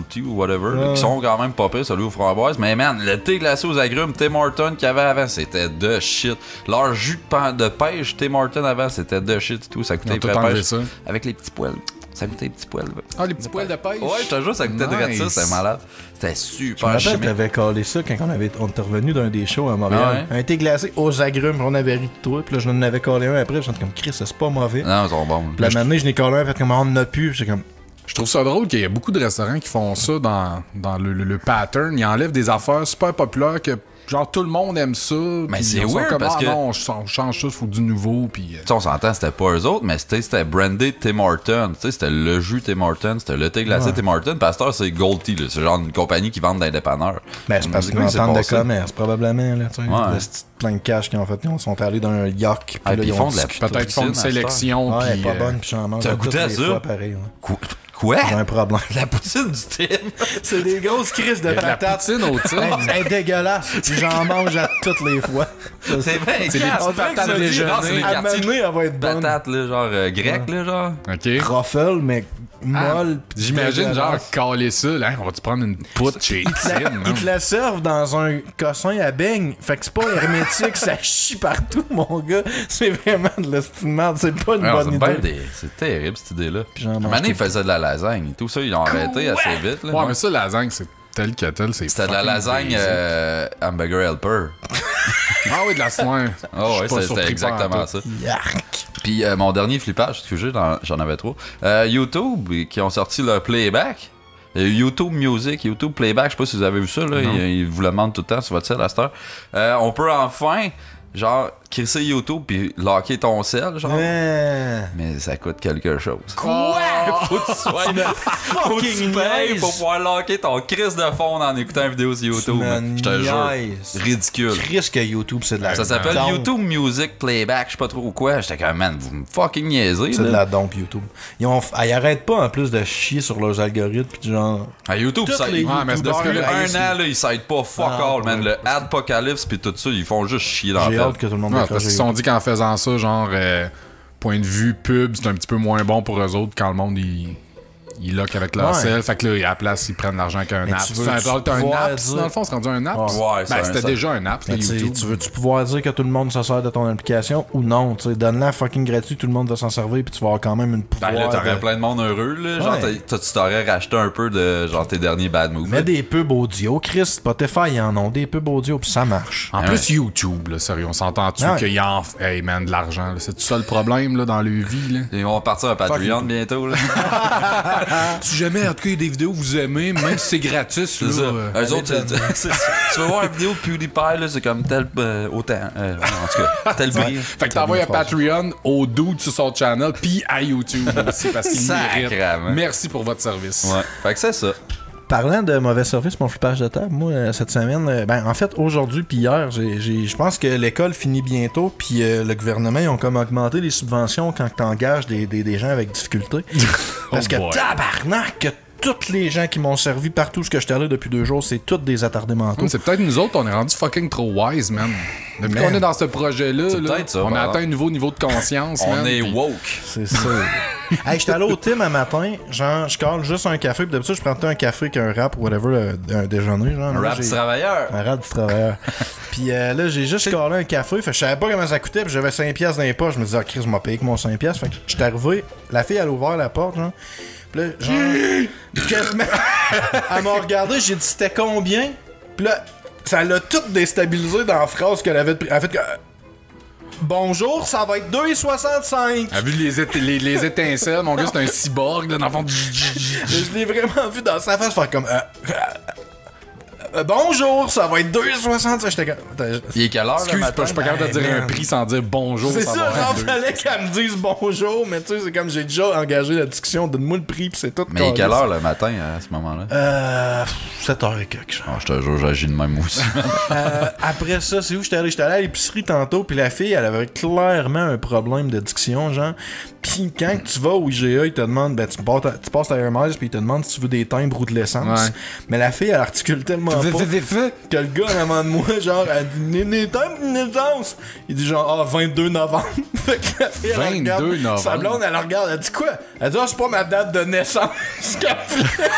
Speaker 3: Tea ou whatever, là,
Speaker 2: Ouais.
Speaker 3: qui sont quand même pas pires, celui aux framboises. Mais man, le thé glacé aux agrumes Tim Hortons qu'il y avait avant, c'était de shit. Leur jus de pêche Tim Hortons avant, c'était de shit et tout. Ça
Speaker 1: Ils
Speaker 3: coûtait
Speaker 1: ont tout
Speaker 3: les
Speaker 1: enlevé
Speaker 3: pêche
Speaker 1: ça.
Speaker 3: avec les petits poils. Ça coûtait les petits poils.
Speaker 1: Ah, les petits poils de pêche?
Speaker 3: Ouais, je te jure, ça coûtait de
Speaker 1: Nice.
Speaker 3: ça, c'était malade. C'était
Speaker 2: Je me
Speaker 3: super
Speaker 2: rappelle que
Speaker 3: chimique.
Speaker 2: t'avais collé ça quand on était revenu d'un des shows à Montréal.
Speaker 3: Ah
Speaker 2: Un thé glacé aux agrumes, on avait ri de toi, puis là je en avais collé un après, j'étais comme Chris, c'est pas mauvais.
Speaker 3: Non, ils sont bons.
Speaker 2: Puis la manée, je n'ai collé un, fait comme on en a plus, c'est comme.
Speaker 1: Je trouve ça drôle qu'il y a beaucoup de restaurants qui font ça dans le pattern. Ils enlèvent des affaires super populaires que, genre, tout le monde aime ça.
Speaker 3: Mais
Speaker 1: puis
Speaker 3: c'est
Speaker 1: ils sont
Speaker 3: weird
Speaker 1: comme,
Speaker 3: parce que-
Speaker 1: non, on change ça, il faut du nouveau. Puis,
Speaker 3: Tu sais, on s'entend, c'était pas eux autres, mais c'était brandé Tim Hortons. Tu sais, c'était le jus Tim Hortons, c'était le thé glacé
Speaker 2: Ouais.
Speaker 3: Tim Hortons. Pasteur, c'est Gold Tea, là. C'est genre une compagnie qui vend des dépanneurs.
Speaker 2: Ben, c'est parce
Speaker 3: C'est
Speaker 2: qu'ils
Speaker 3: quoi qui s'est
Speaker 2: entendent de
Speaker 3: passé?
Speaker 2: commerce, probablement, là, tu sais.
Speaker 3: Ouais.
Speaker 2: Le petit plein de cash qu'ils ont fait, ils sont allés dans un yacht, puis
Speaker 3: Ah,
Speaker 2: là,
Speaker 3: puis ils
Speaker 2: ont
Speaker 3: font de la
Speaker 2: discuté.
Speaker 1: peut-être qu'ils font une
Speaker 3: poutine à cette
Speaker 1: sélection.
Speaker 2: Ouais,
Speaker 1: puis,
Speaker 2: pas bonne, puis j'en mange
Speaker 3: T'as
Speaker 2: à
Speaker 3: goûté
Speaker 2: toutes
Speaker 3: à
Speaker 2: les
Speaker 3: ça?
Speaker 2: fois pareil. Ouais.
Speaker 3: Quoi?
Speaker 2: J'ai un problème.
Speaker 3: La poutine du Tim?
Speaker 2: C'est des grosses crises de
Speaker 1: la
Speaker 2: patates.
Speaker 1: poutine au thym.
Speaker 2: Elle est dégueulasse. Puis j'en mange à toutes les fois.
Speaker 3: C'est bien,
Speaker 1: C'est des petites patates déjeuner.
Speaker 3: C'est les
Speaker 2: À
Speaker 3: quartiers
Speaker 2: m'amener, elle va être bonne.
Speaker 3: patates, là, genre grecques, là, genre.
Speaker 1: OK.
Speaker 2: Ruffle, mais molle. puis
Speaker 1: J'imagine, genre,
Speaker 2: dégueulasse.
Speaker 1: caler ça. Là, on va-tu prendre une poutre chez Tim?
Speaker 2: Ils te la servent dans un cossin à beigne. Fait que c'est pas hermétique, ça chie partout, mon gars. C'est vraiment de la petite merde. C'est pas une bonne idée.
Speaker 3: C'est terrible, cette idée-là.
Speaker 2: Puis j'en mange
Speaker 3: Maintenant, ils
Speaker 2: tout.
Speaker 3: faisaient de la lasagne et tout ça, ils l'ont arrêté assez vite, là.
Speaker 1: Ouais, mais ça, la lasagne, c'est tel que tel.
Speaker 3: C'était de la lasagne hamburger helper.
Speaker 1: Ah oui, de la soin.
Speaker 3: Oh ouais, c'était exactement ça.
Speaker 2: Yark.
Speaker 3: Puis mon dernier flippage, excusez, j'en avais trop. YouTube, qui ont sorti leur playback. YouTube Music, YouTube Playback, je sais pas si vous avez vu ça, là. Ils vous le demandent tout le temps sur votre site à cette heure. On peut enfin, genre, crisser YouTube puis locker ton sel, genre.
Speaker 2: Ouais.
Speaker 3: Mais ça coûte quelque chose.
Speaker 2: Quoi?
Speaker 3: Faut que tu sois faut que tu payes pour pouvoir locker ton crise de fond en écoutant une vidéo sur YouTube.
Speaker 2: Me
Speaker 3: Je te jure.
Speaker 2: niaise.
Speaker 3: Ridicule.
Speaker 2: Chris que YouTube, c'est de la
Speaker 3: Ça s'appelle
Speaker 2: dompe.
Speaker 3: YouTube Music Playback, je sais pas trop quoi. J'étais comme, man, vous me fucking niaisez.
Speaker 2: C'est de
Speaker 3: là.
Speaker 2: la dompe, YouTube. Ils arrêtent pas en plus de chier sur leurs algorithmes pis genre...
Speaker 3: À YouTube,
Speaker 2: Toutes
Speaker 3: ça
Speaker 2: les
Speaker 1: mais c'est parce que
Speaker 3: depuis
Speaker 1: là,
Speaker 3: un an, là, ils s'aident pas fuck
Speaker 2: Ah,
Speaker 3: all, man.
Speaker 2: ouais.
Speaker 3: Le Adpocalypse pis tout ça, ils font juste chier dans
Speaker 2: J'ai
Speaker 3: la
Speaker 2: hâte
Speaker 3: tête.
Speaker 2: que tout le monde
Speaker 1: Ouais,
Speaker 2: décroche
Speaker 1: parce qu'ils se sont dit qu'en faisant ça, genre, point de vue pub, c'est un petit peu moins bon pour eux autres quand le monde, il lock avec leur
Speaker 2: Ouais.
Speaker 1: sel. Fait que là, à la place, ils prennent l'argent qu'un
Speaker 2: Mais
Speaker 1: app.
Speaker 2: tu
Speaker 1: C'est
Speaker 2: veux-tu
Speaker 1: un
Speaker 2: pouvoir
Speaker 1: app,
Speaker 2: dire-
Speaker 1: dans le fond, c'est rendu un app.
Speaker 2: Ouais,
Speaker 3: c'est
Speaker 1: Ben,
Speaker 3: un-
Speaker 1: c'était
Speaker 3: ça-
Speaker 1: déjà un app,
Speaker 2: Mais
Speaker 1: c'était YouTube.
Speaker 2: tu veux-tu pouvoir dire que tout le monde se sert de ton application ou non? Donne-la fucking gratuit, tout le monde va s'en servir puis tu vas avoir quand même une
Speaker 3: Ben
Speaker 2: pouvoir
Speaker 3: là, t'aurais
Speaker 2: de-
Speaker 3: plein de monde heureux, là. Genre,
Speaker 2: Ouais.
Speaker 3: tu t'aurais racheté un peu de, genre, tes derniers bad moves.
Speaker 2: Mets des pubs audio, Chris, Spotify, ils en ont des pubs audio puis ça marche.
Speaker 1: En
Speaker 3: Ah
Speaker 1: plus, YouTube, là, sérieux, on s'entend-tu
Speaker 2: Ouais.
Speaker 1: qu'il y a hey, man, de l'argent? là? C'est tout ça le problème là, dans le vie? Là?
Speaker 3: Ils vont partir un Patreon
Speaker 2: Fuck
Speaker 3: bientôt, là.
Speaker 1: Si jamais, en tout cas, il y a des vidéos que vous aimez, même si c'est gratis,
Speaker 3: C'est ça. Eux autres, tu veux voir une vidéo de PewDiePie, là, c'est comme tel autant. En tout cas, tel prix.
Speaker 1: Fait que t'envoies un Patreon au dude sur son channel, puis à YouTube aussi, parce qu'il mérite.
Speaker 3: Sacrément.
Speaker 1: Merci pour votre service.
Speaker 3: Ouais. Fait que c'est ça.
Speaker 2: Parlant de mauvais service, mon flippage de table, moi, cette semaine, en fait, aujourd'hui puis hier, je pense que l'école finit bientôt, puis le gouvernement, ils ont comme augmenté les subventions quand t'engages des gens avec difficulté. Parce que
Speaker 1: boy.
Speaker 2: tabarnak, que tous les gens qui m'ont servi partout où j'étais allé depuis 2 jours, c'est tous des attardés mentaux.
Speaker 1: C'est peut-être nous autres, on est rendu fucking trop wise, man. Depuis
Speaker 2: Man.
Speaker 1: qu'on est dans ce projet-là,
Speaker 3: C'est
Speaker 1: là,
Speaker 3: peut-être ça,
Speaker 1: on a
Speaker 3: par
Speaker 1: atteint un nouveau niveau de conscience,
Speaker 3: On
Speaker 1: man.
Speaker 3: est
Speaker 1: puis-
Speaker 3: woke.
Speaker 2: C'est ça. Hey, j'étais allé au Tim un matin, genre, je cale juste un café, puis d'habitude, je prends un café qu'un rap ou whatever, un déjeuner, genre.
Speaker 3: Un
Speaker 2: Là,
Speaker 3: rap
Speaker 2: j'ai-
Speaker 3: du travailleur.
Speaker 2: Un rap du travailleur. Puis là, j'ai juste calé un café. Fait que je savais pas comment ça coûtait. Puis j'avais 5$ dans les poches. Je me disais, ah, Chris m'a payé que mon 5$. Fait que j'étais arrivé. La fille, elle a ouvert la porte, genre. Puis là, genre. quasiment- elle m'a regardé. J'ai dit, c'était combien? Puis là, ça l'a tout déstabilisé dans la phrase qu'elle avait pris. Elle a fait que. Bonjour, ça va être 2,65.
Speaker 1: A vu les étincelles, mon gars, c'est un cyborg, là, dans le fond.
Speaker 2: Je l'ai vraiment vu dans sa face faire comme. Bonjour, ça va être 2,65. J'étais comme. Attends,
Speaker 3: Il est quelle heure,
Speaker 1: Excuse,
Speaker 3: le
Speaker 1: je
Speaker 3: matin?
Speaker 1: suis pas capable de dire un
Speaker 2: man.
Speaker 1: prix sans dire bonjour.
Speaker 2: C'est
Speaker 1: sans
Speaker 2: ça,
Speaker 1: avoir
Speaker 2: genre,
Speaker 1: un deux.
Speaker 2: fallait qu'elle me dise bonjour, mais tu sais, c'est comme j'ai déjà engagé la discussion, donne-moi le prix, pis c'est tout.
Speaker 3: Mais il est quelle heure le matin à ce moment-là?
Speaker 2: 7h et quelque chose.
Speaker 3: Oh, je te jure, j'agis de même aussi.
Speaker 2: Après ça, c'est où j'étais allé? J'étais allé à l'épicerie tantôt, puis la fille, elle avait clairement un problème de diction, genre. Puis quand tu vas au IGA, ils te demandent, ben, tu passes ta Air Miles, puis ils te demandent si tu veux des timbres ou de l'essence.
Speaker 1: Ouais.
Speaker 2: Mais la fille, elle articule tellement pas que le gars, en avant de moi, genre, elle dit, des timbres ou une essence? Il dit genre, ah, 22 novembre. Fait que la fille, elle
Speaker 1: 22
Speaker 2: regarde,
Speaker 1: novembre.
Speaker 2: sa blonde, elle la regarde, elle dit quoi? Elle dit, ah, c'est pas ma date de naissance. qu'elle fait.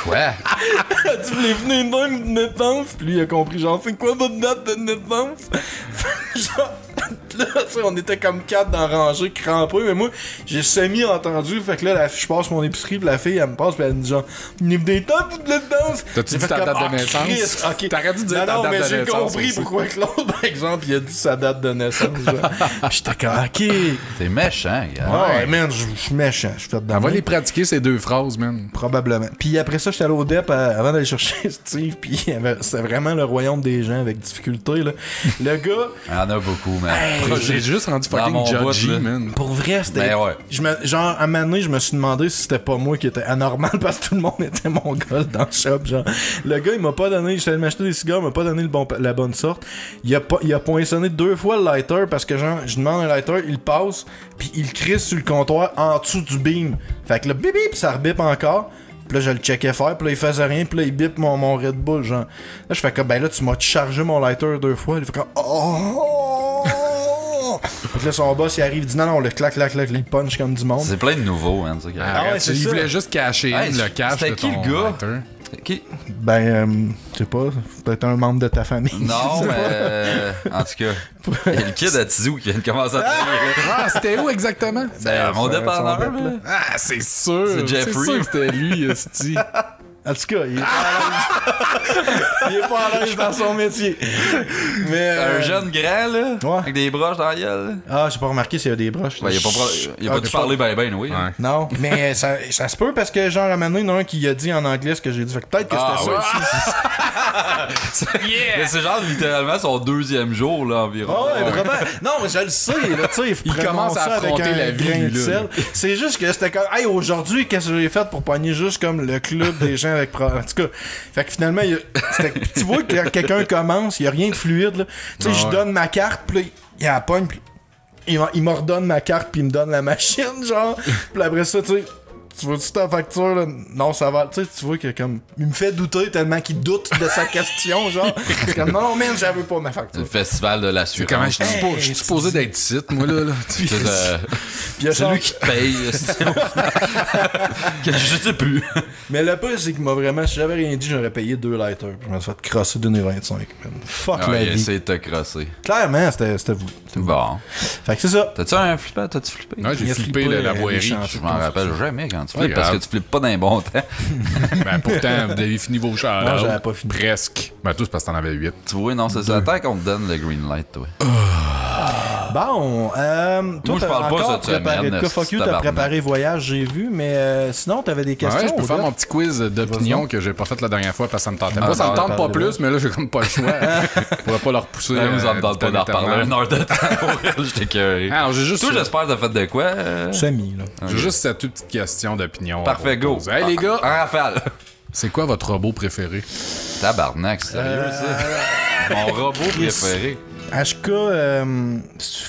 Speaker 3: Quoi?
Speaker 2: Elle dit, vous voulez venir de naissance? Puis lui, il a compris, genre, c'est quoi votre date de naissance? Genre, là, tu sais, on était comme 4 dans la rangée, crampés, mais moi, j'ai semi-entendu, fait que là, je passe mon épicerie, puis la fille, elle me passe, puis elle me dit genre, venez des temps pour de la danse.
Speaker 1: T'as-tu
Speaker 2: J'ai
Speaker 1: dit
Speaker 2: fait
Speaker 1: ta
Speaker 2: comme,
Speaker 1: date de
Speaker 2: ah,
Speaker 1: naissance?
Speaker 2: Christ, ok.
Speaker 1: T'aurais dû dire
Speaker 2: non,
Speaker 1: ta
Speaker 2: non,
Speaker 1: date
Speaker 2: mais
Speaker 1: de
Speaker 2: j'ai
Speaker 1: naissance
Speaker 2: compris
Speaker 1: aussi.
Speaker 2: pourquoi que l'autre, par exemple, il a dit sa date de naissance. Genre. Puis j'étais comme, ok.
Speaker 3: T'es méchant, gars.
Speaker 2: Ouais, man, je suis méchant, je suis fait
Speaker 1: On va
Speaker 2: dans
Speaker 1: les pratiquer, ces deux phrases, man.
Speaker 2: Probablement. Puis après ça, j'étais allé au DEP avant d'aller chercher Steve. Puis c'était vraiment le royaume des gens avec difficulté. Là. Le gars,
Speaker 3: Il y en a beaucoup, man.
Speaker 1: J'ai juste rendu
Speaker 3: Dans
Speaker 1: fucking
Speaker 3: mon bout,
Speaker 1: judgy,
Speaker 3: là.
Speaker 1: man.
Speaker 2: pour vrai, c'était.
Speaker 3: Ben ouais.
Speaker 2: Genre, à un moment donné, je me suis demandé si c'était pas moi qui était anormal parce que tout le monde était mongol dans le shop. Genre, le gars, il m'a pas donné. J'étais allé m'acheter des cigares, il m'a pas donné la bonne sorte. Il a poinçonné 2 fois le lighter parce que, genre, je demande un lighter, il passe, puis il crisse sur le comptoir en dessous du beam. Fait que le bip bip, ça rebip encore. Puis là, je le checkais faire, puis là, il faisait rien, puis là, il bip mon Red Bull, genre. Là, je fais comme, ben là, tu m'as chargé mon lighter 2 fois. Il fait comme, oh! Fait que là, son boss, il arrive, il dit, non, le clac, il punch comme du monde.
Speaker 3: C'est plein de nouveaux, man. Ça, qui arrive.
Speaker 1: Arrête,
Speaker 2: ouais, c'est
Speaker 1: il
Speaker 2: ça.
Speaker 1: voulait juste cacher
Speaker 3: Hey,
Speaker 1: le cash
Speaker 3: c'était
Speaker 1: de
Speaker 3: qui
Speaker 1: ton
Speaker 3: le gars?
Speaker 1: lighter.
Speaker 3: Qui?
Speaker 2: Ben, je sais pas, peut-être un membre de ta famille.
Speaker 3: Non,
Speaker 2: Je sais
Speaker 3: mais
Speaker 2: pas.
Speaker 3: en tout cas, il y a le kid à Tizou qui vient de commencer à travailler.
Speaker 1: Ah, c'était où exactement?
Speaker 3: Ben, mon
Speaker 2: son
Speaker 3: dépanneur,
Speaker 2: dep,
Speaker 3: là.
Speaker 1: Ah, c'est sûr.
Speaker 3: C'est Jeffrey.
Speaker 1: C'est sûr que c'était lui, esti.
Speaker 2: En tout cas, il est pas à l'aise. Il est pas à l'aise dans son métier. Mais.
Speaker 3: Un jeune grand, là,
Speaker 2: Ouais.
Speaker 3: avec des broches dans la gueule. Là.
Speaker 2: Ah, j'ai pas remarqué s'il y a des broches.
Speaker 3: Ouais, il a pas dû parler ben, oui.
Speaker 1: Ouais.
Speaker 2: Non, mais ça se peut parce que, genre, à un moment donné, il y en a un qui a dit en anglais ce que j'ai dit. Fait que peut-être que c'était ça aussi.
Speaker 3: Mais c'est genre littéralement son 2e jour, là, environ.
Speaker 2: Ah ouais, vraiment. Non, mais je le sais, là, tu sais,
Speaker 1: Il commence à affronter la vie,
Speaker 2: grain de
Speaker 1: lui, là.
Speaker 2: sel. C'est juste que c'était comme, hey, aujourd'hui, qu'est-ce que j'ai fait pour pogner juste comme le club des gens avec. En tout cas, fait que finalement, tu vois que quand quelqu'un commence, il y a rien de fluide, là. Tu sais, je donne ma carte, puis là, il la pogne, puis il me redonne ma carte, puis il me donne la machine, genre. Puis après ça, tu sais. Tu vois-tu ta facture, là? Non, ça va. Tu sais, tu vois que comme. Il me fait douter tellement qu'il doute de sa question, genre. C'est comme, non, man, j'avais pas ma
Speaker 3: C'est
Speaker 2: facture.
Speaker 3: le festival de l'assurance.
Speaker 1: Comment je suis supposé d'être site, moi, là.
Speaker 2: Puis il y a
Speaker 3: C'est
Speaker 2: genre-
Speaker 3: lui qui te paye. Je sais plus.
Speaker 2: Mais le pire, c'est qu'il m'a vraiment. Si j'avais rien dit, j'aurais payé 2 lighters. Je me suis fait crosser d'1,25. man. Fuck
Speaker 3: Ah,
Speaker 2: la
Speaker 3: il a
Speaker 2: vie.
Speaker 3: essayé de te crosser.
Speaker 2: Clairement, c'était vous.
Speaker 3: Bon.
Speaker 2: Fait que c'est ça.
Speaker 3: T'as-tu un flipper? T'as-tu flippé?
Speaker 1: Ouais, j'ai
Speaker 2: Il a
Speaker 1: flippé
Speaker 2: flippé,
Speaker 1: la
Speaker 2: les
Speaker 1: voirie.
Speaker 2: chantiers.
Speaker 3: Je m'en rappelle jamais quand tu
Speaker 1: Ouais,
Speaker 3: flippes parce que
Speaker 1: grave.
Speaker 3: tu flippes pas d'un bon temps.
Speaker 1: Ben, pourtant, vous avez fini vos chars.
Speaker 2: Moi, j'avais pas fini.
Speaker 1: Presque. Ben, tous parce que t'en avais 8.
Speaker 3: Tu vois, non, c'est ça. Attends qu'on te donne le green light, toi.
Speaker 2: Bon, toi,
Speaker 3: je parle pas
Speaker 2: encore
Speaker 3: cette
Speaker 2: préparé
Speaker 3: semaine,
Speaker 2: de quoi, fuck you, t'as
Speaker 3: tabarnak.
Speaker 2: préparé voyage, j'ai vu, mais sinon, t'avais des questions.
Speaker 1: Ouais, je peux faire
Speaker 2: Odette?
Speaker 1: mon petit quiz d'opinion que j'ai pas fait la dernière fois parce que ça me tentait pas.
Speaker 2: Ah,
Speaker 1: Ça me tente
Speaker 2: ouais,
Speaker 1: pas
Speaker 2: parlez-le.
Speaker 1: plus, mais là, j'ai comme pas le choix. Je pourrais pas leur repousser.
Speaker 3: Nous en parle pas d'en reparler une heure de temps pour elle, j'étais curieux.
Speaker 1: Alors, j'ai juste,
Speaker 3: Toi, j'espère que t'as fait de quoi?
Speaker 2: Semi, là.
Speaker 1: j'ai juste cette petite question d'opinion. à
Speaker 3: Parfait,
Speaker 1: vous
Speaker 3: go.
Speaker 1: poser. Hey, les gars,
Speaker 3: En rafale.
Speaker 1: c'est quoi votre robot préféré?
Speaker 3: Tabarnak, sérieux, ça? Mon robot préféré.
Speaker 2: HK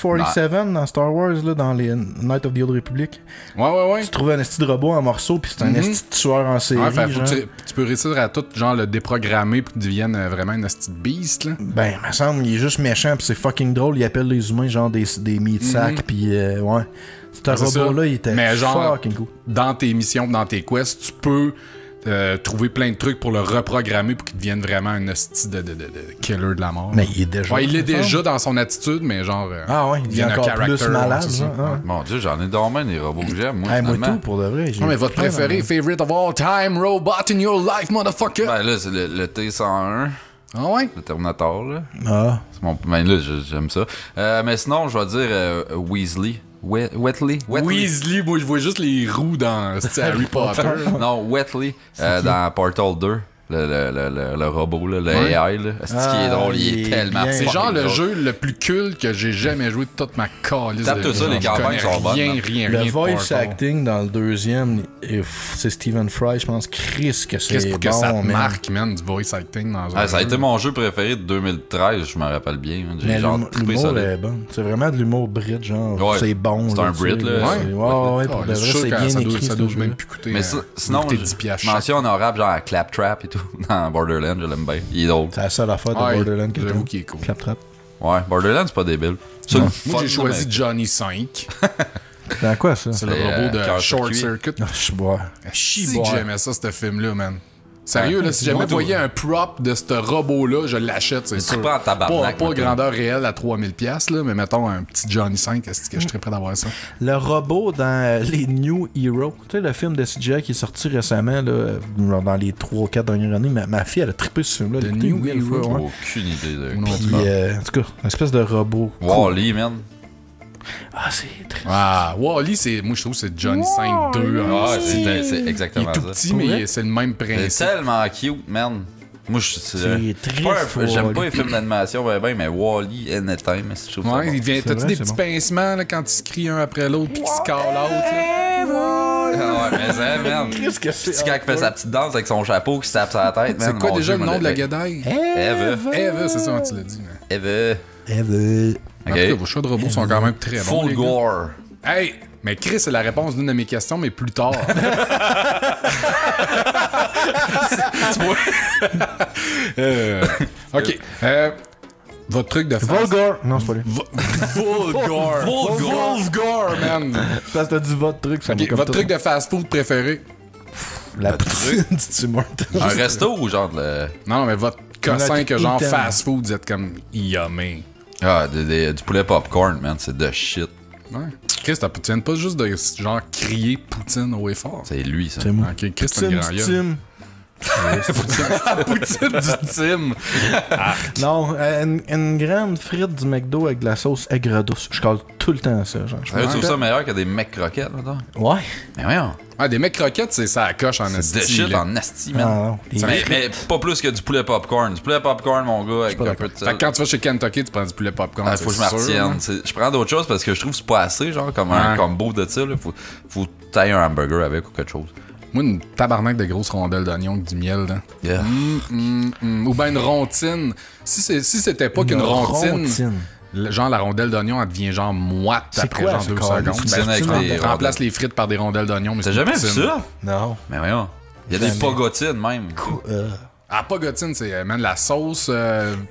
Speaker 2: 47 dans Star Wars, là, dans les Knights of the Old Republic.
Speaker 1: Ouais.
Speaker 2: Tu trouves un esti de robot en morceaux, puis c'est un esti de tueur en série.
Speaker 1: Ouais, fait, faut
Speaker 2: genre.
Speaker 1: que tu peux réussir à tout, genre, le déprogrammer pour qu'il devienne vraiment une petite beast, là.
Speaker 2: Ben, il me semble, il est juste méchant, puis c'est fucking drôle. Il appelle les humains, genre des meat sacks, puis ouais. Ce
Speaker 1: c'est
Speaker 2: robot-là,
Speaker 1: ça.
Speaker 2: il était
Speaker 1: Mais genre,
Speaker 2: fucking cool.
Speaker 1: Dans tes missions, dans tes quests, tu peux trouver plein de trucs pour le reprogrammer pour qu'il devienne vraiment un hostie de killer de la mort.
Speaker 2: Mais il est déjà.
Speaker 1: Ouais, il est
Speaker 2: me semble.
Speaker 1: déjà dans son attitude, mais genre.
Speaker 2: Ah ouais, il devient encore plus malade.
Speaker 1: c'est ça.
Speaker 2: genre, ah.
Speaker 3: Mon Dieu, j'en ai dormi des robots que j'aime, moi,
Speaker 2: Hey, moi
Speaker 3: finalement.
Speaker 2: tout, pour de vrai. j'ai
Speaker 1: Non, mais votre
Speaker 2: plein
Speaker 1: préféré, favorite of all time, robot in your life, motherfucker!
Speaker 3: Ben là, c'est le T-101,
Speaker 1: Ah ouais?
Speaker 3: le Terminator, là.
Speaker 2: Ah.
Speaker 3: C'est mon... Ben là, j'aime ça. Mais sinon, je vais dire Weasley. Wetley?
Speaker 1: Weasley, moi je vois juste les roues dans style Harry Potter.
Speaker 3: Non, Wetley, dans Portal 2. Le robot, là, le AI, là. C'est ce qui est drôle, il est tellement
Speaker 2: bien.
Speaker 1: C'est
Speaker 3: fucking
Speaker 1: genre le
Speaker 3: drôle.
Speaker 1: jeu le plus culte que j'ai jamais joué de toute ma calice.
Speaker 3: Tape-toi ça, les campagnes sont bonnes,
Speaker 1: Rien,
Speaker 3: hein.
Speaker 1: rien,
Speaker 2: Le
Speaker 1: rien. de
Speaker 2: voice
Speaker 1: Portal.
Speaker 2: acting dans le deuxième, c'est Stephen Fry, je pense. Chris, que c'est
Speaker 1: Qu'est-ce pour que
Speaker 2: bon,
Speaker 1: ça te
Speaker 2: man.
Speaker 1: marque, man, du voice acting dans un
Speaker 3: Ah, ça a
Speaker 1: jeu.
Speaker 3: été mon jeu préféré de 2013, je m'en rappelle bien. J'ai
Speaker 2: Mais
Speaker 3: genre trippé ça.
Speaker 2: l'humour
Speaker 3: là.
Speaker 2: est bon. C'est vraiment de l'humour Brit, genre.
Speaker 3: Ouais.
Speaker 2: C'est bon.
Speaker 3: C'est un
Speaker 2: tu sais,
Speaker 3: Brit, là.
Speaker 2: c'est- Ouais, pour de
Speaker 1: je suis
Speaker 2: vrai,
Speaker 1: sûr
Speaker 2: c'est
Speaker 1: que
Speaker 2: bien
Speaker 1: ça doit,
Speaker 2: écrit.
Speaker 1: ça
Speaker 2: ce
Speaker 1: doit
Speaker 2: jeu-là.
Speaker 1: même plus coûter.
Speaker 3: Mais sinon,
Speaker 1: coûter 10 piastres chaque.
Speaker 3: mention honorable genre à Claptrap et tout, dans Borderlands, je l'aime bien. Il est drôle.
Speaker 2: C'est la seule affaire de
Speaker 1: Ouais,
Speaker 2: Borderlands que
Speaker 1: j'avoue
Speaker 2: t'as.
Speaker 1: qu'il est cool.
Speaker 2: Claptrap.
Speaker 3: Ouais, Borderlands, c'est pas débile. C'est
Speaker 1: Moi,
Speaker 3: fun,
Speaker 1: j'ai choisi
Speaker 3: mais-
Speaker 1: Johnny 5.
Speaker 2: C'est dans quoi, ça?
Speaker 1: C'est le
Speaker 3: C'est,
Speaker 1: robot de
Speaker 3: Cœur
Speaker 1: Short
Speaker 3: Circuit.
Speaker 1: Circuit.
Speaker 2: Ah, je bois.
Speaker 1: Si
Speaker 2: Chiboire.
Speaker 1: que j'aimais ça, ce film-là, man. Sérieux,
Speaker 3: Ouais.
Speaker 1: là, si jamais
Speaker 3: Moi,
Speaker 1: vous voyez un prop de ce robot-là, je l'achète, c'est
Speaker 3: Tu
Speaker 1: sûr.
Speaker 3: prends en tabarnak,
Speaker 1: Pas
Speaker 3: moi,
Speaker 1: grandeur réelle à 3000$, là, mais mettons un petit Johnny 5, est-ce que je serais prêt d'avoir ça?
Speaker 2: Le robot dans les New Heroes, tu sais, le film de CGI qui est sorti récemment, là, dans les 3-4 dernières années, ma fille, elle a trippé ce film-là.
Speaker 1: The
Speaker 2: Elle l'a écouté
Speaker 1: New
Speaker 2: 1000 fois,
Speaker 1: Hero?
Speaker 2: ouais.
Speaker 3: Aucune idée de.
Speaker 1: Non,
Speaker 2: Puis, en tout cas, une espèce de robot.
Speaker 3: Wall-E, man.
Speaker 2: Ah, c'est très.
Speaker 1: Ah, Wall-E, moi je trouve que c'est Johnny 5 2.
Speaker 3: Ah,
Speaker 1: il
Speaker 3: c'est
Speaker 1: est
Speaker 3: exactement
Speaker 1: tout
Speaker 3: ça.
Speaker 1: petit,
Speaker 2: Pour
Speaker 1: mais
Speaker 2: vrai?
Speaker 1: c'est le même
Speaker 3: C'est
Speaker 1: principe.
Speaker 3: tellement cute, man. Moi,
Speaker 2: C'est
Speaker 3: c'est pas
Speaker 2: triste,
Speaker 3: j'aime pas
Speaker 2: Wall-E.
Speaker 3: les films d'animation, mais Wall-E, Anytime, je trouve ça
Speaker 1: Ouais,
Speaker 3: bon.
Speaker 1: il devient.
Speaker 2: C'est
Speaker 1: T'as-tu
Speaker 2: vrai,
Speaker 1: des
Speaker 2: c'est
Speaker 1: petits
Speaker 2: bon.
Speaker 1: pincements là, quand ils se crient un après l'autre puis qu'ils se call out? Là?
Speaker 3: Ah ouais, mais ça, man.
Speaker 2: Qu'est-ce que c'est?
Speaker 3: Puis quand il fait sa petite danse avec son chapeau qui se tape sur la tête, man.
Speaker 1: C'est quoi
Speaker 3: mon
Speaker 1: déjà
Speaker 3: Dieu,
Speaker 1: le nom de la
Speaker 3: moi,
Speaker 1: gadaille?
Speaker 3: Eve.
Speaker 1: Eve, c'est ça quand tu l'as dit. Mais...
Speaker 3: Eve.
Speaker 1: En tout cas, vos choix de robots sont quand même très bons.
Speaker 3: Full
Speaker 1: les gars.
Speaker 3: gore.
Speaker 1: Hey! Mais Chris, c'est la réponse d'une de mes questions, mais plus tard. Tu vois? OK. Votre truc de face.
Speaker 2: Volgar! Non, c'est pas lui.
Speaker 1: Vulgar. Vulgar, man.
Speaker 2: C'est parce que t'as dit votre truc, ça
Speaker 1: OK,
Speaker 2: m'a comme
Speaker 1: votre
Speaker 2: tout-
Speaker 1: truc de fast-food préféré?
Speaker 2: La poutine du Tim Hortons.
Speaker 3: Un resto ou genre de le...
Speaker 1: Non, mais votre cossin
Speaker 2: Un
Speaker 1: que genre
Speaker 2: item.
Speaker 1: fast-food, vous êtes comme yummy.
Speaker 3: Ah, du poulet popcorn, man, c'est de shit.
Speaker 1: Ouais. Chris, tu viens pas juste de genre crier Poutine au effort.
Speaker 3: C'est lui, ça.
Speaker 2: C'est moi.
Speaker 1: OK, Chris, c'est un
Speaker 2: Poutine
Speaker 1: grand
Speaker 2: du
Speaker 1: gueule.
Speaker 2: Tim.
Speaker 1: Poutine du Tim.
Speaker 2: Non, une grande frite du McDo avec de la sauce aigre douce. Je colle tout le temps ça, genre.
Speaker 3: Tu trouves ça meilleur que des mecs croquettes, là?
Speaker 2: Ouais.
Speaker 3: Mais voyons.
Speaker 1: Ah, des mecs croquettes, c'est ça à coche en
Speaker 3: C'est
Speaker 1: asti.
Speaker 3: de shit
Speaker 1: là.
Speaker 3: en asti,
Speaker 2: Ah,
Speaker 3: man.
Speaker 2: non.
Speaker 3: Mais pas plus que du poulet popcorn. Du poulet popcorn, mon gars, avec un peu de
Speaker 1: Fait
Speaker 3: sel.
Speaker 1: que quand tu vas chez Kentucky, tu prends du poulet popcorn.
Speaker 3: Ah, faut que je
Speaker 1: c'est sûr,
Speaker 3: m'abstienne.
Speaker 1: hein.
Speaker 3: Je prends d'autres choses parce que je trouve que c'est pas assez, genre, comme un
Speaker 1: Ouais.
Speaker 3: combo de ça. Là. Faut tailler un hamburger avec ou quelque chose.
Speaker 1: Moi, une tabarnak de grosses rondelles d'oignon avec du miel, là.
Speaker 3: Yeah.
Speaker 1: Ou ben une rontine. Si c'était pas qu'une rontine, genre la rondelle d'oignon, elle devient genre moite
Speaker 2: C'est
Speaker 1: après
Speaker 2: quoi,
Speaker 1: genre
Speaker 2: ce
Speaker 1: 2
Speaker 2: câlisse?
Speaker 1: secondes.
Speaker 3: Poutine avec
Speaker 1: tu
Speaker 3: des
Speaker 1: remplaces les frites par des rondelles d'oignon. Mais
Speaker 3: T'as
Speaker 1: c'est
Speaker 3: jamais
Speaker 1: une
Speaker 3: vu
Speaker 1: poutine.
Speaker 3: ça?
Speaker 2: Non.
Speaker 3: Mais voyons. Il y a des
Speaker 2: Jamais.
Speaker 3: pogotines, même.
Speaker 1: Ah, pogotine, c'est man, la sauce.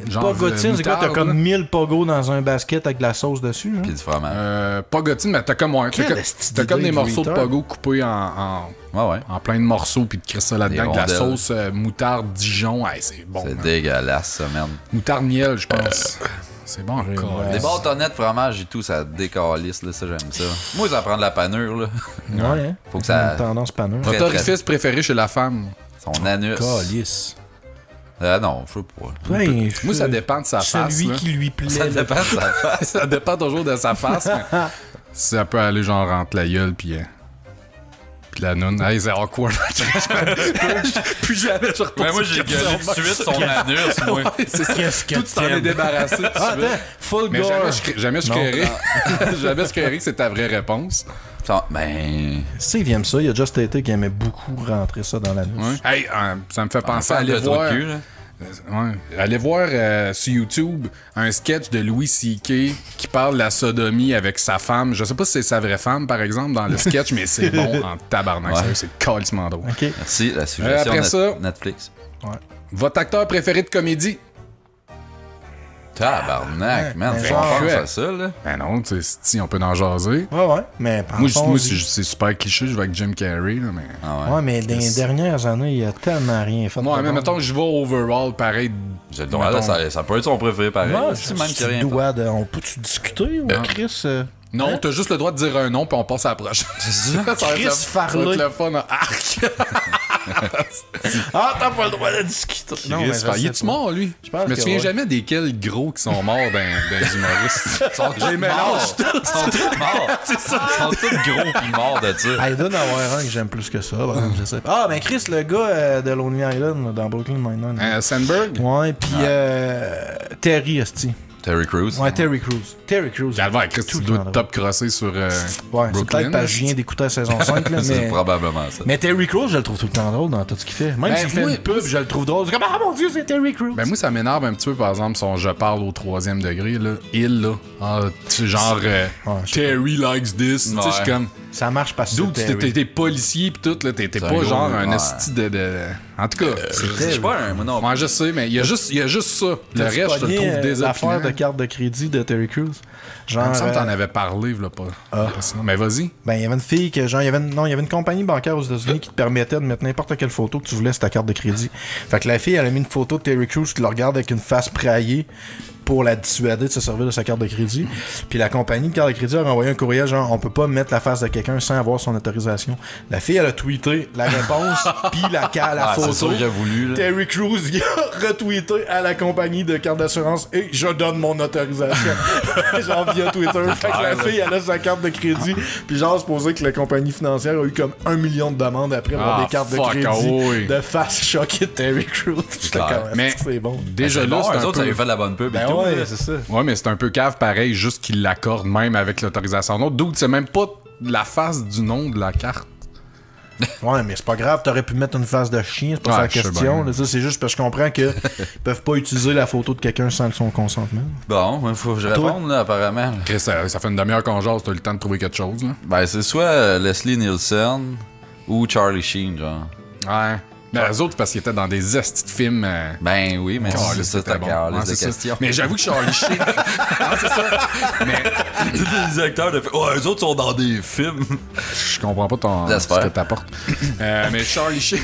Speaker 1: Genre.
Speaker 2: Pogotine, c'est quoi? T'as
Speaker 1: moutarde,
Speaker 2: comme
Speaker 1: là.
Speaker 2: 1000 pogos dans un basket avec de la sauce dessus, hein?
Speaker 3: Puis du fromage.
Speaker 1: Pogotine, mais t'as comme,
Speaker 2: Quelle esti
Speaker 1: t'as comme
Speaker 2: d'idée
Speaker 1: des
Speaker 2: de
Speaker 1: morceaux de
Speaker 2: retard.
Speaker 1: pogo coupés en
Speaker 3: Ouais.
Speaker 1: plein de morceaux, puis tu crisses ça là-dedans avec de la
Speaker 3: rondelles.
Speaker 1: sauce moutarde Dijon. Hey, c'est bon.
Speaker 3: C'est
Speaker 1: man.
Speaker 3: dégueulasse, ça, man.
Speaker 1: Moutarde miel, je pense. C'est bon encore.
Speaker 3: Les bâtonnets de fromage et tout, ça décalisse, là, ça, j'aime ça. Moi, ça prend de la panure, là.
Speaker 2: Ouais, hein?
Speaker 3: Faut que ça-
Speaker 2: Une tendance panneau.
Speaker 3: Très,
Speaker 1: Votre orifice préféré chez la femme?
Speaker 3: Son anus.
Speaker 2: Calice.
Speaker 3: Ah non, je sais pas.
Speaker 2: Ouais,
Speaker 1: Moi, ça dépend de sa face.
Speaker 2: Celui
Speaker 1: là.
Speaker 2: qui lui plaît.
Speaker 3: Ça
Speaker 2: là.
Speaker 3: dépend de sa face.
Speaker 1: Ça dépend toujours de sa face. mais ça peut aller genre entre la gueule puis la noune. Hey, c'est awkward. Plus jamais je retourne.
Speaker 3: Mais moi,
Speaker 1: sur
Speaker 3: j'ai
Speaker 1: le
Speaker 3: gueulé
Speaker 1: question.
Speaker 3: tout de suite son anus, moi.
Speaker 1: Ouais, c'est ça.
Speaker 2: Qu'est-ce que
Speaker 1: Tout t'en es
Speaker 2: t'aimes?
Speaker 1: débarrassé. tu
Speaker 2: Ah,
Speaker 1: veux.
Speaker 2: attends, full
Speaker 1: Mais
Speaker 2: gore.
Speaker 1: jamais je
Speaker 2: Non.
Speaker 1: créerais. Jamais je créerais que c'est ta vraie réponse.
Speaker 3: Ben.
Speaker 2: Steve aime ça. Il a déjà été qui aimait beaucoup rentrer ça dans l'anus.
Speaker 1: Ouais. Hey, ça me fait penser à
Speaker 3: Fan
Speaker 1: aller
Speaker 3: de trou de
Speaker 1: voir.
Speaker 3: cul, là.
Speaker 1: Ouais. Allez voir sur YouTube un sketch de Louis C.K. qui parle de la sodomie avec sa femme. Je sais pas si c'est sa vraie femme, par exemple, dans le sketch, mais c'est bon en tabarnak.
Speaker 3: Ouais.
Speaker 1: Sérieux, c'est calissement drôle.
Speaker 2: OK.
Speaker 3: Merci, la suggestion
Speaker 1: après ça-
Speaker 3: Netflix.
Speaker 1: Votre acteur préféré de comédie?
Speaker 3: Tabarnak, man.
Speaker 2: mais
Speaker 3: Faut
Speaker 2: genre-
Speaker 3: qu'on pense à ça, là.
Speaker 1: Ben non, tu sais, si on peut en jaser.
Speaker 2: Ouais. Mais
Speaker 1: Moi,
Speaker 2: pensons-y.
Speaker 1: c'est super cliché, je vais avec Jim Carrey, là, mais...
Speaker 3: Ah ouais.
Speaker 2: Ouais, mais dans les dernières années, il a tellement rien fait.
Speaker 1: Moi,
Speaker 2: de
Speaker 1: mais
Speaker 2: bon.
Speaker 1: mettons que je vais overall, pareil.
Speaker 3: J'ai le droit, là, ça peut être son préféré, pareil.
Speaker 2: Ouais,
Speaker 3: Si même qu'il y a rien.
Speaker 2: dois de... On peut-tu discuter, ou Chris?
Speaker 1: Non, t'as juste le droit de dire un nom, puis on passe à la prochaine.
Speaker 3: C'est ça.
Speaker 1: Ça va être
Speaker 2: Chris
Speaker 1: le-
Speaker 2: Farley.
Speaker 1: Ça va être le fun en arc.
Speaker 2: Ah, t'as pas le droit de discuter. Non, mais je sais
Speaker 1: Il est-tu
Speaker 2: pas.
Speaker 1: mort, lui?
Speaker 2: Je pense
Speaker 1: me
Speaker 2: que
Speaker 1: souviens
Speaker 2: ouais.
Speaker 1: jamais desquels gros qui sont morts dans les humoristes.
Speaker 3: J'ai mélange. Ils sont tous morts. C'est ça. Ils sont tous gros pis morts de ça.
Speaker 2: Ah, il doit en avoir un que j'aime plus que ça. Je sais pas. Ah, ben Chris, le gars de Lonely Island là, dans Brooklyn Nine-Nine.
Speaker 1: Sandberg?
Speaker 2: Ouais, pis Terry, esti.
Speaker 3: Terry Crews.
Speaker 2: Ouais, Terry Crews. Terry Crews.
Speaker 1: Calvaire, Chris, tu
Speaker 2: Tout le
Speaker 1: dois
Speaker 2: temps
Speaker 1: top crosser sur
Speaker 2: Ouais, c'est
Speaker 1: Brooklyn.
Speaker 2: peut-être parce que je viens d'écouter la saison 5, là,
Speaker 3: C'est
Speaker 2: mais...
Speaker 3: probablement ça.
Speaker 2: Mais Terry Crews, je le trouve tout le temps drôle dans tout ce qu'il fait. Même
Speaker 1: Ben,
Speaker 2: s'il fait
Speaker 1: moi-
Speaker 2: une pub, je le trouve drôle. C'est comme, ah mon Dieu, c'est Terry Crews.
Speaker 1: Ben moi, ça m'énerve un petit peu, par exemple, son je parle au 3e degré, là. Il, là. Ah, tu sais, genre,
Speaker 2: je sais
Speaker 1: Terry likes this. Tu sais, je suis
Speaker 3: Ouais.
Speaker 1: comme...
Speaker 2: Ça marche parce que
Speaker 1: D'où
Speaker 2: c'est Terry.
Speaker 1: t'es policier pis tout, là. T'es pas
Speaker 3: un
Speaker 1: genre
Speaker 3: gros-
Speaker 1: un
Speaker 3: ouais.
Speaker 1: esti de... En tout cas,
Speaker 3: Je sais pas, moi non.
Speaker 1: moi je sais, mais il y a juste ça. Le
Speaker 2: T'as-tu
Speaker 1: reste, je te le
Speaker 2: pogné,
Speaker 1: trouve
Speaker 2: l'affaire
Speaker 1: désopinant.
Speaker 2: de carte de crédit de Terry Crews.
Speaker 1: Il
Speaker 2: Genre,
Speaker 1: me semble que t'en avais parlé, là, pas. Sinon, mais vas-y.
Speaker 2: ben, il y avait une fille que, genre, il y avait une compagnie bancaire aux États-Unis qui te permettait de mettre n'importe quelle photo que tu voulais sur ta carte de crédit. Fait que la fille, elle a mis une photo de Terry Crews qui le regarde avec une face praillée pour la dissuader de se servir de sa carte de crédit. Puis la compagnie de carte de crédit a renvoyé un courriel genre, on peut pas mettre la face de quelqu'un sans avoir son autorisation. La fille, elle a tweeté la réponse, puis la
Speaker 3: Ah, c'est
Speaker 2: photo.
Speaker 3: sûr qu'il a voulu, là.
Speaker 2: Terry Crews, il a retweeté à la compagnie de carte d'assurance et je donne mon autorisation. Genre via Twitter. Fait que la fille, elle a sa carte de crédit. Puis genre, supposé que la compagnie financière a eu comme 1 million de demandes après avoir
Speaker 1: Ah,
Speaker 2: des cartes de
Speaker 1: fuck,
Speaker 2: crédit
Speaker 1: ah oui.
Speaker 2: de face choquée de Terry Crews. J'étais
Speaker 3: clair.
Speaker 2: comme,
Speaker 1: Mais-
Speaker 2: est-ce que c'est bon.
Speaker 1: Déjà
Speaker 3: C'est
Speaker 1: là,
Speaker 3: bon,
Speaker 1: c'est
Speaker 3: eux
Speaker 1: un
Speaker 3: autres, ça
Speaker 1: peu...
Speaker 3: avait fait de la bonne pub et
Speaker 2: Ben
Speaker 3: tout.
Speaker 2: ouais,
Speaker 3: là.
Speaker 2: c'est ça.
Speaker 1: Ouais, mais c'est un peu cave pareil, juste qu'il l'accorde même avec l'autorisation. Non, d'où c'est même pas la face du nom de la carte.
Speaker 2: Ouais, mais c'est pas grave, t'aurais pu mettre une face de chien, c'est pas ça la
Speaker 1: Ouais, je sais
Speaker 2: question.
Speaker 1: bien.
Speaker 2: Là, ça, c'est juste parce que je comprends qu'ils peuvent pas utiliser la photo de quelqu'un sans son consentement.
Speaker 3: Bon, il faut que je
Speaker 2: Toi?
Speaker 3: réponde, là, apparemment.
Speaker 1: Chris, ça fait une demi-heure qu'on jase, t'as eu le temps de trouver quelque chose, là.
Speaker 3: Ben, c'est soit Leslie Nielsen ou Charlie Sheen, genre.
Speaker 1: Ouais. Mais les autres, parce qu'ils étaient dans des estis de films.
Speaker 3: Ben oui, mais c'est ça ta
Speaker 1: bon. Ouais,
Speaker 3: de
Speaker 1: c'est ça.
Speaker 3: question.
Speaker 1: Mais j'avoue que Charlie Sheen. Ah, c'est ça. Mais
Speaker 3: Tous les acteurs de eux autres sont dans des films.
Speaker 1: je comprends pas ce
Speaker 3: J'espère.
Speaker 1: que t'apportes. Mais Charlie Sheen.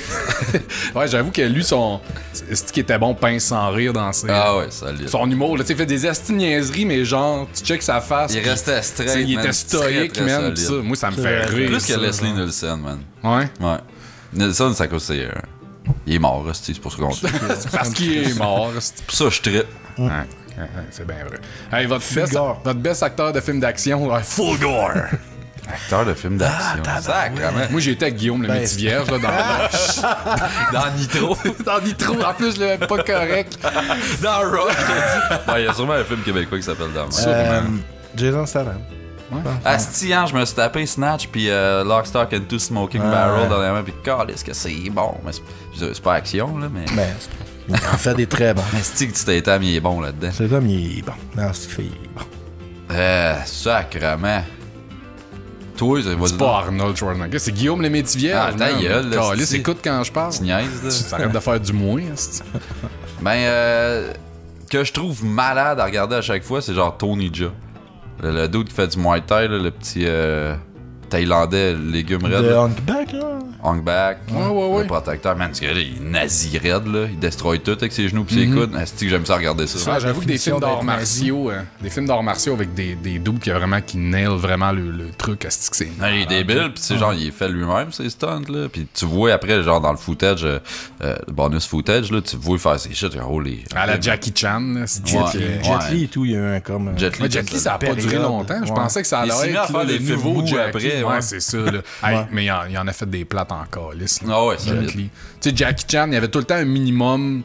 Speaker 1: Ouais, j'avoue que lui, c'est qui était bon, pince sans rire dans ses.
Speaker 3: Ah ouais, solide.
Speaker 1: Son humour, là, tu sais, il fait des estis de niaiseries, mais genre, tu check sa face.
Speaker 3: Il
Speaker 1: puis,
Speaker 3: restait
Speaker 1: tu sais,
Speaker 3: straight,
Speaker 1: il
Speaker 3: man.
Speaker 1: était stoïque,
Speaker 3: Très, très
Speaker 1: man. pis
Speaker 3: solide.
Speaker 1: ça, moi, ça me fait
Speaker 2: C'est
Speaker 1: rire.
Speaker 3: Plus que
Speaker 1: ça,
Speaker 3: Leslie
Speaker 1: genre.
Speaker 3: Nielsen, man.
Speaker 1: Ouais.
Speaker 3: Ouais. Nielsen, ça cause c'est Il est mort, c'est pour ça qu'on dit.
Speaker 1: Parce qu'il est mort.
Speaker 3: Pour ça, je trippe.
Speaker 1: Ouais, c'est bien vrai. Hey,
Speaker 2: Fulgore.
Speaker 1: votre best acteur de film d'action, Fulgore.
Speaker 3: Acteur de film d'action. Sacrément.
Speaker 1: Moi, j'étais avec Guillaume le
Speaker 2: Ben,
Speaker 1: Métivierge là,
Speaker 3: Dans Nitro.
Speaker 1: dans Nitro. En plus, je l'avais pas correct.
Speaker 3: Dans Rock, je te dis. Il y a sûrement un film québécois qui s'appelle Dans Rock.
Speaker 2: Jason Statham.
Speaker 3: Asti, hein, je me suis tapé Snatch puis Lock, Stock and Two Smoking Barrel dernièrement, puis est-ce que c'est bon, mais c'est pas action, là, mais...
Speaker 2: Ben, il en fait des très bons.
Speaker 3: Asti que Statham, il est bon là-dedans.
Speaker 2: Cet homme, il est bon. Non, c'est qu'il fait, il est bon.
Speaker 3: Sacrement. Toi,
Speaker 1: C'est pas Arnold Schwarzenegger, c'est Guillaume le Métivierge.
Speaker 3: Ah, ta gueule, là,
Speaker 1: Calisse,
Speaker 3: c'est-
Speaker 1: écoute quand je parle.
Speaker 3: Tu niaises, là.
Speaker 1: Ça arrête de faire du moins.
Speaker 3: Ben, que je trouve malade à regarder à chaque fois, c'est genre Tony Jaa. Le dude qui fait du Muay Thai, là, le petit Thaïlandais, légumes raides.
Speaker 2: De Hunkback, là.
Speaker 3: Hongback,
Speaker 1: Ouais.
Speaker 3: le protecteur. Man, ce gars-là, il est nazi raide, là. Il destroy tout avec ses genoux pis ses coudes. Asti que j'aime ça regarder ça.
Speaker 1: Ah, j'avoue que des
Speaker 2: définition
Speaker 1: films d'arts
Speaker 2: d'être
Speaker 1: martiaux, des films d'arts martiaux avec des dudes qui nailent vraiment le truc, asti que c'est.
Speaker 3: Il est débile, pis tu sais, genre, il est fait lui-même, ses stunts, là. Pis tu vois après, genre, dans le footage, le bonus footage, là, tu vois faire ces shit, genre, les.
Speaker 1: À la Jackie Chan, là, c'est
Speaker 3: Ouais.
Speaker 2: Jet Li et tout, il y a eu un comme.
Speaker 3: Jet Li,
Speaker 1: Ouais, Jet Li, ça a pas duré
Speaker 2: période.
Speaker 1: longtemps. Je
Speaker 2: Ouais.
Speaker 1: pensais que ça allait
Speaker 3: Il s'est mis à
Speaker 1: être
Speaker 3: faire
Speaker 1: là,
Speaker 3: des
Speaker 1: le
Speaker 3: films
Speaker 1: nouveau
Speaker 3: mous
Speaker 1: Jackie.
Speaker 3: après,
Speaker 1: Ouais,
Speaker 3: ouais.
Speaker 1: c'est ça. Là. Hey,
Speaker 2: Ouais.
Speaker 1: mais il en a fait des plates en calice. là.
Speaker 3: Ah ouais,
Speaker 1: Jet
Speaker 3: solide.
Speaker 1: Li. Tu sais, Jackie Chan, il y avait tout le temps un minimum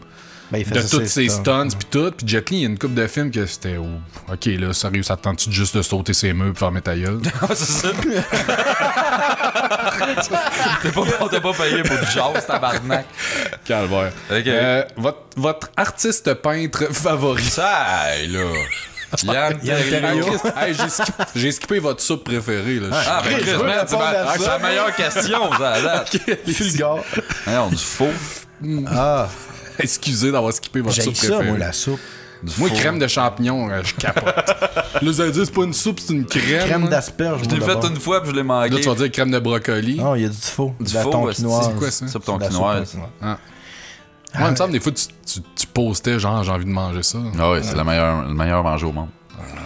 Speaker 2: Ben, il
Speaker 1: de
Speaker 2: faisait
Speaker 1: toutes ses stunts
Speaker 2: stunts.
Speaker 1: pis tout. Puis Jet Li, il y a une couple de films que c'était OK, là, sérieux, ça te tente-tu juste de sauter ses murs pis fermer ta gueule?
Speaker 3: Ah, c'est ça. On t'a pas payé pour du jazz, tabarnak.
Speaker 1: Calvaire.
Speaker 3: Ok.
Speaker 1: Votre artiste peintre favori?
Speaker 3: Ça, hey, là. Yann Terriot.
Speaker 1: Hey, j'ai skippé votre soupe préférée. Là.
Speaker 3: Ah, ben,
Speaker 2: je
Speaker 3: Chris,
Speaker 2: veux
Speaker 3: man, c'est
Speaker 2: répondre à
Speaker 3: c'est
Speaker 2: ça.
Speaker 3: la meilleure question, ça, à date.
Speaker 2: Fulgore.
Speaker 3: On du faux.
Speaker 2: Ah,
Speaker 1: Excusez d'avoir skippé votre
Speaker 2: j'ai
Speaker 1: soupe
Speaker 2: ça,
Speaker 1: préférée.
Speaker 2: moi, la soupe.
Speaker 1: Moi,
Speaker 3: faux.
Speaker 1: crème de champignons, je capote. Là, vous allez dire, c'est pas une soupe, c'est une crème.
Speaker 2: Crème
Speaker 1: là.
Speaker 2: d'asperge.
Speaker 3: Je l'ai
Speaker 2: moi,
Speaker 3: fait
Speaker 2: d'abord.
Speaker 3: une fois, puis je l'ai manqué.
Speaker 1: Là, tu vas dire crème de brocoli.
Speaker 2: Non, il y a du faux.
Speaker 3: Du
Speaker 2: De la
Speaker 3: faux,
Speaker 2: tonkinoise.
Speaker 1: c'est quoi ça?
Speaker 3: Soupe
Speaker 2: De la soupe
Speaker 3: tonkinoise.
Speaker 2: tonkinoise.
Speaker 1: Moi, il me semble, des fois, tu postais, genre, j'ai envie de manger ça.
Speaker 3: Ah ouais, c'est le meilleur manger au monde.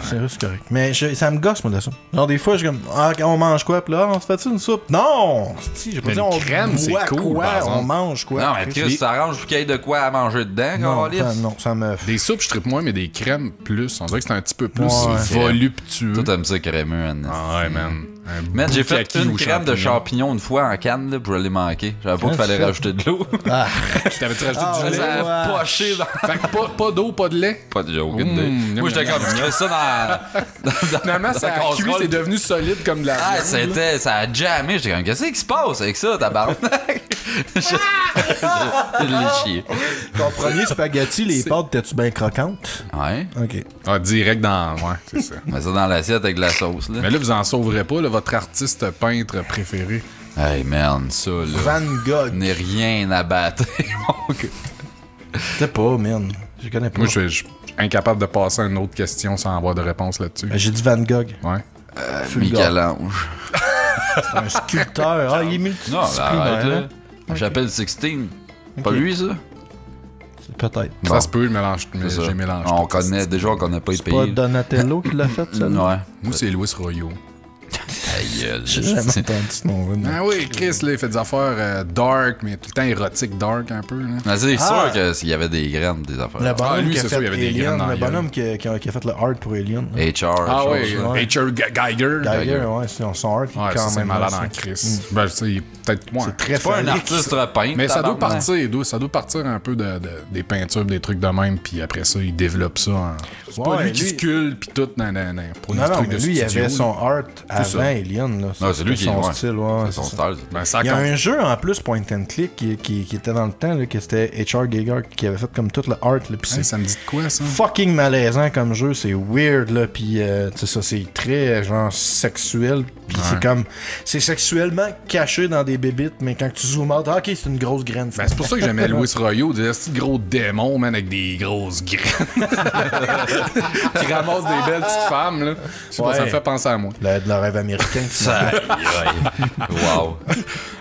Speaker 2: Sérieux, c'est correct. Mais ça me gosse, moi, de ça. Genre, des fois, je suis comme, ah, on mange quoi? Puis là, on se fait-tu une soupe? Non! Si, j'ai pas
Speaker 1: Mais
Speaker 2: dit,
Speaker 1: une
Speaker 2: on
Speaker 1: crème, c'est
Speaker 2: boit
Speaker 1: cool,
Speaker 2: quoi?
Speaker 1: par exemple.
Speaker 2: On mange quoi?
Speaker 3: Non, mais Chris, ça arrange pour qu'il y ait de quoi à manger dedans,
Speaker 2: non,
Speaker 3: câlisse.
Speaker 2: non, ça me...
Speaker 1: Des soupes, je trippe moins, mais des crèmes plus. On dirait que c'est un petit peu plus
Speaker 2: Ouais.
Speaker 1: voluptueux.
Speaker 3: Toi, t'aimes ça crémeux, man.
Speaker 1: Ah ouais, man.
Speaker 3: Man, j'ai fait
Speaker 1: Bukkake
Speaker 3: une
Speaker 1: aux
Speaker 3: crème de champignons une fois en canne, là, puis je l'ai manqué. J'avais pas qu'il fallait
Speaker 2: ça?
Speaker 3: rajouter de l'eau.
Speaker 2: Ah,
Speaker 1: T'avais-tu rajouté
Speaker 2: Ah,
Speaker 1: du
Speaker 2: ouais.
Speaker 1: lait?
Speaker 3: Ça a
Speaker 2: ouais.
Speaker 3: poché dans...
Speaker 1: Fait que pas d'eau, pas de lait.
Speaker 3: Pas de aucune idée.
Speaker 1: Mmh,
Speaker 3: Moi, j'étais
Speaker 1: miam,
Speaker 3: comme, je fais ça dans
Speaker 1: Finalement, ça
Speaker 3: la
Speaker 1: a cuit,
Speaker 3: casserole.
Speaker 1: c'est devenu solide comme de la
Speaker 3: Ah,
Speaker 1: viande.
Speaker 3: ça a jammé. J'étais comme, qu'est-ce qui se passe avec ça, tabarnak? Je l'ai chié.
Speaker 2: ton premier spaghetti, les pâtes, t'es-tu bien croquantes?
Speaker 3: Ouais.
Speaker 2: Ok.
Speaker 1: Ah, direct dans... Ouais, c'est ça.
Speaker 3: Mets ça dans l'assiette avec de la sauce, là.
Speaker 1: Mais là, vous en sauverez pas, là, votre artiste peintre préféré.
Speaker 3: Hey, man, ça, là.
Speaker 2: Van Gogh.
Speaker 3: N'est rien à battre, mon gars.
Speaker 2: Je sais pas, man. Je connais pas.
Speaker 1: Moi, je suis incapable de passer à une autre question sans avoir de réponse là-dessus.
Speaker 2: Ben, j'ai dit Van Gogh.
Speaker 1: Ouais.
Speaker 3: Michel-Ange.
Speaker 2: C'est un sculpteur. Ah, il est
Speaker 3: Non,
Speaker 2: multidisciplinaire.
Speaker 3: arrête, là.
Speaker 2: hein?
Speaker 3: J'appelle 16. Pas lui, ça?
Speaker 2: Peut-être.
Speaker 1: Ça se peut, je mélange, mais
Speaker 3: C'est ça.
Speaker 1: j'ai mélangé.
Speaker 3: On
Speaker 1: tout.
Speaker 3: connaît, déjà, on connaît pas les
Speaker 2: C'est pas
Speaker 3: pays.
Speaker 2: Donatello qui l'a fait, ça?
Speaker 3: Ouais.
Speaker 1: Moi, c'est Louis Royo.
Speaker 3: Ta gueule.
Speaker 2: J'ai jamais entendu ce nom-là.
Speaker 1: Ah oui, Chris, là, il fait des affaires dark, mais tout le temps érotique dark un peu. Là.
Speaker 3: Mais c'est
Speaker 2: Ah.
Speaker 3: sûr qu'il y avait des graines, des affaires.
Speaker 2: Le bonhomme
Speaker 1: lui,
Speaker 2: qui a
Speaker 1: c'est
Speaker 2: fait
Speaker 1: sûr, il y avait des
Speaker 2: Alien,
Speaker 1: graines dans
Speaker 2: le
Speaker 1: la gueule.
Speaker 2: bonhomme qui a fait le art pour Alien.
Speaker 3: HR.
Speaker 1: Ah
Speaker 3: chose,
Speaker 1: oui,
Speaker 3: là.
Speaker 2: ouais.
Speaker 1: H.R. Geiger.
Speaker 2: Geiger, ouais, c'est son art qui est
Speaker 1: Ouais, ça,
Speaker 2: quand
Speaker 1: c'est
Speaker 2: même
Speaker 1: malade
Speaker 2: là,
Speaker 1: en Chris. Ben, ça, il est peut-être moins.
Speaker 2: C'est très
Speaker 3: C'est pas un
Speaker 2: phallique.
Speaker 3: artiste peintre.
Speaker 1: Mais ça doit
Speaker 3: tabarnak.
Speaker 1: partir, ça doit partir un peu des peintures, des trucs de même, puis après ça, il développe ça. C'est pas
Speaker 2: Ouais,
Speaker 1: lui qui
Speaker 2: lui-
Speaker 1: sculpte, puis tout, pour
Speaker 2: Non,
Speaker 1: des
Speaker 2: non,
Speaker 1: trucs
Speaker 2: mais
Speaker 1: de
Speaker 2: lui, il
Speaker 1: studio.
Speaker 2: avait son art avant
Speaker 1: ça.
Speaker 2: Alien. Là.
Speaker 3: Non, c'est lui qui
Speaker 2: son
Speaker 3: ouais.
Speaker 2: style. Ouais,
Speaker 3: C'est son
Speaker 2: c'est ça.
Speaker 3: style.
Speaker 1: Ben, ça
Speaker 2: Il y a
Speaker 1: compte.
Speaker 2: un jeu en plus, point and click, qui était dans le temps, là, que c'était H.R. Geiger qui avait fait comme tout le art. Là, pis
Speaker 1: Hey,
Speaker 2: c'est
Speaker 1: ça me dit de quoi, ça?
Speaker 2: fucking malaisant comme jeu, c'est weird, là, pis tu sais ça, c'est très genre sexuel, pis c'est comme, c'est sexuellement caché dans des bébites, mais quand tu zoomes out, ok, c'est une grosse graine.
Speaker 1: Ben, c'est pour ça que j'aimais Louis Royo, des petits gros démons, man, avec des grosses graines. qui ramassent des belles petites femmes, là. Je sais pas, ça me
Speaker 2: Ouais.
Speaker 1: fait penser à moi.
Speaker 2: Le rêve américain.
Speaker 3: Wow.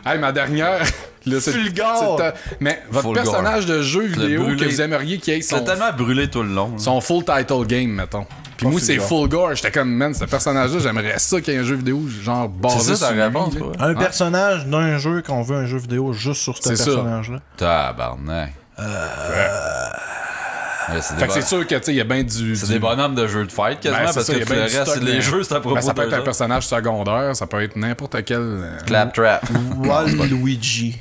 Speaker 1: Hey, ma dernière. Là,
Speaker 2: Fulgore!
Speaker 1: Mais votre
Speaker 3: Fulgore.
Speaker 1: personnage de jeu vidéo
Speaker 3: brûlé.
Speaker 1: que vous aimeriez qu'il ait
Speaker 3: C'est
Speaker 1: son,
Speaker 3: tellement brûlé tout le long.
Speaker 1: son full title game, mettons. Puis moi,
Speaker 2: c'est
Speaker 1: c'est
Speaker 2: genre.
Speaker 1: full gore. J'étais comme, man, ce personnage-là, j'aimerais ça qu'il y ait un jeu vidéo, genre, basé
Speaker 3: C'est ça
Speaker 1: sur
Speaker 3: ta
Speaker 1: lui,
Speaker 3: réponse,
Speaker 1: là.
Speaker 3: toi?
Speaker 2: Un personnage d'un jeu qu'on veut un jeu vidéo juste sur ce
Speaker 1: C'est ça.
Speaker 2: personnage-là.
Speaker 3: Tabarnak. Ouais, c'est
Speaker 1: Fait que c'est sûr que, tu sais, il y a bien du...
Speaker 3: des bonhommes de jeux de fight quasiment,
Speaker 1: Ben, c'est
Speaker 3: parce
Speaker 1: ça,
Speaker 3: que
Speaker 1: il y a
Speaker 3: tout le
Speaker 1: bien du
Speaker 3: reste,
Speaker 1: stock,
Speaker 3: les
Speaker 1: mais-
Speaker 3: jeux, c'est à propos
Speaker 1: Ben, ça peut être
Speaker 3: d'eux
Speaker 1: un
Speaker 3: autres.
Speaker 1: personnage secondaire, ça peut être n'importe quel...
Speaker 3: Claptrap.
Speaker 2: Waluigi.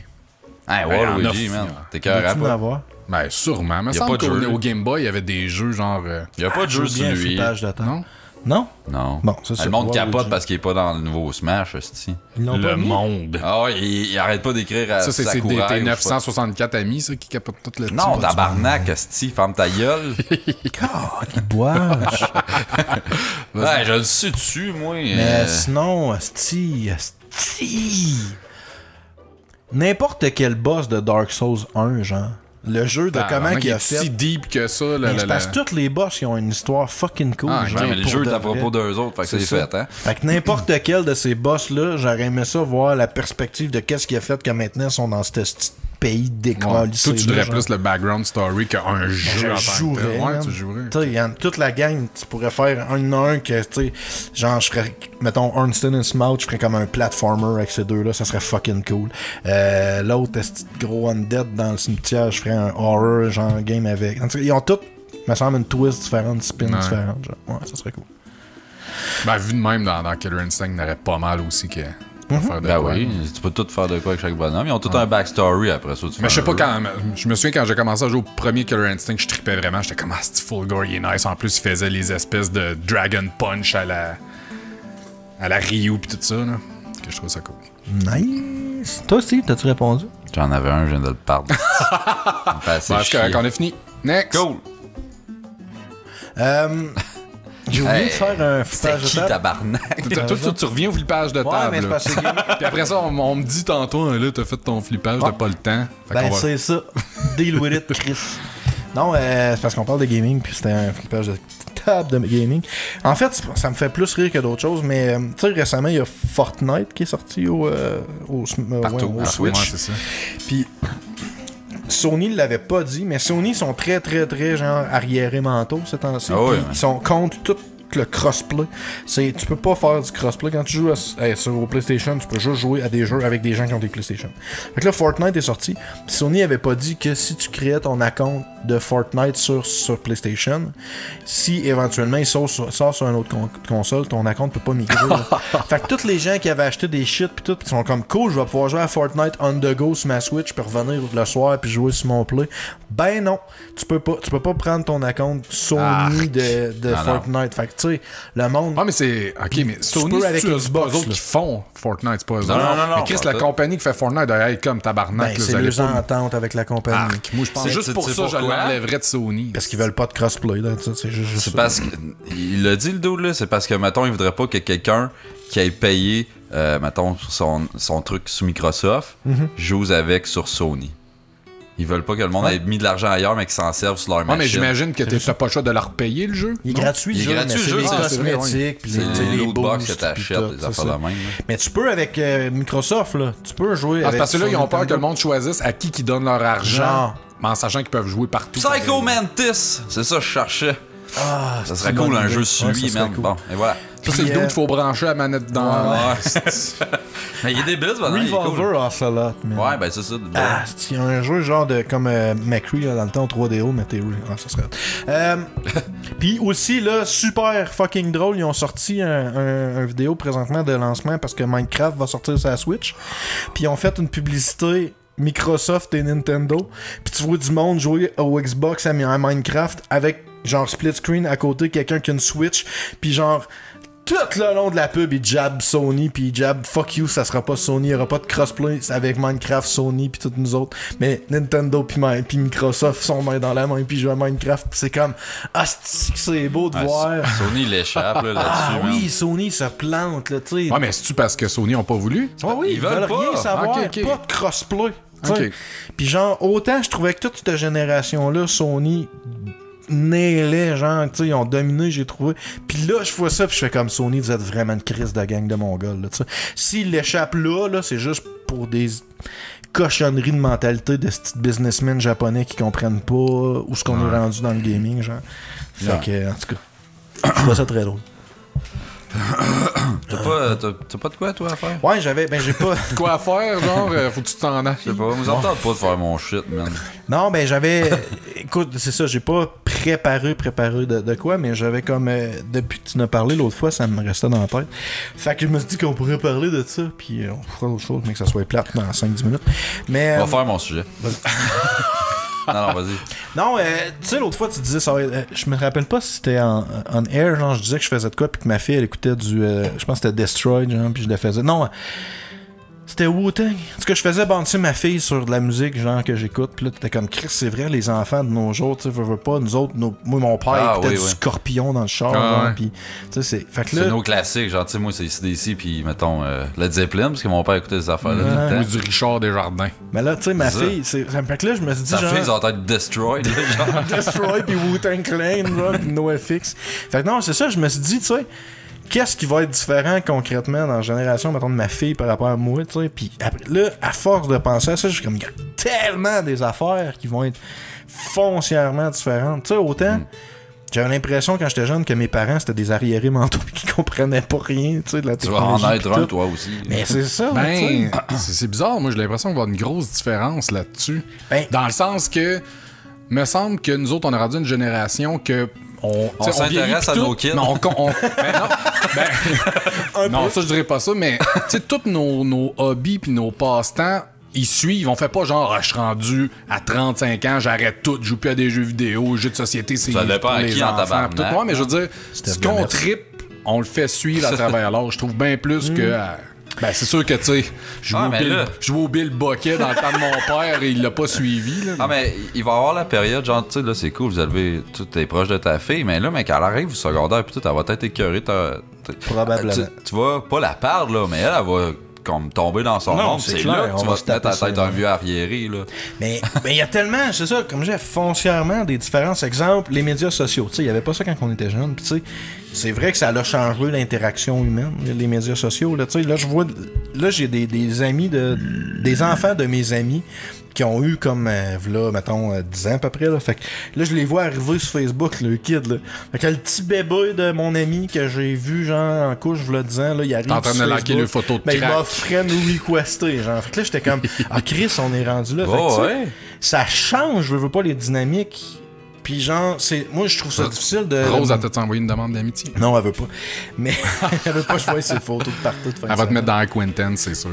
Speaker 3: Hey,
Speaker 1: Ben, en
Speaker 3: Waluigi,
Speaker 1: offre,
Speaker 3: man.
Speaker 1: là.
Speaker 3: T'es cœur
Speaker 2: Dois-tu en
Speaker 3: pas.
Speaker 2: avoir?
Speaker 1: Ben, sûrement. Mais
Speaker 3: Y a
Speaker 1: ça
Speaker 3: pas
Speaker 1: me
Speaker 3: de
Speaker 1: semble
Speaker 3: jeu.
Speaker 1: qu'au Game Boy, il y avait des jeux genre...
Speaker 3: Il y a pas de jeu sur
Speaker 2: Bien un
Speaker 3: lui.
Speaker 2: flippage de temps.
Speaker 1: non?
Speaker 2: Non?
Speaker 3: Non.
Speaker 2: Bon, c'est ça.
Speaker 3: Le monde
Speaker 2: Waluigi.
Speaker 3: capote parce qu'il est pas dans le nouveau Smash, hostie.
Speaker 2: Ils l'ont pas
Speaker 1: Le
Speaker 2: mis?
Speaker 1: monde.
Speaker 3: Ah ouais, il arrête pas d'écrire à
Speaker 1: Ça, c'est
Speaker 3: Sakurai.
Speaker 1: tes
Speaker 3: ou je sais
Speaker 1: 964 amis, ça, qui capotent tout le
Speaker 3: pas. Non,
Speaker 1: petit
Speaker 3: tabarnak, hostie, ferme ta gueule.
Speaker 2: Il boivent.
Speaker 3: Ouais, je le suis dessus, moi.
Speaker 2: Mais sinon, asti. N'importe quel boss de Dark Souls 1, genre. Le jeu de comment il a fait.
Speaker 1: si deep que ça.
Speaker 2: Mais c'est parce que tous les boss ils ont une histoire fucking cool.
Speaker 1: Ah,
Speaker 2: genre,
Speaker 3: Ouais, mais le
Speaker 2: pour
Speaker 3: jeu
Speaker 2: de
Speaker 3: est à
Speaker 2: vrai.
Speaker 3: propos d'eux autres, fait que c'est
Speaker 2: ça.
Speaker 3: fait, hein.
Speaker 2: Fait que n'importe quel de ces boss-là, j'aurais aimé ça voir la perspective de qu'est-ce qu'il a fait que maintenant ils sont dans ce petit pays décalissé.
Speaker 1: Toi, tu dirais plus le background story qu'un jeu en tant que tel.
Speaker 2: jouerais,
Speaker 1: Ouais,
Speaker 2: man.
Speaker 1: tu jouerais.
Speaker 2: Tu sais, toute la gang, tu pourrais faire un que, tu sais, genre, je ferais, mettons, Ornstein and Smout, je ferais comme un platformer avec ces deux-là, ça serait fucking cool. L'autre, ce petit gros undead dans le cimetière, je ferais un horror, genre, game avec. En tout cas, ils ont tous, me semble, une twist différente, une spin différente, genre. Ouais, ça serait cool.
Speaker 1: Ben, vu de même, dans Killer Instinct, il y en aurait pas mal aussi que. Faire de
Speaker 3: Ben
Speaker 1: quoi.
Speaker 3: oui, tu peux tout faire de quoi avec chaque bonhomme. Ils ont tout un backstory après ça.
Speaker 1: Mais je sais pas quand. Je me souviens quand j'ai commencé à jouer au premier Killer Instinct, je trippais vraiment. J'étais comme, ah, c'est full gore, il est nice. En plus, il faisait les espèces de Dragon Punch à la Ryu pis tout ça, là. Que je trouve ça cool.
Speaker 2: Nice. Toi aussi, t'as-tu répondu?
Speaker 3: J'en avais un, je viens de le perdre. Ça me fait assez
Speaker 1: Parce
Speaker 3: chier.
Speaker 1: qu'on a fini. Next!
Speaker 3: Cool.
Speaker 2: J'ai oublié
Speaker 3: Hey,
Speaker 2: de faire un
Speaker 3: C'est
Speaker 2: flippage de
Speaker 3: qui,
Speaker 2: table.
Speaker 3: tabarnak?
Speaker 1: Toi, tu reviens au flippage de
Speaker 2: Ouais,
Speaker 1: table.
Speaker 2: mais c'est
Speaker 1: là.
Speaker 2: parce que...
Speaker 1: Puis après ça, on me dit tantôt, hein, là, t'as fait ton flippage, t'as pas le temps. Fait
Speaker 2: Ben
Speaker 1: qu'on va-
Speaker 2: c'est ça. Deal with it, Chris. Non, c'est parce qu'on parle de gaming, puis c'était un flippage de table de gaming. En fait, ça me fait plus rire que d'autres choses, mais tu sais, récemment, il y a Fortnite qui est sorti au
Speaker 3: Partout,
Speaker 2: au
Speaker 3: à
Speaker 2: Switch.
Speaker 1: Ouais, c'est ça.
Speaker 2: Puis Sony l'avait pas dit, mais Sony sont très, très, très, genre, arriérés mentaux ces temps-ci.
Speaker 3: Ah ouais,
Speaker 2: Puis
Speaker 3: ouais.
Speaker 2: ils sont contre tout le crossplay. Tu peux pas faire du crossplay quand tu joues sur PlayStation, tu peux juste jouer à des jeux avec des gens qui ont des PlayStation. Fait que là, Fortnite est sorti. Puis Sony avait pas dit que si tu créais ton account de Fortnite sur PlayStation, si éventuellement il sort sur une autre console, ton account peut pas migrer. là. Fait que tous les gens qui avaient acheté des shit pis tout, pis sont comme cool, je vais pouvoir jouer à Fortnite on the go sur ma Switch puis revenir le soir puis jouer sur mon play. Ben non, tu peux pas prendre ton account Sony de
Speaker 3: Non,
Speaker 2: Fortnite. Fait que tu sais, le monde.
Speaker 1: Ah, mais c'est. Ok, mais Sony,
Speaker 2: peux avec
Speaker 1: c'est
Speaker 2: Xbox,
Speaker 1: pas eux autres
Speaker 2: là.
Speaker 1: qui font Fortnite, c'est pas eux
Speaker 3: Non,
Speaker 1: autres.
Speaker 3: non, non,
Speaker 1: Mais
Speaker 3: non,
Speaker 1: Chris,
Speaker 3: pas
Speaker 1: la
Speaker 3: tout.
Speaker 1: compagnie qui fait Fortnite doit être comme tabarnak.
Speaker 2: Ben,
Speaker 1: là,
Speaker 2: c'est
Speaker 1: vous allez
Speaker 2: deux
Speaker 1: pas-
Speaker 2: ententes avec la compagnie.
Speaker 1: Arc. Moi, je pense
Speaker 3: C'est-
Speaker 1: juste pour
Speaker 3: c'est
Speaker 1: ça, je
Speaker 3: pourquoi?
Speaker 1: l'enlèverais de Sony.
Speaker 2: Parce qu'ils veulent pas de crossplay. Là, c'est juste
Speaker 3: C'est
Speaker 2: ça.
Speaker 3: parce que. Il l'a dit le dude là, c'est parce que, mettons, il voudrait pas que quelqu'un qui ait payé, mettons, son truc sur Microsoft, joue avec sur Sony. Ils veulent pas que le monde ait mis de l'argent ailleurs, mais qu'ils s'en servent sur leur
Speaker 1: Ouais,
Speaker 3: machine.
Speaker 1: mais j'imagine que t'as pas le choix de leur payer le jeu.
Speaker 2: Il est
Speaker 1: non?
Speaker 2: gratuit,
Speaker 3: Il est
Speaker 2: le jeu,
Speaker 3: gratuit,
Speaker 2: mais
Speaker 3: le jeu,
Speaker 2: c'est
Speaker 1: ah,
Speaker 2: les
Speaker 1: c'est vrai,
Speaker 2: cosmétiques, puis
Speaker 3: C'est
Speaker 2: les
Speaker 3: les loot box
Speaker 2: boosts,
Speaker 3: que t'achètes,
Speaker 2: puis tout,
Speaker 3: des
Speaker 2: c'est
Speaker 3: affaires
Speaker 2: ça.
Speaker 3: de même. là.
Speaker 2: Mais tu peux avec Microsoft, là. Tu peux jouer
Speaker 1: Ah,
Speaker 2: avec.
Speaker 1: parce que là, ils
Speaker 2: sur
Speaker 1: ont peur que
Speaker 2: Nintendo.
Speaker 1: le monde choisisse à qui donne leur argent,
Speaker 2: Genre.
Speaker 1: mais en sachant qu'ils peuvent jouer partout.
Speaker 3: Psycho Mantis! C'est ça que je cherchais.
Speaker 2: Ah,
Speaker 3: Ça
Speaker 2: c'est
Speaker 3: serait
Speaker 2: une
Speaker 3: cool,
Speaker 2: bonne
Speaker 3: un
Speaker 2: idée.
Speaker 3: jeu
Speaker 2: Ouais,
Speaker 3: sur
Speaker 2: ça
Speaker 3: lui,
Speaker 2: serait
Speaker 3: man.
Speaker 2: cool.
Speaker 3: Bon, et voilà.
Speaker 1: Ça, c'est le
Speaker 2: Puis,
Speaker 1: dos qu'il faut brancher la manette dans.
Speaker 3: Ouais. Mais il est débile, ce bonhomme, il est cool.
Speaker 2: Revolver Ocelot, man.
Speaker 3: Ouais, ben c'est ça.
Speaker 2: Ah, il y a un jeu genre de comme McCree là, dans le temps 3DO, mais t'es ah, ça serait. Puis aussi là, super fucking drôle, ils ont sorti un vidéo présentement de lancement parce que Minecraft va sortir sur la Switch. Puis ils ont fait une publicité Microsoft et Nintendo. Puis tu vois du monde jouer au Xbox à Minecraft avec genre split screen à côté quelqu'un qui a une Switch. Puis genre tout le long de la pub, il jab Sony, puis il jab fuck you, ça sera pas Sony, il y aura pas de crossplay avec Minecraft, Sony, puis toutes nous autres. Mais Nintendo puis Microsoft sont main dans la main, puis jouent à Minecraft, puis c'est comme ah c'est beau de voir.
Speaker 3: Sony l'échappe là, là-dessus.
Speaker 2: Ah
Speaker 3: man.
Speaker 2: oui, Sony se plante là, tu sais.
Speaker 1: Ouais, mais c'est-tu parce que Sony ont pas voulu?
Speaker 2: Ah oui, ils veulent rien
Speaker 3: pas.
Speaker 2: savoir,
Speaker 1: Ok, ok.
Speaker 2: pas de crossplay. tu sais.
Speaker 1: Ok.
Speaker 2: Puis genre, autant je trouvais que toute cette génération-là, Sony nailait, genre, tu sais, ils ont dominé, j'ai trouvé. Puis là, je vois ça, puis je fais comme Sony, vous êtes vraiment une crise de gang de Mongols, là, tu sais. S'ils l'échappent là, c'est juste pour des cochonneries de mentalité de ce petit businessmen japonais qui comprennent pas où ce qu'on est rendu dans le gaming, genre. Fait que, en tout cas. Je trouvais ça très drôle.
Speaker 3: T'as pas de quoi, toi, à faire?
Speaker 2: Ouais, j'ai pas...
Speaker 1: Quoi à faire, genre, faut que tu t'en ailles.
Speaker 3: Je sais pas, vous entendez pas de faire mon shit, man.
Speaker 2: Non, écoute, c'est ça, j'ai pas préparé de quoi, mais j'avais comme... depuis que tu en as parlé l'autre fois, ça me restait dans la tête. Fait que je me suis dit qu'on pourrait parler de ça, puis on fera autre chose, mais que ça soit plate dans 5-10 minutes. Mais...
Speaker 3: On va faire mon sujet. Non, vas-y.
Speaker 2: Non, tu sais, l'autre fois, tu disais, ça va être, je me rappelle pas si c'était on air, genre, je disais que je faisais de quoi, puis que ma fille, elle écoutait je pense que c'était Destroy, genre, puis je le faisais. Non, c'était Wu-Tang. En tout cas, je faisais bouncer ma fille sur de la musique, genre, que j'écoute, puis là, t'étais comme, Chris, c'est vrai, les enfants de nos jours, tu sais, veux pas, nous autres, moi, mon père écoutait du Scorpion dans le char, genre, puis, tu sais, c'est... Fait que là...
Speaker 3: C'est nos classiques, genre, tu sais, moi, c'est CDC, puis, mettons, Led Zeppelin, parce que mon père écoutait ces affaires-là.
Speaker 1: Ou du Richard Desjardins.
Speaker 2: Mais là, tu sais, ma fille, fait que là, je me suis dit,
Speaker 3: Ta
Speaker 2: genre...
Speaker 3: fille, ça va être Destroyed, genre.
Speaker 2: Destroy, puis Wu-Tang Clan, genre, puis NoFX. Fait que non, c'est ça, je me suis dit, tu sais... Qu'est-ce qui va être différent concrètement dans la génération, mettons, de ma fille par rapport à moi, tu sais. Puis là, à force de penser à ça, je suis comme, il y a tellement des affaires qui vont être foncièrement différentes. Tu sais, autant, j'avais l'impression quand j'étais jeune que mes parents, c'était des arriérés mentaux qui comprenaient pas rien, tu sais, de la
Speaker 3: Tu vas
Speaker 2: technologie.
Speaker 3: en être un, toi aussi.
Speaker 2: Mais c'est ça,
Speaker 1: Ben, c'est bizarre. Moi, j'ai l'impression qu'il va y avoir une grosse différence là-dessus.
Speaker 2: Ben-
Speaker 1: Dans le sens que, me semble que nous autres, on a rendu une génération que on
Speaker 3: s'intéresse à nos kids.
Speaker 1: Mais non, ça je dirais pas ça, mais tu sais, tous nos hobbies puis nos passe-temps, ils suivent. On fait pas genre, je suis rendu à 35 ans, j'arrête tout, je joue plus à des jeux vidéo, jeux de société, c'est
Speaker 3: Ça dépend
Speaker 1: pour
Speaker 3: à
Speaker 1: les
Speaker 3: qui en
Speaker 1: enfants,
Speaker 3: tabarnak.
Speaker 1: tout. Ouais, mais je veux dire,
Speaker 2: C'était
Speaker 1: ce qu'on
Speaker 2: bien
Speaker 1: trippe, on le fait suivre à travers l'âge. Je trouve bien plus que... ben, c'est sûr que, tu sais, je jouais au Bill Bucket dans le temps de mon père et il l'a pas suivi. Là.
Speaker 3: Ah, mais il va y avoir la période, genre, tu sais, là, c'est cool, vous avez tout est proche de ta fille, mais là, quand elle arrive au secondaire, puis tout, elle va peut-être écœurer.
Speaker 2: Probablement.
Speaker 3: Tu vas pas la perdre, là, mais elle va comme tomber dans son
Speaker 2: Non,
Speaker 3: monde.
Speaker 2: c'est
Speaker 3: C'est
Speaker 2: clair,
Speaker 3: là que
Speaker 2: on
Speaker 3: tu
Speaker 2: va
Speaker 3: vas
Speaker 2: se
Speaker 3: te mettre à
Speaker 2: taper
Speaker 3: tête
Speaker 2: ça,
Speaker 3: un vieux arriéré, là.
Speaker 2: Mais il y a tellement, c'est ça, comme j'ai foncièrement des différences. Exemple, les médias sociaux. Tu sais, il y avait pas ça quand on était jeune. Puis tu sais, c'est vrai que ça a changé l'interaction humaine, les médias sociaux. Là, tu sais, là, je vois, là, j'ai des amis, des enfants de mes amis qui ont eu comme, là, mettons, 10 ans à peu près. Là. Fait que là, je les vois arriver sur Facebook, le kid. Là. Fait que le petit bébé de mon ami que j'ai vu, genre, en couche, v'là 10 ans, là, il arrive
Speaker 1: T'es en train
Speaker 2: sur
Speaker 1: de liker
Speaker 2: Facebook,
Speaker 1: les photos de
Speaker 2: mais il
Speaker 1: crack.
Speaker 2: m'a friend requesté, genre. Fait que là, j'étais comme, ah, Chris, on est rendu là. Fait que,
Speaker 3: Oh,
Speaker 2: tu sais,
Speaker 3: ouais.
Speaker 2: ça change, je veux pas, les dynamiques. Puis genre, moi je trouve ça difficile de...
Speaker 1: Rose, elle t'a envoyé une demande d'amitié.
Speaker 2: Non, elle veut pas. Mais elle veut pas que je voie ses photos de partout.
Speaker 1: Elle va te mettre dans Acquaintance, c'est sûr.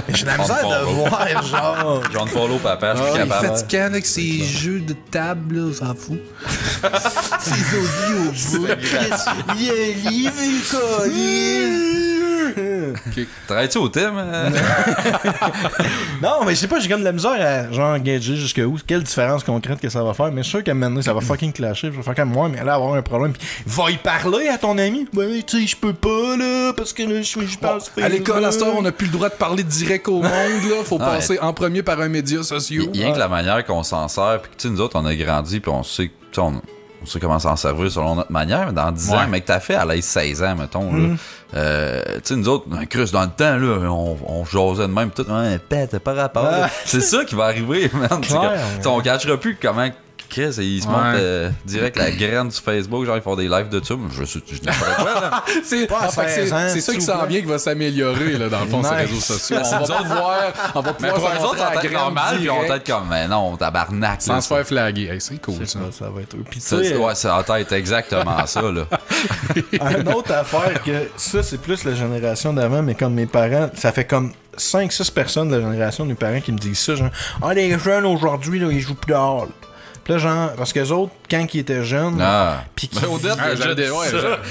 Speaker 2: Mais j'ai de la misère de voir, genre...
Speaker 3: Genre de follow papa, je suis
Speaker 2: il
Speaker 3: capable.
Speaker 2: fatigué
Speaker 1: avec ses jeux de table, là, on s'en fout.
Speaker 2: ses audios au bout. Il y a un livre,
Speaker 3: Travailles-tu au thème?
Speaker 2: Non, mais je sais pas, j'ai comme de la misère à genre engager jusqu'où, quelle différence concrète que ça va faire, mais je suis sûr qu'à un moment donné, ça va fucking clasher, je vais faire comme moi, mais là, avoir un problème, pis va y parler à ton ami. Ben, tu sais, je peux pas, là, parce que là, je pense...
Speaker 1: À l'école, à cette heure, on n'a plus le droit de parler direct au monde, là. Faut passer en premier par un média social.
Speaker 3: Rien que la manière qu'on s'en sert, puis tu sais, nous autres, on a grandi, puis on sait, on sait comment s'en servir selon notre manière, mais dans 10 ans, mec, t'as fait à l'aise 16 ans, mettons, là. Tu sais, nous autres, Chris, dans le temps, là, on jasait de même, tout, t'as pas rapport. là. C'est ça qui va arriver, man. On catchera plus comment Chris, ils se montent direct la graine sur Facebook, genre ils font des lives de ça. Je n'ai pas quoi, là.
Speaker 1: C'est ça qui s'en vient qui va s'améliorer, là, dans le fond, ces réseaux sociaux. On va
Speaker 3: Mais
Speaker 1: pouvoir
Speaker 3: pour eux autres, ça va être normal, puis on va
Speaker 1: direct,
Speaker 3: être comme, mais non, tabarnak.
Speaker 1: sans se faire flaguer. Hey, c'est cool, ça.
Speaker 2: Ça va être... Puis,
Speaker 3: Ça,
Speaker 2: tu sais,
Speaker 3: ouais, ça va être exactement ça, là.
Speaker 2: une autre affaire que ça c'est plus la génération d'avant, mais comme mes parents, ça fait comme 5-6 personnes de la génération de mes parents qui me disent ça, genre les jeunes aujourd'hui là, ils jouent plus dehors là. Puis là, genre, parce qu'eux autres, quand ils étaient jeunes, pis qu'ils...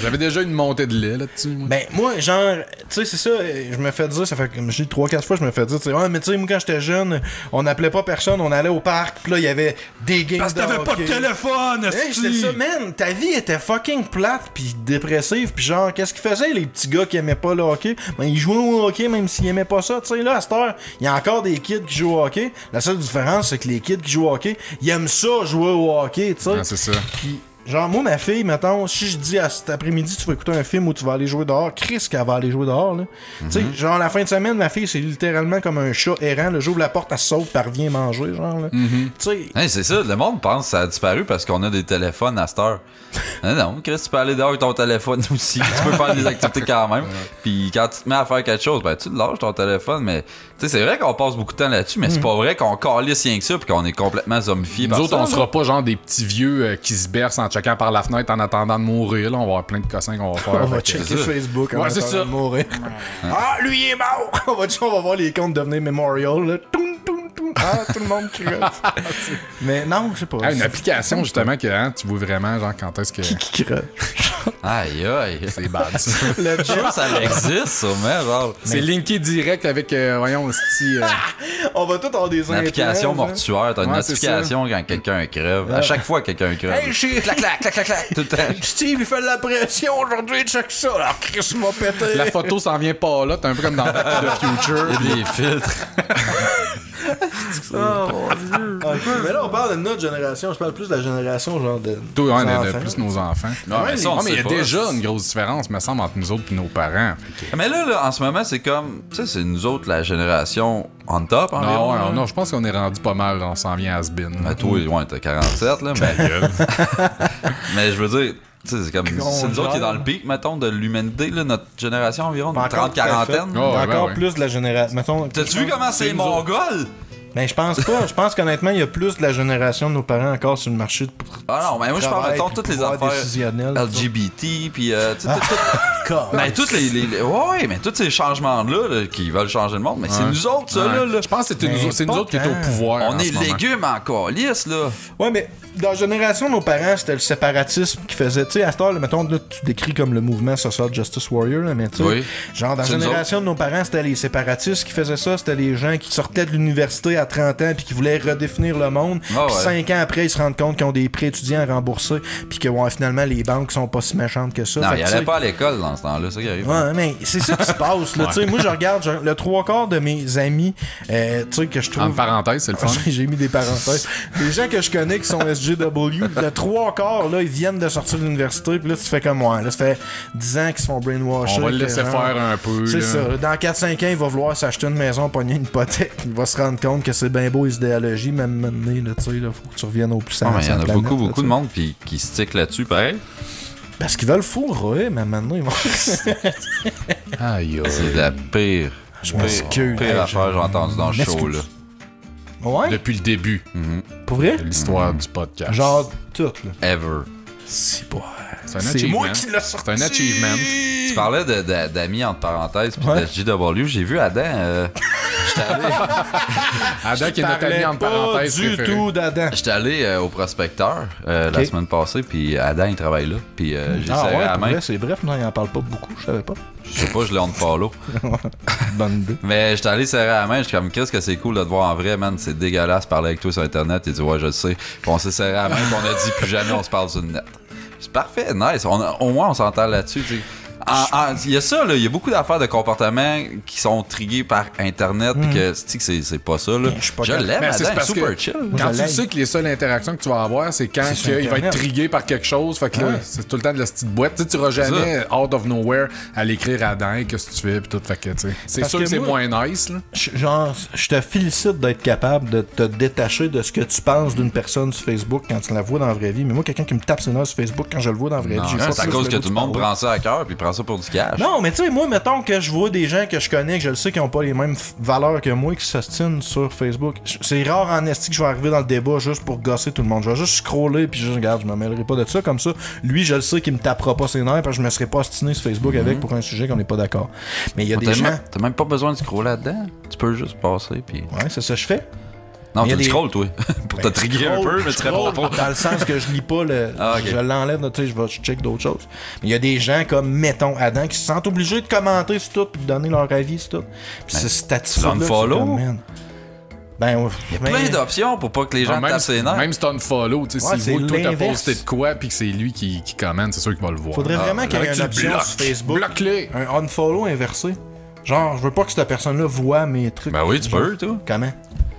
Speaker 1: J'avais déjà une montée de lait là-dessus. Moi.
Speaker 2: Ben, moi, genre, tu sais, c'est ça, je me fais dire, ça fait comme, j'ai 3-4 fois, je me fais dire, tu sais, ouais, mais tu sais, moi, quand j'étais jeune, on n'appelait pas personne, on allait au parc, pis là, il y avait des games
Speaker 1: Parce que t'avais pas de téléphone,
Speaker 2: hey, c'est ça, man, ta vie était fucking plate, pis dépressive, pis genre, qu'est-ce qu'ils faisaient, les petits gars qui aimaient pas le hockey? Ben, ils jouaient au hockey, même s'ils aimaient pas ça, tu sais, là, à cette heure, il y a encore des kids qui jouent au hockey. La seule différence, c'est que les kids qui jouent au hockey, ils aiment ça, jouer au hockey, tu sais.
Speaker 1: Ah, c'est ça.
Speaker 2: Puis genre, moi, ma fille, mettons, si je dis à cet après-midi, tu vas écouter un film ou tu vas aller jouer dehors, Chris, qu'elle va aller jouer dehors, là. Tu sais, genre, la fin de semaine, ma fille, c'est littéralement comme un chat errant, là. J'ouvre la porte, elle se sauve, puis elle revient manger, genre, là. Tu sais.
Speaker 3: Hey, c'est ça, le monde pense que ça a disparu parce qu'on a des téléphones à cette heure. Non, Chris, tu peux aller dehors avec ton téléphone aussi. Tu peux faire des activités quand même. Puis quand tu te mets à faire quelque chose, ben tu lâches ton téléphone. Mais tu sais, c'est vrai qu'on passe beaucoup de temps là-dessus, mais c'est pas vrai qu'on calisse rien que ça puis qu'on est complètement zombifié par
Speaker 1: Nous autres,
Speaker 3: ça.
Speaker 1: on sera pas genre des petits vieux qui se bercent en checkant par la fenêtre en attendant de mourir. Là. On va avoir plein de cossins qu'on va faire.
Speaker 2: On va
Speaker 1: Fait que-
Speaker 2: checker
Speaker 3: c'est ça.
Speaker 2: Facebook en
Speaker 1: Ouais, c'est
Speaker 2: attendant
Speaker 1: ça.
Speaker 2: de mourir. Ah, lui, il est mort! on va voir les comptes devenir Memorial, là. Toum, toum, toum. Ah, tout le monde crève. Mais non, je sais pas.
Speaker 1: Ah, une application justement que hein, tu vois vraiment genre quand est-ce que
Speaker 2: Qui crève.
Speaker 3: Aïe, aïe.
Speaker 1: c'est bad ça.
Speaker 2: Le
Speaker 3: Je sais pas si ça existe, sûrement, genre.
Speaker 1: C'est linké direct avec voyons sti
Speaker 2: On va tous avoir des
Speaker 3: Une application
Speaker 2: implants, hein.
Speaker 3: mortuaire, t'as une
Speaker 1: Ouais, c'est
Speaker 3: notification quand quelqu'un crève. À chaque fois que quelqu'un crève.
Speaker 2: Hey, chez...
Speaker 3: clac, clac, clac, clac, clac. Tout le temps.
Speaker 2: Steve, il fait de la pression aujourd'hui, check ça. Alors, Chris m'a pété.
Speaker 1: La photo s'en vient pas là, t'es un peu comme dans Back to the Future.
Speaker 3: Il y a des filtres.
Speaker 2: Oh mon dieu. Mais là, on parle de notre génération. Je parle plus de la génération, genre de.
Speaker 1: Tout, ouais,
Speaker 2: des
Speaker 1: de
Speaker 2: enfants.
Speaker 1: plus nos enfants.
Speaker 3: Non, mais ça, on
Speaker 1: mais il y a
Speaker 3: sait pas.
Speaker 1: déjà une grosse différence, me semble, entre nous autres et nos parents. Fait que-
Speaker 3: Mais là, en ce moment, c'est comme. Tu sais, c'est nous autres, la génération on top,
Speaker 1: Non,
Speaker 3: environ.
Speaker 1: ouais,
Speaker 3: là.
Speaker 1: non, je pense qu'on est rendu pas mal, on s'en vient à Has-Been.
Speaker 3: Ben, toi, ouais, t'as 47, là. Mais je veux dire. Tu sais, c'est comme. C'est nous autres qui est dans le pic, mettons, de l'humanité, là, notre génération environ, de
Speaker 2: Encore
Speaker 3: 30-quarantaine.
Speaker 1: Oh, ouais,
Speaker 2: Encore
Speaker 1: ouais.
Speaker 2: plus de la génération. Mettons,
Speaker 3: T'as-tu vu comment c'est
Speaker 2: nous autres.
Speaker 3: mongol?
Speaker 2: Mais je pense pas. Je pense qu'honnêtement, il y a plus de la génération de nos parents encore sur le marché de
Speaker 3: Ah non, mais moi, je parle, mettons, toutes les affaires
Speaker 2: décisionnelles.
Speaker 3: LGBT, puis tu sais, mais toutes ouais, mais tous ces changements-là là, qui veulent changer le monde, mais c'est nous autres, ça,
Speaker 1: Ouais.
Speaker 3: là.
Speaker 1: Je pense que
Speaker 2: Mais
Speaker 1: c'est nous
Speaker 2: pas
Speaker 1: autres qui est au
Speaker 2: tant.
Speaker 1: pouvoir.
Speaker 3: On
Speaker 1: en
Speaker 3: est
Speaker 1: ce moment.
Speaker 3: légumes en calice, là.
Speaker 2: Ouais, mais dans la génération de nos parents, c'était le séparatisme qui faisait. Tu sais, à cette heure, là, mettons, là, tu décris comme le mouvement Social Justice Warrior, là, mais tu sais,
Speaker 3: Oui.
Speaker 2: genre, dans la
Speaker 3: C'est nous
Speaker 2: génération de nos parents, c'était les séparatistes qui faisaient ça. C'était les gens qui sortaient de l'université à 30 ans puis qui voulaient redéfinir le monde.
Speaker 3: Ah
Speaker 2: Puis
Speaker 3: ouais.
Speaker 2: 5 ans après, ils se rendent compte qu'ils ont des prêts étudiants à rembourser puis que, ouais, finalement, les banques sont pas si méchantes que ça.
Speaker 3: Non,
Speaker 2: Fait
Speaker 3: il
Speaker 2: que, tu
Speaker 3: allait
Speaker 2: sais,
Speaker 3: pas à l'école dans ce temps-là, c'est ça qui arrive.
Speaker 2: Ouais, mais c'est ça qui se passe, là. Tu sais, moi, je regarde le 3/4 de mes amis, tu sais, que je trouve.
Speaker 1: Entre parenthèses, c'est le fun.
Speaker 2: J'ai mis des parenthèses. Les gens que je connais qui sont SJW, le 3/4, là, ils viennent de sortir de l'université, puis là, tu fais comme moi. Là, ça fait 10 ans qu'ils se font brainwasher.
Speaker 1: On va le
Speaker 2: que
Speaker 1: laisser
Speaker 2: genre,
Speaker 1: faire un peu.
Speaker 2: C'est
Speaker 1: là.
Speaker 2: ça. Dans 4-5 ans, il va vouloir s'acheter une maison, pogner une hypothèque. Il va se rendre compte que c'est bien beau les idéologies, même maintenant, là, tu sais, là, faut que tu reviennes au plus
Speaker 3: Ah, mais il y en a
Speaker 2: planète,
Speaker 3: beaucoup,
Speaker 2: là,
Speaker 3: beaucoup
Speaker 2: tu
Speaker 3: de
Speaker 2: sais.
Speaker 3: monde qui stick là-dessus, pareil.
Speaker 2: Parce qu'ils veulent fourrer, mais maintenant, ils vont.
Speaker 1: Aïe, aïe.
Speaker 3: C'est la pire.
Speaker 2: Je m'excuse.
Speaker 3: Pire affaire que j'ai entendue dans le show, là.
Speaker 2: m'excuse. Ouais,
Speaker 1: Depuis le début
Speaker 2: pour vrai?
Speaker 1: de l'histoire du podcast.
Speaker 2: Genre, tout, là.
Speaker 3: Ever.
Speaker 2: C'est pas.
Speaker 1: C'est un
Speaker 2: C'est
Speaker 1: achievement.
Speaker 2: moi qui l'ai sorti.
Speaker 1: C'est un achievement.
Speaker 3: Tu parlais d'amis entre parenthèses puis
Speaker 2: Ouais.
Speaker 3: de JW. J'ai vu Adam. J'étais allé,
Speaker 1: Adam qui est notre ami entre
Speaker 2: pas
Speaker 1: parenthèses
Speaker 2: du
Speaker 1: préféré.
Speaker 2: tout d'Adam.
Speaker 3: j'étais allé au prospecteur la
Speaker 2: Ok.
Speaker 3: semaine passée, puis Adam il travaille là. Puis j'ai
Speaker 2: Ah
Speaker 3: serré
Speaker 2: ouais,
Speaker 3: la
Speaker 2: pour
Speaker 3: main.
Speaker 2: vrai, c'est bref, non, il en parle pas beaucoup, je savais pas.
Speaker 3: Je sais pas, je l'ai on follow.
Speaker 2: Bonne idée.
Speaker 3: Mais j'étais allé serrer la main, j'étais comme, qu'est-ce que c'est cool de te voir en vrai, man. C'est dégueulasse parler avec toi sur Internet. Il dit, ouais, je le sais. Puis on s'est serré la main, puis on a dit, plus jamais on se parle sur le net. C'est parfait, nice. Au moins, on s'entend là-dessus, tu sais. Il y a ça, là. Il y a beaucoup d'affaires de comportement qui sont triguées par Internet, puis que c'est pas ça, là.
Speaker 2: Je suis pas
Speaker 3: Je
Speaker 2: d'accord.
Speaker 3: l'aime,
Speaker 1: Mais c'est
Speaker 3: Adam,
Speaker 1: parce
Speaker 3: super
Speaker 1: que
Speaker 3: chill.
Speaker 1: Quand
Speaker 2: je
Speaker 1: tu
Speaker 2: l'aime.
Speaker 1: sais que les seules interactions que tu vas avoir, c'est quand
Speaker 2: C'est sur
Speaker 1: il va être
Speaker 2: Internet.
Speaker 1: trigué par quelque chose. Fait que là,
Speaker 2: Ouais.
Speaker 1: c'est tout le temps de la petite boîte. Tu sais, tu iras jamais out of nowhere à l'écrire à Adam, qu'est-ce que tu fais, pis tout. Fait que, tu sais, c'est
Speaker 2: Parce
Speaker 1: sûr
Speaker 2: que
Speaker 1: que c'est
Speaker 2: moi-
Speaker 1: moins nice, là.
Speaker 2: Genre, je te félicite d'être capable de te détacher de ce que tu penses d'une personne sur Facebook quand tu la vois dans la vraie vie. Mais moi, quelqu'un qui me tape ses nerfs sur Facebook quand je le vois dans la vraie
Speaker 3: Non,
Speaker 2: vie, j'ai pas
Speaker 3: c'est à
Speaker 2: plus
Speaker 3: cause
Speaker 2: le
Speaker 3: que
Speaker 2: goût
Speaker 3: tout
Speaker 2: de
Speaker 3: le monde
Speaker 2: parler.
Speaker 3: prend ça à cœur, puis prend ça pour du cash.
Speaker 2: Non, mais tu sais, moi, mettons que je vois des gens que je connais, que je le sais, qui ont pas les mêmes valeurs que moi, qui s'ostinent sur Facebook. C'est rare en esti que je vais arriver dans le débat juste pour gosser tout le monde. Je vais juste scroller, puis juste, regarde, je me mêlerai pas de ça. Comme ça, lui, je le sais qu'il me tapera pas ses nerfs, parce que je me serais pas ostiné sur Facebook avec pour un sujet qu'on n'est pas d'accord. Mais il y a des gens.
Speaker 3: T'as même pas besoin de scroller là-dedans. Tu peux juste passer, puis...
Speaker 2: Ouais, c'est ça que je fais.
Speaker 3: Non,
Speaker 2: Il y a
Speaker 3: tu
Speaker 2: des-
Speaker 3: scrolles, toi. Pour te
Speaker 2: Ben,
Speaker 3: trigger un peu, mais tu réponds pas.
Speaker 2: Dans le sens que je lis pas le.
Speaker 3: Ah, ok.
Speaker 2: Je l'enlève, tu sais, je check d'autres choses. Mais il y a des gens comme, mettons, Adam, qui se sentent obligés de commenter sur tout, puis de donner leur avis sur tout. Puis c'est cette attitude-là.
Speaker 3: tu l'unfollow?
Speaker 2: c'est comme, man. Ben, ouais.
Speaker 3: Il y a plein d'options pour pas que les gens
Speaker 1: même,
Speaker 3: tapent ses nerfs.
Speaker 1: même si t'as une follow, tu sais,
Speaker 2: Ouais,
Speaker 1: s'il voit que toi t'as
Speaker 2: c'est
Speaker 1: posté de quoi, puis que c'est lui qui commente, c'est sûr qu'il va le voir.
Speaker 2: Faudrait vraiment qu'il y ait
Speaker 1: Faudrait
Speaker 2: une
Speaker 1: que tu le
Speaker 2: option
Speaker 1: bloques.
Speaker 2: sur Facebook.
Speaker 1: Bloque-les.
Speaker 2: Un unfollow inversé. Genre, je veux pas que cette personne-là voit mes trucs.
Speaker 3: Ben oui, tu
Speaker 2: Genre,
Speaker 3: peux, toi.
Speaker 2: Comment?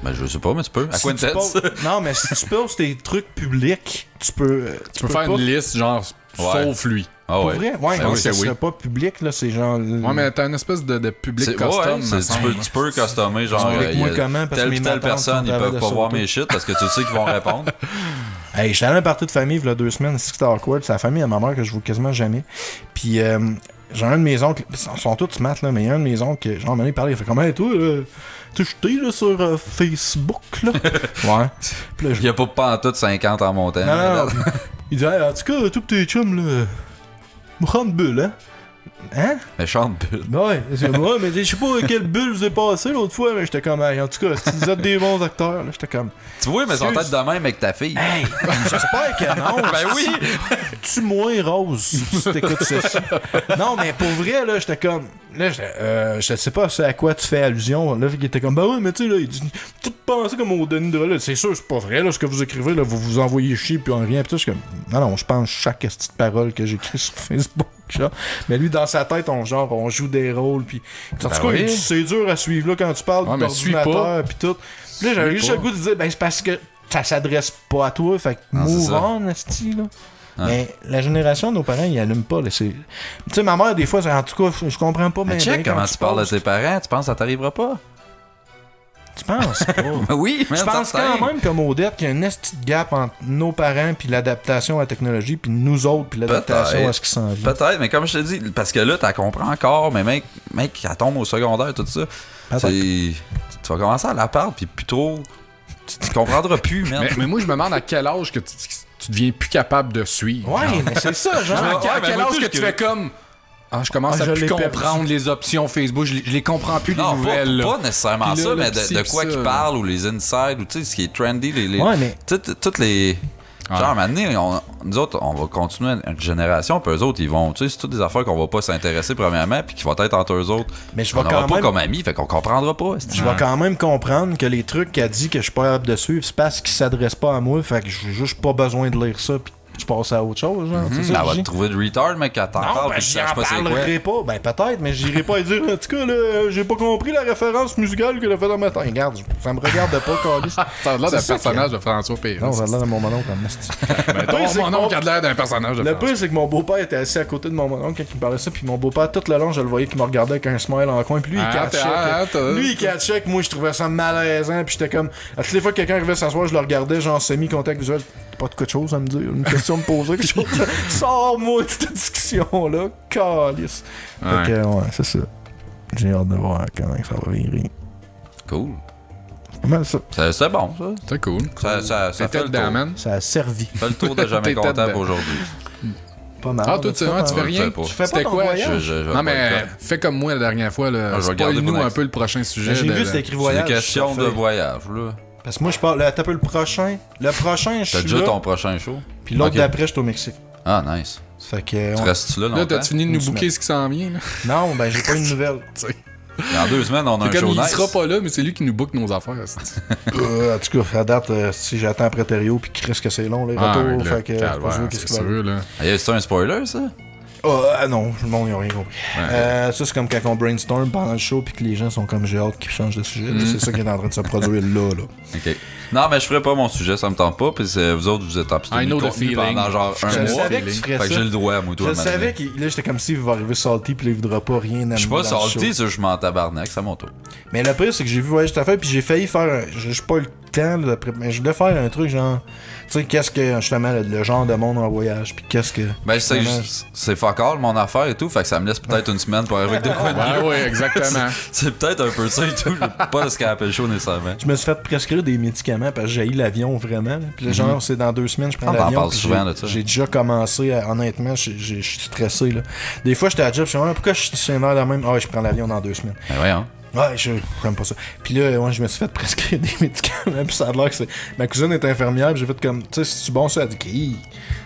Speaker 3: Ben, je sais pas, mais tu peux. À
Speaker 2: Si
Speaker 3: quoi une
Speaker 2: tu
Speaker 3: tête?
Speaker 2: poses- Non, mais si tu poses tes trucs publics, tu peux
Speaker 1: faire
Speaker 2: pas...
Speaker 1: une liste, genre,
Speaker 3: Ouais.
Speaker 1: sauf lui.
Speaker 3: Ah
Speaker 2: Pour
Speaker 3: ouais.
Speaker 2: vrai? Ouais,
Speaker 3: Ben
Speaker 2: mais
Speaker 3: oui,
Speaker 2: ça
Speaker 3: c'est
Speaker 2: serait
Speaker 3: oui.
Speaker 2: pas public, là, c'est genre...
Speaker 1: Ouais, mais t'as une espèce de public
Speaker 3: C'est-
Speaker 1: custom.
Speaker 3: ouais,
Speaker 1: me semble.
Speaker 3: tu peux customer, genre,
Speaker 2: Tu expliques-moi comment, parce
Speaker 3: telle
Speaker 2: que
Speaker 3: ou
Speaker 2: mes
Speaker 3: telle
Speaker 2: matantes
Speaker 3: personne,
Speaker 2: sont
Speaker 3: ils
Speaker 2: travaillent
Speaker 3: peuvent
Speaker 2: de
Speaker 3: pas
Speaker 2: ça
Speaker 3: voir
Speaker 2: autour.
Speaker 3: mes shit parce que tu sais qu'ils vont répondre.
Speaker 2: Hey, j'étais allé à un party de famille il y a 2 semaines, c'est que c'était awkward. C'est la famille à ma mère que je vois quasiment jamais. Puis j'ai un de mes oncles, ils sont tous smart là, mais il y a un de mes oncles, genre, il parlait, il fait comment, hey, toi, tu jeté là, sur Facebook, là? Ouais. Puis là,
Speaker 3: Il y a pas pantoute 50 en montagne.
Speaker 2: non. Il dit, hey, en tout cas, tous tes chums, là, Mourant de bulle, hein? Hein?
Speaker 3: Méchante bulle.
Speaker 2: Ouais, ouais, mais je sais pas quelle bulle vous est passé l'autre fois, mais j'étais comme, hey, en tout cas, si vous êtes des bons acteurs, là, j'étais comme,
Speaker 3: Tu vois, mais son
Speaker 2: Excuse.
Speaker 3: tête de même avec ta fille.
Speaker 2: hey, j'espère que non.
Speaker 3: Ben oui!
Speaker 2: Tu moins rose si t'écoutes ceci. Non, mais pour vrai, là, j'étais comme. Là, je sais pas à quoi tu fais allusion. Là, il était comme, bah ouais, mais tu sais, là, il dit, tout penser comme au Denis de là. C'est sûr, c'est pas vrai, là, ce que vous écrivez, là, vous vous envoyez chier, puis rien. Puis tout, je suis comme, non, je pense chaque petite parole que j'écris sur Facebook, genre. Mais lui, dans sa tête, on joue des rôles, puis. En tout cas,
Speaker 3: oui.
Speaker 2: il dit, c'est dur à suivre, là, quand tu parles
Speaker 1: Ouais, mais suis pas.
Speaker 2: d'ordinateur, puis tout. Puis là, j'avais
Speaker 1: Suis
Speaker 2: juste
Speaker 1: pas.
Speaker 2: le goût de dire, ben, c'est parce que ça s'adresse pas à toi, fait que
Speaker 3: Non, c'est
Speaker 2: move
Speaker 3: ça.
Speaker 2: on, esti, là.
Speaker 3: Ouais.
Speaker 2: Mais la génération de nos parents, ils allument pas. Là, tu sais, ma mère, des fois, en tout cas, je comprends pas.
Speaker 3: Mais check comment tu parles de tes parents, tu penses que ça t'arrivera pas?
Speaker 2: Tu penses pas?
Speaker 3: Oui, mais
Speaker 2: Je pense quand même, comme Odette, qu'il y a une esti de gap entre nos parents puis l'adaptation à la technologie, puis nous autres, puis l'adaptation
Speaker 3: Peut-être.
Speaker 2: à ce qui s'en vient.
Speaker 3: Peut-être, mais comme je te dis, parce que là, t'as compris encore, mais mec, elle tombe au secondaire, tout ça.
Speaker 2: Peut-être.
Speaker 3: Tu vas commencer à la parler, puis plus trop. Tu comprendras plus, merde.
Speaker 1: Mais moi, je me demande à quel âge que tu deviens plus capable de suivre.
Speaker 2: Ouais,
Speaker 1: genre.
Speaker 2: mais c'est ça, genre.
Speaker 1: À quel,
Speaker 3: Ouais,
Speaker 1: à
Speaker 3: ben
Speaker 1: quel
Speaker 3: moi,
Speaker 1: âge
Speaker 3: tout,
Speaker 1: que
Speaker 3: je-
Speaker 1: tu fais comme... Ah, je commence
Speaker 2: Ah,
Speaker 1: à
Speaker 2: je
Speaker 1: plus
Speaker 2: l'ai
Speaker 1: comprendre
Speaker 2: perdu.
Speaker 1: les options Facebook. Je les comprends plus, les
Speaker 3: Non,
Speaker 1: nouvelles. là.
Speaker 3: pas nécessairement
Speaker 1: Puis là,
Speaker 3: ça,
Speaker 1: le
Speaker 3: mais
Speaker 1: psy,
Speaker 3: de
Speaker 1: pis
Speaker 3: quoi
Speaker 1: ça.
Speaker 3: qu'ils parlent, ou les insides, ou tu sais, ce qui est trendy, les
Speaker 2: Ouais, mais.
Speaker 3: toutes les.
Speaker 1: Ouais.
Speaker 3: Genre, maintenant, nous autres, on va continuer une génération, puis eux autres, ils vont. Tu sais, c'est toutes des affaires qu'on va pas s'intéresser, premièrement, puis qui vont être entre eux autres.
Speaker 2: Mais je
Speaker 3: On
Speaker 2: vais
Speaker 3: n'aura
Speaker 2: quand
Speaker 3: pas
Speaker 2: même.
Speaker 3: comme amis, fait qu'on comprendra pas.
Speaker 2: Je vais quand même comprendre que les trucs qu'elle dit que je suis pas capable de suivre, c'est parce qu'ils s'adressent pas à moi, fait que j'ai juste pas besoin de lire ça, pis je passe à autre chose, genre. C'est ça
Speaker 3: Elle
Speaker 2: que
Speaker 3: va
Speaker 2: je
Speaker 3: te
Speaker 2: dis.
Speaker 3: trouver de retard, mec, qu'elle t'en
Speaker 2: Non,
Speaker 3: parle,
Speaker 2: ben,
Speaker 3: puis tu
Speaker 2: j'y
Speaker 3: saches
Speaker 2: en
Speaker 3: pas c'est quoi.
Speaker 2: parlerai pas. Ben, peut-être, mais j'irai pas dire, en tout cas, là, j'ai pas compris la référence musicale qu'elle a fait dans ma tête. Regarde, ça me regarde pas, Carlis.
Speaker 1: Ça a l'air d'un
Speaker 2: C'est ça
Speaker 1: personnage de François Pérez.
Speaker 2: Non, ça a l'air de mon mononcle en esti.
Speaker 1: Ben, ton
Speaker 2: pire, c'est que
Speaker 1: mon oncle a l'air d'un personnage de
Speaker 2: Le
Speaker 1: François.
Speaker 2: pire, c'est que mon beau-père était assis à côté de mon mononcle quand il me parlait ça, puis mon beau-père, tout le long, je le voyais qu'il me regardait avec un smile en coin, puis lui, il catchait. Lui, il catchait que moi, je trouvais ça malaisant, puis j'étais comme. À toutes les fois que quelqu'un arrivait s'asseoir, je le regardais, genre semi-contact visuel. T'as pas de quelque chose à me dire, une question à me poser, quelque chose. Sors-moi de cette discussion-là, calice.
Speaker 1: Ouais.
Speaker 2: Fait que, ouais, c'est ça. J'ai hâte de voir comment ça va virer.
Speaker 3: Cool.
Speaker 2: C'est pas mal ça.
Speaker 3: C'est bon, ça.
Speaker 1: C'est cool.
Speaker 3: Ça fait
Speaker 1: T'es
Speaker 3: le
Speaker 1: tête dedans,
Speaker 3: tour.
Speaker 1: man.
Speaker 2: Ça a servi.
Speaker 3: Fait le tour de jamais
Speaker 1: T'es
Speaker 3: content
Speaker 1: tête
Speaker 3: pour aujourd'hui.
Speaker 2: Pas mal.
Speaker 1: Ah, toi, tu fais rien?
Speaker 3: pas.
Speaker 2: Tu fais pas
Speaker 1: C'était
Speaker 2: ton
Speaker 1: quoi?
Speaker 2: voyage?
Speaker 3: Je vais
Speaker 1: Non,
Speaker 3: pas
Speaker 1: mais
Speaker 3: le temps.
Speaker 1: fais comme moi la dernière fois.
Speaker 3: Ah, je vais regarder
Speaker 1: Spoil-nous
Speaker 3: pour
Speaker 1: un
Speaker 3: next.
Speaker 1: peu le prochain sujet.
Speaker 2: J'ai
Speaker 1: de-
Speaker 2: vu, c'était écrit
Speaker 3: C'est
Speaker 2: voyage.
Speaker 3: une question
Speaker 2: sur
Speaker 3: de
Speaker 2: la feuille.
Speaker 3: voyage, là.
Speaker 2: Parce que moi, je parle. Là, t'as peu le prochain. Le prochain, je
Speaker 3: T'as
Speaker 2: suis
Speaker 3: déjà
Speaker 2: là.
Speaker 3: ton prochain show?
Speaker 2: Puis l'autre
Speaker 3: Ok.
Speaker 2: d'après, je suis au Mexique.
Speaker 3: Ah, nice.
Speaker 2: Fait que.
Speaker 3: Tu
Speaker 2: ouais.
Speaker 3: restes-tu là
Speaker 1: Là,
Speaker 3: longtemps?
Speaker 1: t'as-tu fini de nous
Speaker 2: Une
Speaker 1: booker
Speaker 2: semaine.
Speaker 1: ce qui s'en vient? là?
Speaker 2: Non, ben j'ai pas eu de nouvelles.
Speaker 3: Dans 2 semaines, on a un
Speaker 1: C'est comme
Speaker 3: show
Speaker 1: il
Speaker 3: nice.
Speaker 1: sera pas là, mais c'est lui qui nous book nos affaires. c'est-
Speaker 2: En tout cas, à date, si j'attends après Thériault, puis Chris que c'est long, les
Speaker 1: Ah,
Speaker 2: retours,
Speaker 1: mais là,
Speaker 2: fait que.
Speaker 1: calvaire,
Speaker 2: pas sûr qu'est-ce
Speaker 1: c'est
Speaker 2: qui va
Speaker 1: sûr, là.
Speaker 3: Hey, c'est un spoiler, ça?
Speaker 2: Ah non, le monde, ils ont rien compris. Ça, c'est comme quand on brainstorm pendant le show, puis que les gens sont comme j'ai hâte qu'ils changent de sujet. Là, c'est ça qui est en train de se produire là.
Speaker 3: Ok. Non, mais je ferai pas mon sujet, ça me tente pas. Puis vous autres, vous êtes
Speaker 1: I
Speaker 3: abstenus
Speaker 1: know
Speaker 3: de
Speaker 1: the
Speaker 3: contenu
Speaker 1: feeling.
Speaker 3: pendant genre
Speaker 2: Je
Speaker 3: un
Speaker 2: le
Speaker 3: mois.
Speaker 2: savais que tu
Speaker 3: Fait
Speaker 2: ferais
Speaker 3: que
Speaker 2: ça.
Speaker 3: j'ai le droit, moi, toi,
Speaker 2: Je
Speaker 3: à
Speaker 2: le
Speaker 3: m'amener.
Speaker 2: savais qu'il là, j'étais comme s'il va arriver salty, puis là, il voudra pas rien amener.
Speaker 3: Je suis pas
Speaker 2: dans le
Speaker 3: salty,
Speaker 2: show.
Speaker 3: ça, je m'en tabarnak, c'est à mon tour.
Speaker 2: Mais le pire, c'est que j'ai vu Voyage à faire, puis j'ai failli faire. J'ai pas eu le temps, là, mais je voulais faire un truc genre. Tu sais, qu'est-ce que, justement, le genre de monde en voyage, puis qu'est-ce que.
Speaker 3: Ben,
Speaker 2: Vraiment,
Speaker 3: c'est fuck all, mon affaire et tout, fait que ça me laisse peut-être une semaine pour arriver avec de quoi de mieux.
Speaker 1: Ouais, ouais, exactement.
Speaker 3: C'est peut-être un peu ça et tout, j'ai pas le scalpel show nécessairement.
Speaker 2: Je me suis fait prescrire des médicaments parce que j'ai eu l'avion vraiment. Là. Puis là, genre, c'est dans 2 semaines, je prends
Speaker 3: On en
Speaker 2: l'avion.
Speaker 3: parle
Speaker 2: puis
Speaker 3: souvent
Speaker 2: j'ai-
Speaker 3: de ça.
Speaker 2: J'ai déjà commencé, honnêtement, je suis stressé. Là. Des fois, j'étais à la job, je suis comme, pourquoi je suis stationnaire de même? Ah, ouais, je prends l'avion dans 2 semaines.
Speaker 3: Ben voyons.
Speaker 2: Ouais, j'aime pas ça. Puis là, ouais, je me suis fait prescrire des médicaments, puis ça a l'air que c'est. Ma cousine est infirmière, puis j'ai fait comme, tu sais, c'est bon ça? Elle dit,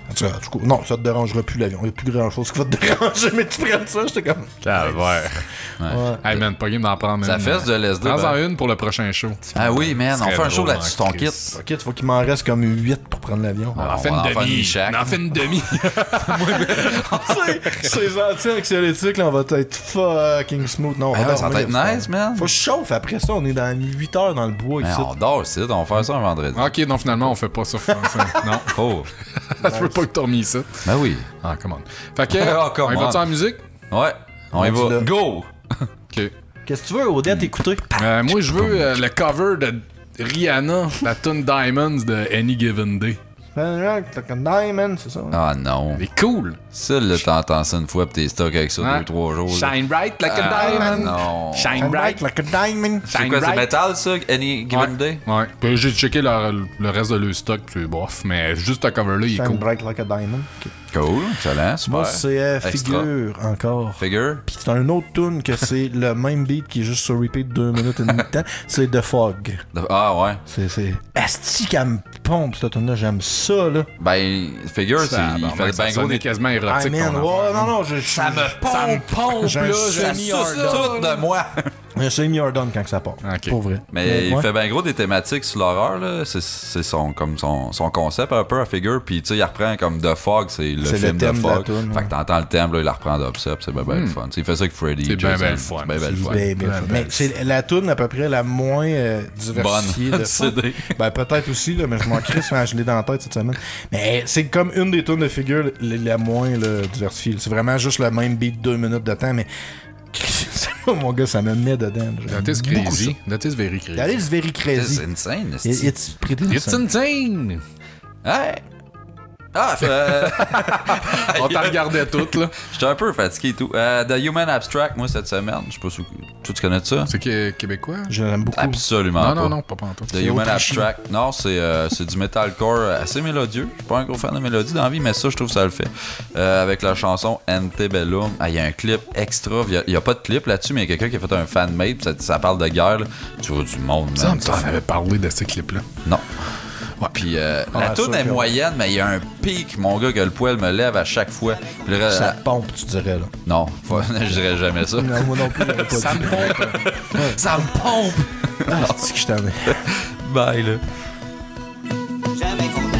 Speaker 2: En tout cas, non, ça te dérangera plus l'avion. Il n'y a plus grand chose qui va te déranger, mais tu prennes ça, j'étais comme.
Speaker 1: Calvaire.
Speaker 3: Ouais.
Speaker 1: Hey man, pas game d'en prendre
Speaker 3: Ça
Speaker 1: une.
Speaker 3: fesse de LSD.
Speaker 1: Prends-en
Speaker 3: ben.
Speaker 1: une pour le prochain show.
Speaker 3: Ah oui, man, on
Speaker 1: serait
Speaker 3: fait un show
Speaker 1: drôle,
Speaker 3: là-dessus, ton kit.
Speaker 1: Chris.
Speaker 2: Ok, il faut qu'il m'en reste comme 8 pour prendre l'avion.
Speaker 1: On en fait
Speaker 3: on
Speaker 1: une
Speaker 3: va en faire une
Speaker 1: demi.
Speaker 3: mi-chaque.
Speaker 1: On en fait une demi.
Speaker 2: Ces anti-anxiolytiques, là, on va être fucking smooth. Non, on
Speaker 3: Ah
Speaker 2: va
Speaker 3: ouais, ça va
Speaker 2: dormir,
Speaker 3: être
Speaker 2: c'est
Speaker 3: nice,
Speaker 2: pas-
Speaker 3: man.
Speaker 2: Faut que je chauffe. Après ça, on est dans 8 heures dans le bois
Speaker 3: Man,
Speaker 2: ici.
Speaker 3: on dort ici, on va faire ça un vendredi.
Speaker 1: Ok, non, finalement, on fait pas ça. Non.
Speaker 3: Oh,
Speaker 1: Je veux pas que tu remis ça.
Speaker 3: ben oui.
Speaker 1: Ah, come on. Fait que,
Speaker 3: Oh, come
Speaker 1: on y va-tu
Speaker 3: on.
Speaker 1: en musique?
Speaker 3: Ouais, on y va.
Speaker 2: Rendu là.
Speaker 3: Go!
Speaker 1: Ok.
Speaker 2: Qu'est-ce que tu veux, Odette, écouter?
Speaker 1: Moi, je veux le cover de Rihanna, la tune Diamonds de Any Given Day.
Speaker 2: Like a diamond, c'est ça?
Speaker 3: Ah non.
Speaker 1: C'est cool.
Speaker 3: Ça, là, t'entends ça une fois pis t'es stock avec ça
Speaker 1: Hein?
Speaker 3: 2-3 jours. là.
Speaker 1: Shine bright like a
Speaker 3: Ah,
Speaker 1: diamond.
Speaker 3: non.
Speaker 1: Shine bright.
Speaker 2: Like a diamond.
Speaker 3: C'est
Speaker 1: Shine
Speaker 3: quoi, c'est
Speaker 1: bright.
Speaker 3: métal, ça? Any Given Day?
Speaker 1: Ouais. Puis j'ai checké le reste de le stock, puis bof. Mais juste ce cover-là, il est
Speaker 2: Shine
Speaker 1: cool.
Speaker 2: bright like a diamond. Ok.
Speaker 3: Cool, excellent, super.
Speaker 2: Moi, c'est
Speaker 3: Extra.
Speaker 2: Figure encore.
Speaker 3: Figure?
Speaker 2: Pis c'est un autre tune que c'est le même beat qui est juste sur repeat 2 minutes et demie de temps. C'est The Fog.
Speaker 3: Ah ouais.
Speaker 2: C'est. Asti qu'elle me pompe, cette tune-là. J'aime ça, là.
Speaker 3: Ben, Figure, c'est, il fait le
Speaker 1: ça
Speaker 3: bien gros
Speaker 1: sonnait
Speaker 3: des...
Speaker 1: quasiment
Speaker 2: Ah,
Speaker 1: érotique.
Speaker 2: man,
Speaker 1: ton
Speaker 2: ouais,
Speaker 1: affaire.
Speaker 2: non,
Speaker 3: Ça me pompe!
Speaker 2: J'ai un
Speaker 1: là,
Speaker 3: Ça
Speaker 1: j'ai mis
Speaker 3: suce tout de moi!
Speaker 2: Un semi-hardon quand que ça part.
Speaker 1: Ok.
Speaker 2: Pour vrai.
Speaker 3: Mais il
Speaker 2: Ouais.
Speaker 3: fait bien gros des thématiques sur l'horreur, là. C'est son concept un peu à Figure. Puis, tu sais, il reprend comme The Fog, c'est le
Speaker 2: C'est
Speaker 3: film
Speaker 2: le thème
Speaker 3: The
Speaker 2: de la
Speaker 3: Fog.
Speaker 2: toune,
Speaker 3: Fait
Speaker 2: ouais.
Speaker 3: que t'entends le thème, là, il la reprend d'Upset, c'est bien le fun. Tu sais, il fait ça avec Freddy.
Speaker 1: C'est bien,
Speaker 3: Jason.
Speaker 1: bien le fun.
Speaker 3: C'est bien le fun.
Speaker 2: Ben, ben, mais c'est la tune à peu près la moins diversifiée
Speaker 3: Bonne
Speaker 2: de
Speaker 3: du CD.
Speaker 2: Ben peut-être aussi là, mais je m'en crisse, je l'ai dans la tête cette semaine. Mais c'est comme une des tunes de Figure la moins là, diversifiée. C'est vraiment juste le même beat 2 minutes de temps, mais mon gars, ça me met dedans. J'aime
Speaker 1: That is
Speaker 2: beaucoup
Speaker 1: crazy. That is very crazy.
Speaker 2: ça. That is very crazy.
Speaker 3: C'est insane,
Speaker 2: It's pretty
Speaker 1: It's
Speaker 2: insane.
Speaker 1: insane!
Speaker 3: Hey! Ah,
Speaker 1: On t'a regardé toutes, là.
Speaker 3: j'étais un peu fatigué et tout. The Human Abstract, moi, cette semaine, je sais pas si tu connais de ça?
Speaker 1: C'est québécois?
Speaker 2: Je l'aime beaucoup.
Speaker 3: Absolument
Speaker 1: Non,
Speaker 3: pas.
Speaker 1: non, non, pas pantoute.
Speaker 3: The Human
Speaker 2: autrichien.
Speaker 3: Abstract. Non, c'est du metalcore assez mélodieux. Je suis pas un gros fan de mélodie dans la vie, mais ça, je trouve que ça le fait. Avec la chanson Antebellum. Il y a un clip extra. Il y a pas de clip là-dessus, mais il y a quelqu'un qui a fait un fan-made. Ça parle de guerre. Là. Tu vois du monde,
Speaker 1: Ça,
Speaker 3: man.
Speaker 1: on t'en avait parlé de ce clip-là.
Speaker 3: Non. Puis la toune
Speaker 2: ça,
Speaker 3: est
Speaker 2: que-
Speaker 3: moyenne, mais il y a un pic, mon gars, que le poil me lève à chaque fois. Puis le reste-
Speaker 2: Ça pompe, tu dirais là.
Speaker 3: Non, je dirais jamais ça.
Speaker 2: Non, moi non plus, j'aurais pas
Speaker 1: Ça
Speaker 2: dit.
Speaker 1: me pompe.
Speaker 3: Ça me pompe!
Speaker 2: Ah, c'est que je t'en ai.
Speaker 3: Bye, là.
Speaker 4: Jamais content.